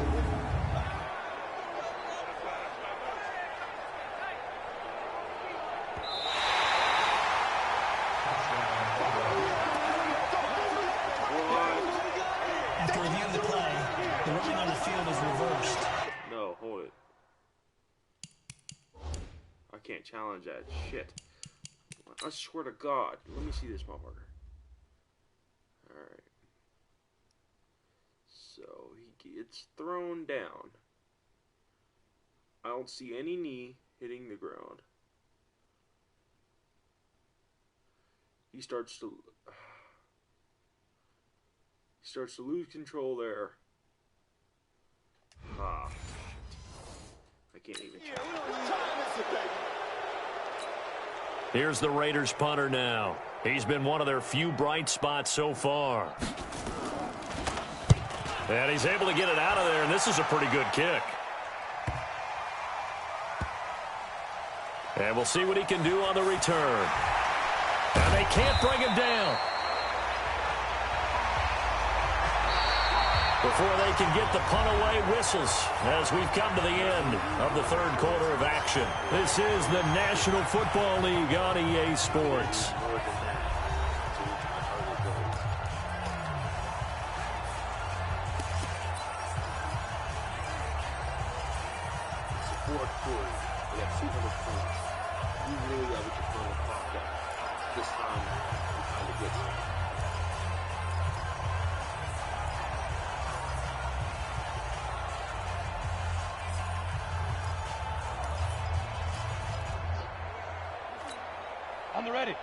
After reviewing the play, the running on the field is reversed. No, hold it. I can't challenge that shit. I swear to God. Let me see this motherfucker. Alright. So he gets thrown down. I don't see any knee hitting the ground. He starts to lose control there. Ah, I can't even tell. Here's the Raiders punter now. He's been one of their few bright spots so far. And he's able to get it out of there, and this is a pretty good kick. And we'll see what he can do on the return. And they can't bring him down. Before they can get the punt away, whistles as we've come to the end of the 3rd quarter of action. This is the National Football League on EA Sports.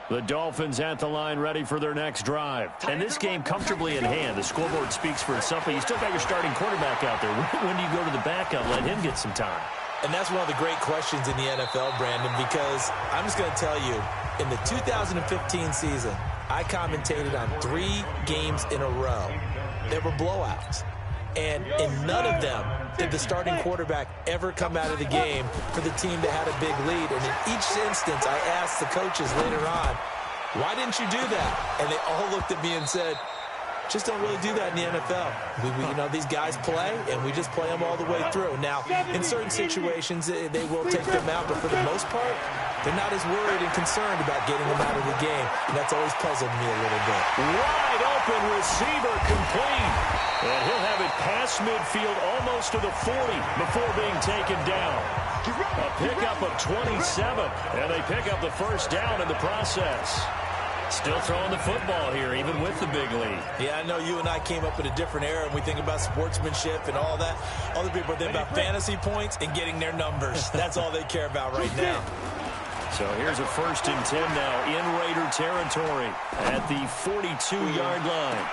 The Dolphins at the line, ready for their next drive. And this game comfortably in hand. The scoreboard speaks for itself, but you still got your starting quarterback out there. When do you go to the backup, let him get some time? And that's one of the great questions in the NFL, Brandon, because I'm just going to tell you, in the 2015 season, I commentated on 3 games in a row. There were blowouts. And in none of them did the starting quarterback ever come out of the game for the team that had a big lead. And in each instance, I asked the coaches later on, why didn't you do that? And they all looked at me and said, just don't really do that in the NFL. You know, these guys play, and we just play them all the way through. Now, in certain situations, they will take them out, but for the most part, they're not as worried and concerned about getting them out of the game. And that's always puzzled me a little bit. Wide open receiver complete. And he'll have it past midfield almost to the 40 before being taken down. A pickup of 27, and they pick up the first down in the process. Still throwing the football here, even with the big lead. Yeah, I know you and I came up in a different era, and we think about sportsmanship and all that. Other people think about fantasy points and getting their numbers. That's all they care about right now. So here's a 1st and 10 now in Raider territory at the 42-yard line.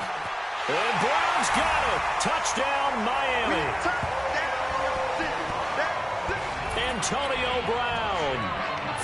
And Brown's got it. Touchdown, Miami. Antonio Brown,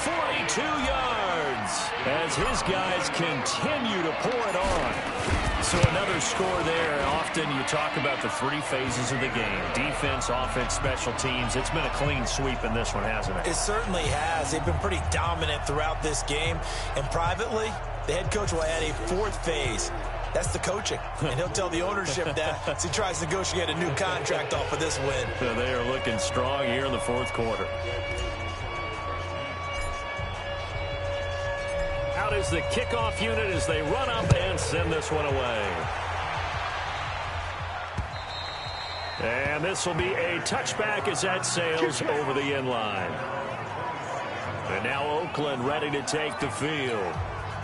42 yards, as his guys continue to pour it on. So another score there. Often you talk about the three phases of the game: defense, offense, special teams. It's been a clean sweep in this one, hasn't it? It certainly has. They've been pretty dominant throughout this game. And privately, the head coach will add a fourth phase. That's the coaching. And he'll tell the ownership that as he tries to negotiate a new contract off of this win. So they are looking strong here in the fourth quarter. Out is the kickoff unit as they run up and send this one away. And this will be a touchback as that sails over the end line. And now Oakland ready to take the field.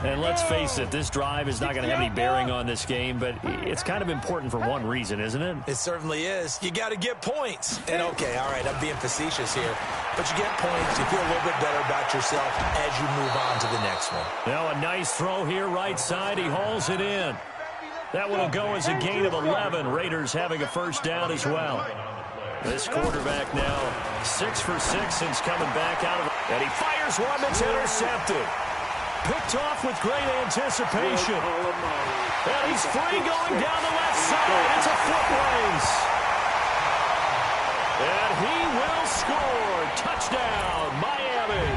And let's face it, this drive is not going to have any bearing on this game, but it's kind of important for one reason, isn't it? It certainly is. You got to get points. And okay, all right, I'm being facetious here, but you get points, you feel a little bit better about yourself as you move on to the next one. Now a nice throw here, right side. He hauls it in. That one will go as a gain of 11. Raiders having a first down as well. This quarterback now 6 for 6 since coming back out of it. And he fires one that's intercepted. Picked off with great anticipation. And he's free going down the left side. It's a foot race. And he will score. Touchdown, Miami.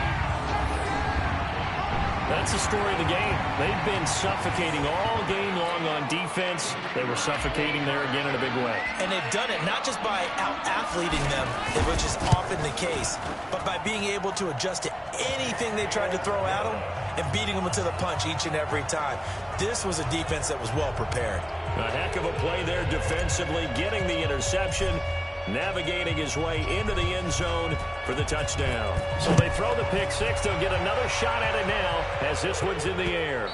That's the story of the game. They've been suffocating all game long on defense. They were suffocating there again in a big way. And they've done it not just by out-athleting them, which is often the case, but by being able to adjust to anything they tried to throw at them and beating them to the punch each and every time. This was a defense that was well prepared. A heck of a play there defensively, getting the interception, navigating his way into the end zone for the touchdown. So they throw the pick six. They'll get another shot at it now as this one's in the air.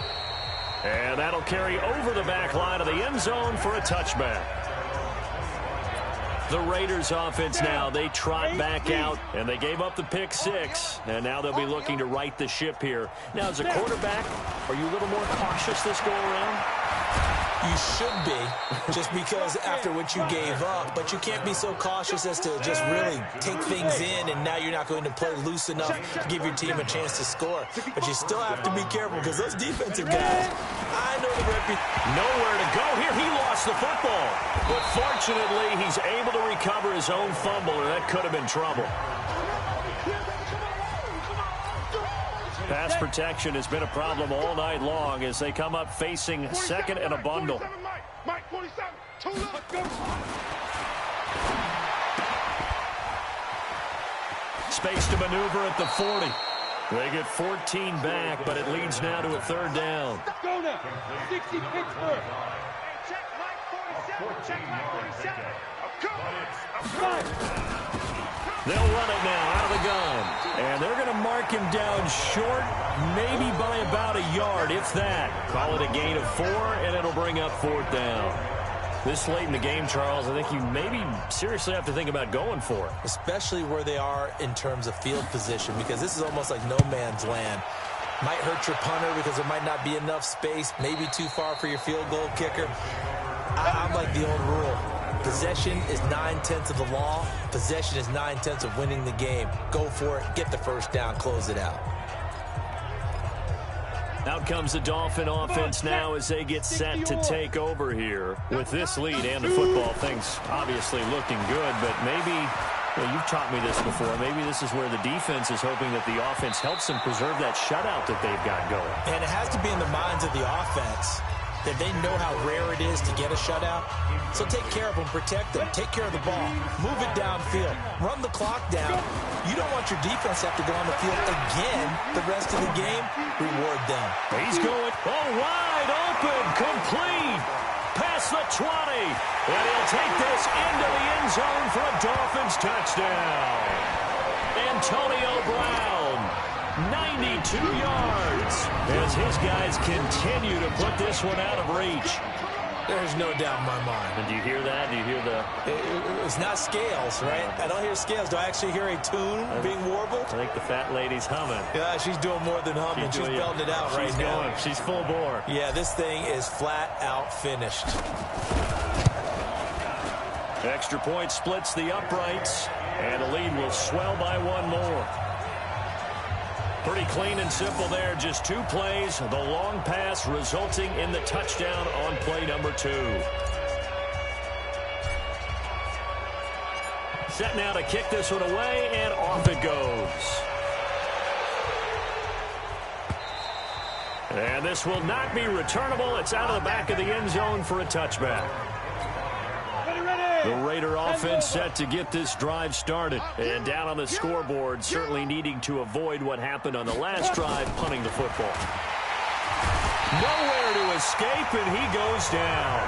And that'll carry over the back line of the end zone for a touchback. The Raiders offense now, they trot back out, and they gave up the pick six, and now they'll be looking to right the ship here. Now, as a quarterback, are you a little more cautious this go around? You should be, just because after what you gave up, but you can't be so cautious as to just really take things in, and now you're not going to play loose enough to give your team a chance to score. But you still have to be careful, because those defensive guys, I know the reputation. Nowhere to go here. He lost the football. But fortunately, he's able to recover his own fumble, or that could have been trouble. Pass protection has been a problem all night long as they come up facing second and a bundle. Space to maneuver at the 40. They get 14 back, but it leads now to a third down. Go now. 60 Pittsburgh. Check Mike 47. Check Mike 47. They'll run it now out of the gun. And they're going to mark him down short, maybe by about a yard, if that. Call it a gain of 4, and it'll bring up fourth down. This late in the game, Charles, I think you maybe seriously have to think about going for it. Especially where they are in terms of field position, because this is almost like no man's land. Might hurt your punter because there might not be enough space, maybe too far for your field goal kicker. I'm like the old rule. Possession is 9/10 of the law. Possession is 9/10 of winning the game. Go for it. Get the first down. Close it out. Out comes the Dolphin offense now as they get set to take over here. With this lead and the football, things obviously looking good, but maybe, well, you've taught me this before, maybe this is where the defense is hoping that the offense helps them preserve that shutout that they've got going. And it has to be in the minds of the offense that they know how rare it is to get a shutout. So take care of them, protect them, take care of the ball, move it downfield, run the clock down. You don't want your defense to have to go on the field again the rest of the game. Reward them. He's going wide open, complete, past the 20. And he'll take this into the end zone for a Dolphins touchdown. Antonio Brown, 92 yards, as his guys continue to put this one out of reach. There's no doubt in my mind. And do you hear that? Do you hear the... It's not scales, right? I don't hear scales. Do I actually hear a tune being warbled? I think the fat lady's humming. Yeah, she's doing more than humming. She's belting it out right now. She's full bore. Yeah, this thing is flat out finished. Extra point splits the uprights, and the lead will swell by one more. Pretty clean and simple there. Just 2 plays. The long pass resulting in the touchdown on play number 2. Set now to kick this one away, and off it goes. And this will not be returnable. It's out of the back of the end zone for a touchback. The Raider offense set to get this drive started. And down on the scoreboard, certainly needing to avoid what happened on the last drive, punting the football. Nowhere to escape, and he goes down.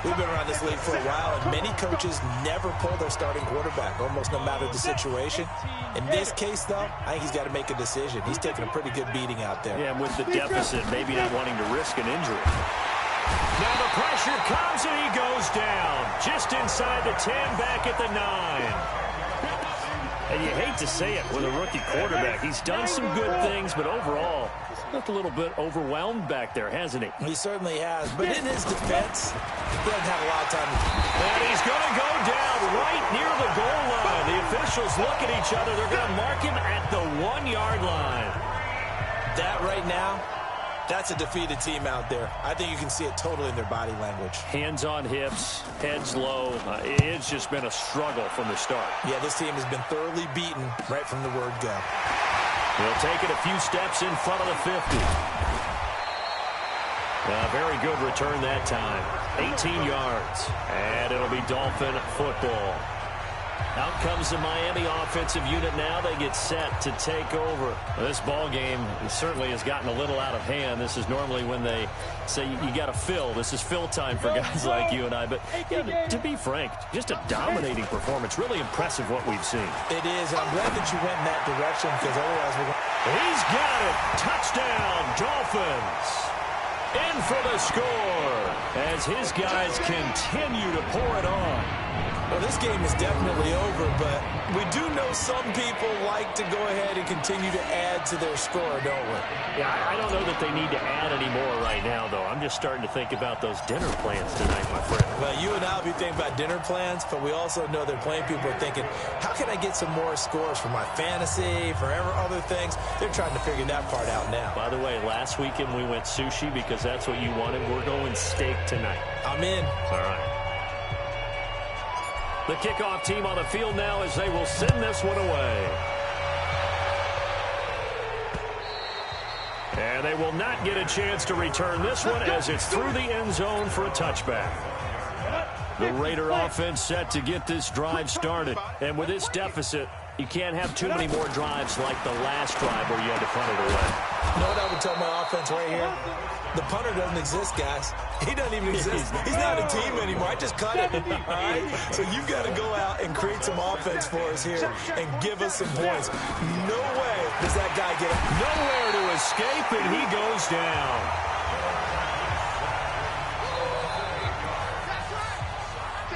We've been around this league for a while, and many coaches never pull their starting quarterback, almost no matter the situation. In this case, though, I think he's got to make a decision. He's taking a pretty good beating out there. Yeah, and with the deficit, maybe not wanting to risk an injury. Now the pressure comes, and he goes down. Just inside the 10, back at the 9. And you hate to say it with a rookie quarterback. He's done some good things, but overall, looked a little bit overwhelmed back there, hasn't he? He certainly has. But in his defense, he hasn't had a lot of time. And he's going to go down right near the goal line. The officials look at each other. They're going to mark him at the 1-yard line. That right now, that's a defeated team out there. I think you can see it totally in their body language. Hands on hips, heads low. It's just been a struggle from the start. Yeah, this team has been thoroughly beaten right from the word go. He'll take it a few steps in front of the 50. A very good return that time. 18 yards. And it'll be Dolphin football. Out comes the Miami offensive unit now. They get set to take over. This ball game certainly has gotten a little out of hand. This is normally when they say you got to fill. This is fill time for guys like you and I. But yeah, to be frank, just a dominating performance. Really impressive what we've seen. It is, and I'm glad that you went in that direction because otherwise we're going. He's got it. Touchdown, Dolphins. In for the score as his guys continue to pour it on. Well, this game is definitely over, but we do know some people like to go ahead and continue to add to their score, don't we? Yeah, I don't know that they need to add any more right now, though. I'm just starting to think about those dinner plans tonight, my friend. Well, you and I will be thinking about dinner plans, but we also know that playing people are thinking, how can I get some more scores for my fantasy, for other things? They're trying to figure that part out now. By the way, last weekend we went sushi because that's what you wanted. We're going steak tonight. I'm in. All right. The kickoff team on the field now as they will send this one away. And they will not get a chance to return this one as it's through the end zone for a touchback. The Raider offense set to get this drive started. And with this deficit, you can't have too many more drives like the last drive where you had to punt it away. You know what I would tell my offense right here? The punter doesn't exist, guys. He doesn't even exist. He's not a team anymore. I just cut it. All right? So you've got to go out and create some offense for us here and give us some points. No way does that guy get it. Nowhere to escape, and he goes down.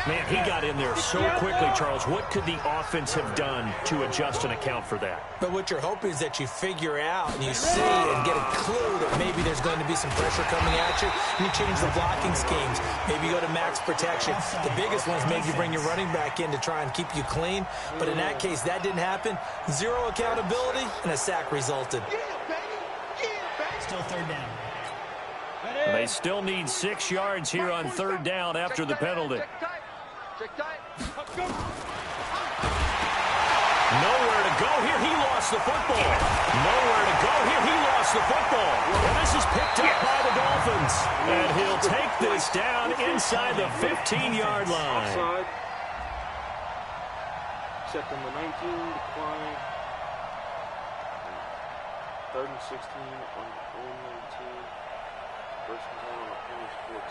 Man, he got in there so quickly, Charles. What could the offense have done to adjust and account for that? But what you're hoping is that you figure out and you see and get a clue that maybe there's going to be some pressure coming at you, and you change the blocking schemes. Maybe you go to max protection. The biggest one is maybe bring your running back in to try and keep you clean. But in that case, that didn't happen. Zero accountability, and a sack resulted. Still third down. And they still need 6 yards here on third down after the penalty. Nowhere to go here. He lost the football. Nowhere to go here. He lost the football. And this is picked up by the Dolphins. And he'll take this down inside the 15-yard line. Offside. Except on the 19, decline. 3rd and 16 on the own 19. First and down on opponent's 14.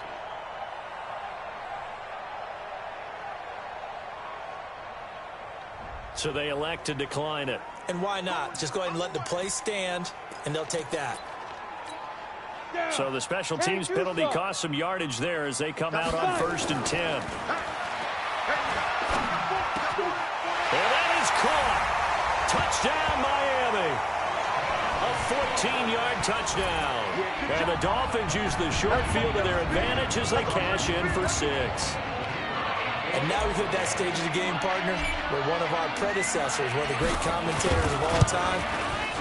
So they elect to decline it. And why not? Just go ahead and let the play stand, and they'll take that. So the special teams penalty cost some yardage there as they come out on 1st and 10. And that is caught. Touchdown, Miami. A 14-yard touchdown. And the Dolphins use the short field to their advantage as they cash in for 6. And now we've hit that stage of the game, partner, where one of our predecessors, one of the great commentators of all time,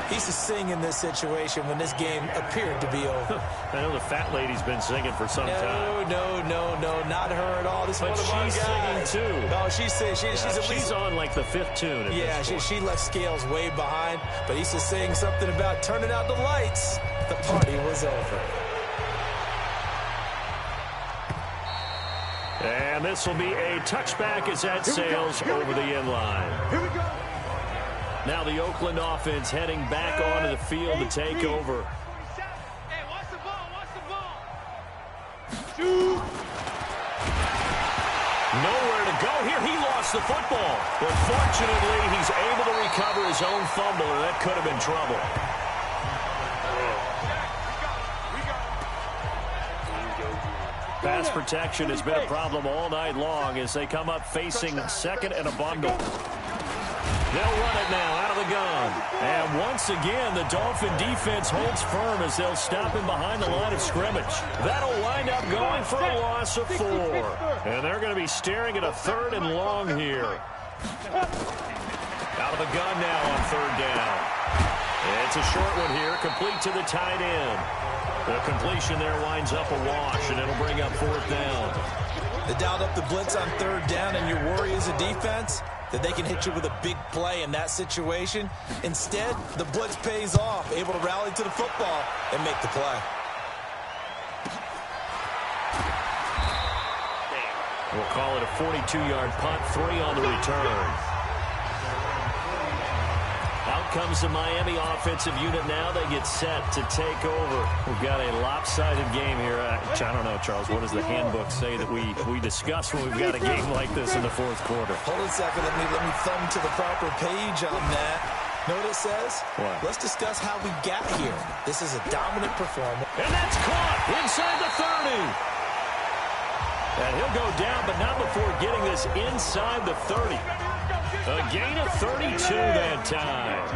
he used to sing in this situation when this game appeared to be over. I know the fat lady's been singing for some time. No, not her at all. This but is one of our guys. Singing too. Oh, she's singing. She's on like the 5th tune. Yeah, she left Scales way behind, but he used to sing something about turning out the lights. The party was over. And this will be a touchback as that sails over the end line. Here we go. Now the Oakland offense heading back onto the field to take over. Hey, watch the ball, watch the ball. Shoot. Nowhere to go here. He lost the football. But fortunately, he's able to recover his own fumble, and that could have been trouble. Pass protection has been a problem all night long as they come up facing second and a bundle. They'll run it now out of the gun. And once again, the Dolphin defense holds firm as they'll stop him behind the line of scrimmage. That'll wind up going for a loss of 4. And they're going to be staring at a 3rd and long here. Out of the gun now on 3rd down. It's a short one here, complete to the tight end. The completion there winds up a wash, and it'll bring up 4th down. They dialed up the blitz on 3rd down, and your worry as a defense that they can hit you with a big play in that situation. Instead, the blitz pays off, able to rally to the football and make the play. We'll call it a 42-yard punt, 3 on the return. Out comes the Miami offensive unit now. They get set to take over. We've got a lopsided game here. I don't know, Charles, what does the handbook say that we discuss when we've got a game like this in the 4th quarter? Hold on a second. Let me thumb to the proper page on that. Know what it says? What? Let's discuss how we got here. This is a dominant performance. And that's caught inside the 30. And he'll go down, but not before getting this inside the 30. A gain of 32 that time.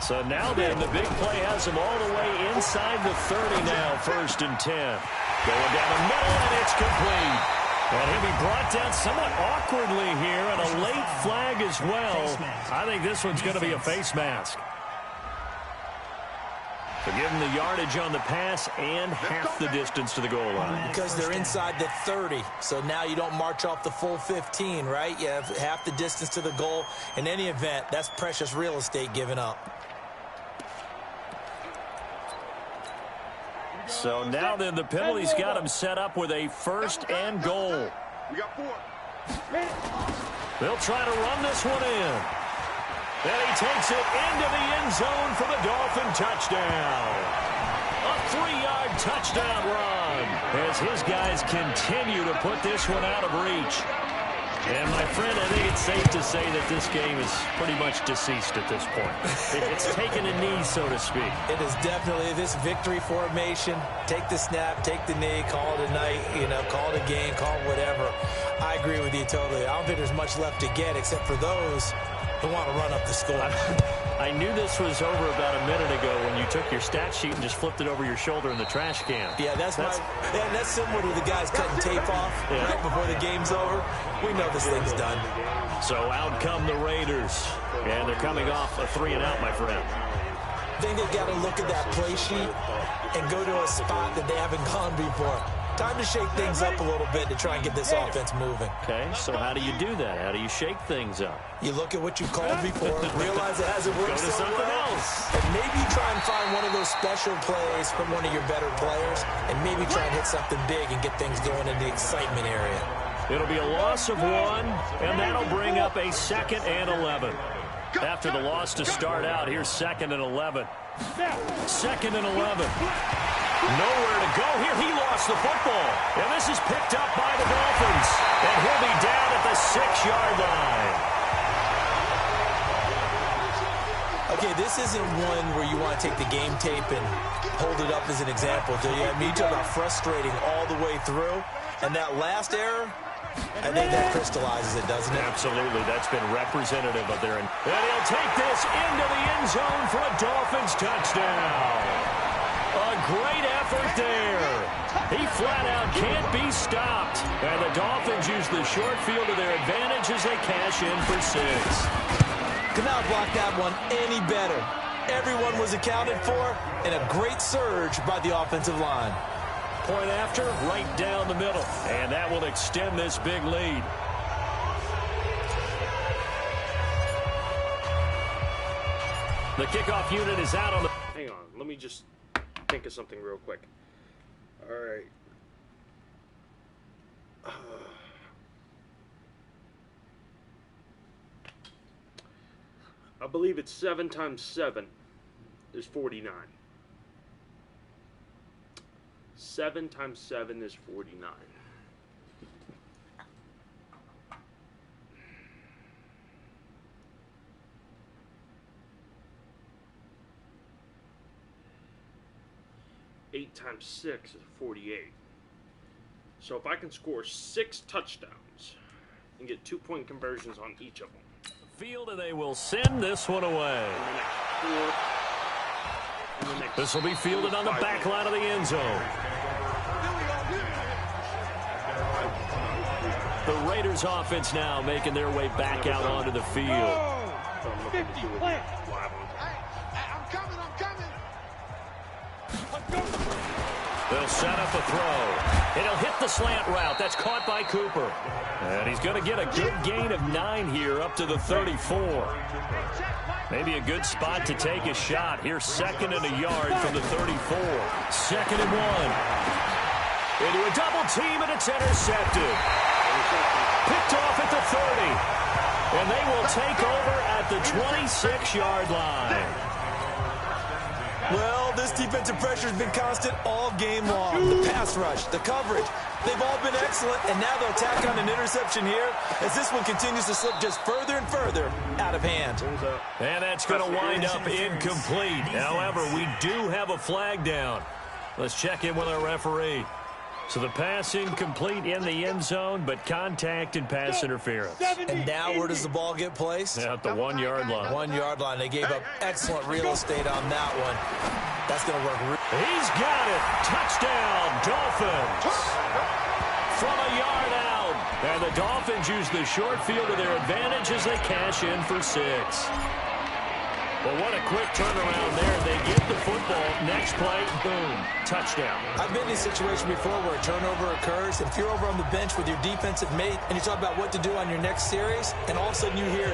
So now then, the big play has him all the way inside the 30 now, 1st and 10. Going down the middle, and it's complete. And he'll be brought down somewhat awkwardly here, and a late flag as well. I think this one's going to be a face mask. So give him the yardage on the pass and half the distance to the goal line. Because they're inside the 30, so now you don't march off the full 15, right? You have half the distance to the goal. In any event, that's precious real estate given up. So now then, the penalty's got him set up with a 1st and goal. We got 4. They'll try to run this one in. And he takes it into the end zone for the Dolphin touchdown. A 3-yard touchdown run as his guys continue to put this one out of reach. And, my friend, I think it's safe to say that this game is pretty much deceased at this point. It's taken a knee, so to speak. It is definitely this victory formation. Take the snap, take the knee, call it a night, call it a game, call it whatever. I agree with you totally. I don't think there's much left to get except for those who want to run up the score. I knew this was over about a minute ago when you took your stat sheet and just flipped it over your shoulder in the trash can. Yeah, that's similar to the guys cutting tape off right before the game's over. We know this thing's done. So out come the Raiders, and they're coming off a 3-and-out, my friend. I think they've got to look at that play sheet and go to a spot that they haven't gone before. Time to shake things up a little bit to try and get this offense moving. Okay, so how do you do that? How do you shake things up? You look at what you called before, realize it hasn't worked Go to so something well, else. and maybe try and find one of those special plays from one of your better players, and maybe try and hit something big and get things going in the excitement area. It'll be a loss of 1, and that'll bring up a 2nd and 11. After the loss to start out, here's 2nd and 11. 2nd and 11. Nowhere to go here. He lost the football. And this is picked up by the Dolphins. And he'll be down at the 6-yard line. Okay, this isn't one where you want to take the game tape and hold it up as an example, do you? I mean, you talk about frustrating all the way through. And that last error, I think that crystallizes it, doesn't it? Absolutely. That's been representative of their... And he'll take this into the end end zone for a Dolphins touchdown. A great effort there. He flat out can't be stopped. And the Dolphins use the short field to their advantage as they cash in for 6. Could not block that one any better. Everyone was accounted for, and a great surge by the offensive line. Point after, right down the middle. And that will extend this big lead. The kickoff unit is out on the... Hang on, let me just think of something real quick. All right. I believe it's 7 times 7 is 49. 7 times 7 is 49. Eight times 6 is 48. So if I can score 6 touchdowns and get 2-point conversions on each of them, field, and they will send this one away. This will be fielded on the back line of the end zone. The Raiders offense now making their way back out onto the field. 50, plant. They'll set up a throw. It'll hit the slant route. That's caught by Cooper. And he's going to get a good gain of 9 here up to the 34. Maybe a good spot to take a shot. Here's 2nd and a yard from the 34. 2nd and 1. Into a double team, and it's intercepted. Picked off at the 30. And they will take over at the 26-yard line. Well, this defensive pressure has been constant all game long. The pass rush, the coverage, they've all been excellent, and now they'll tack on an interception here as this one continues to slip just further and further out of hand. And that's going to wind up incomplete. However, we do have a flag down. Let's check in with our referee. So the pass incomplete in the end zone, but contact and pass interference. And now where does the ball get placed? At the 1-yard line. 1-yard line. They gave up excellent real estate on that one. That's going to work. He's got it. Touchdown, Dolphins. From a yard out. And the Dolphins use the short field to their advantage as they cash in for 6. Well, what a quick turnaround there. They get the football. Next play, boom, touchdown. I've been in a situation before where a turnover occurs. If you're over on the bench with your defensive mate and you talk about what to do on your next series, and all of a sudden you hear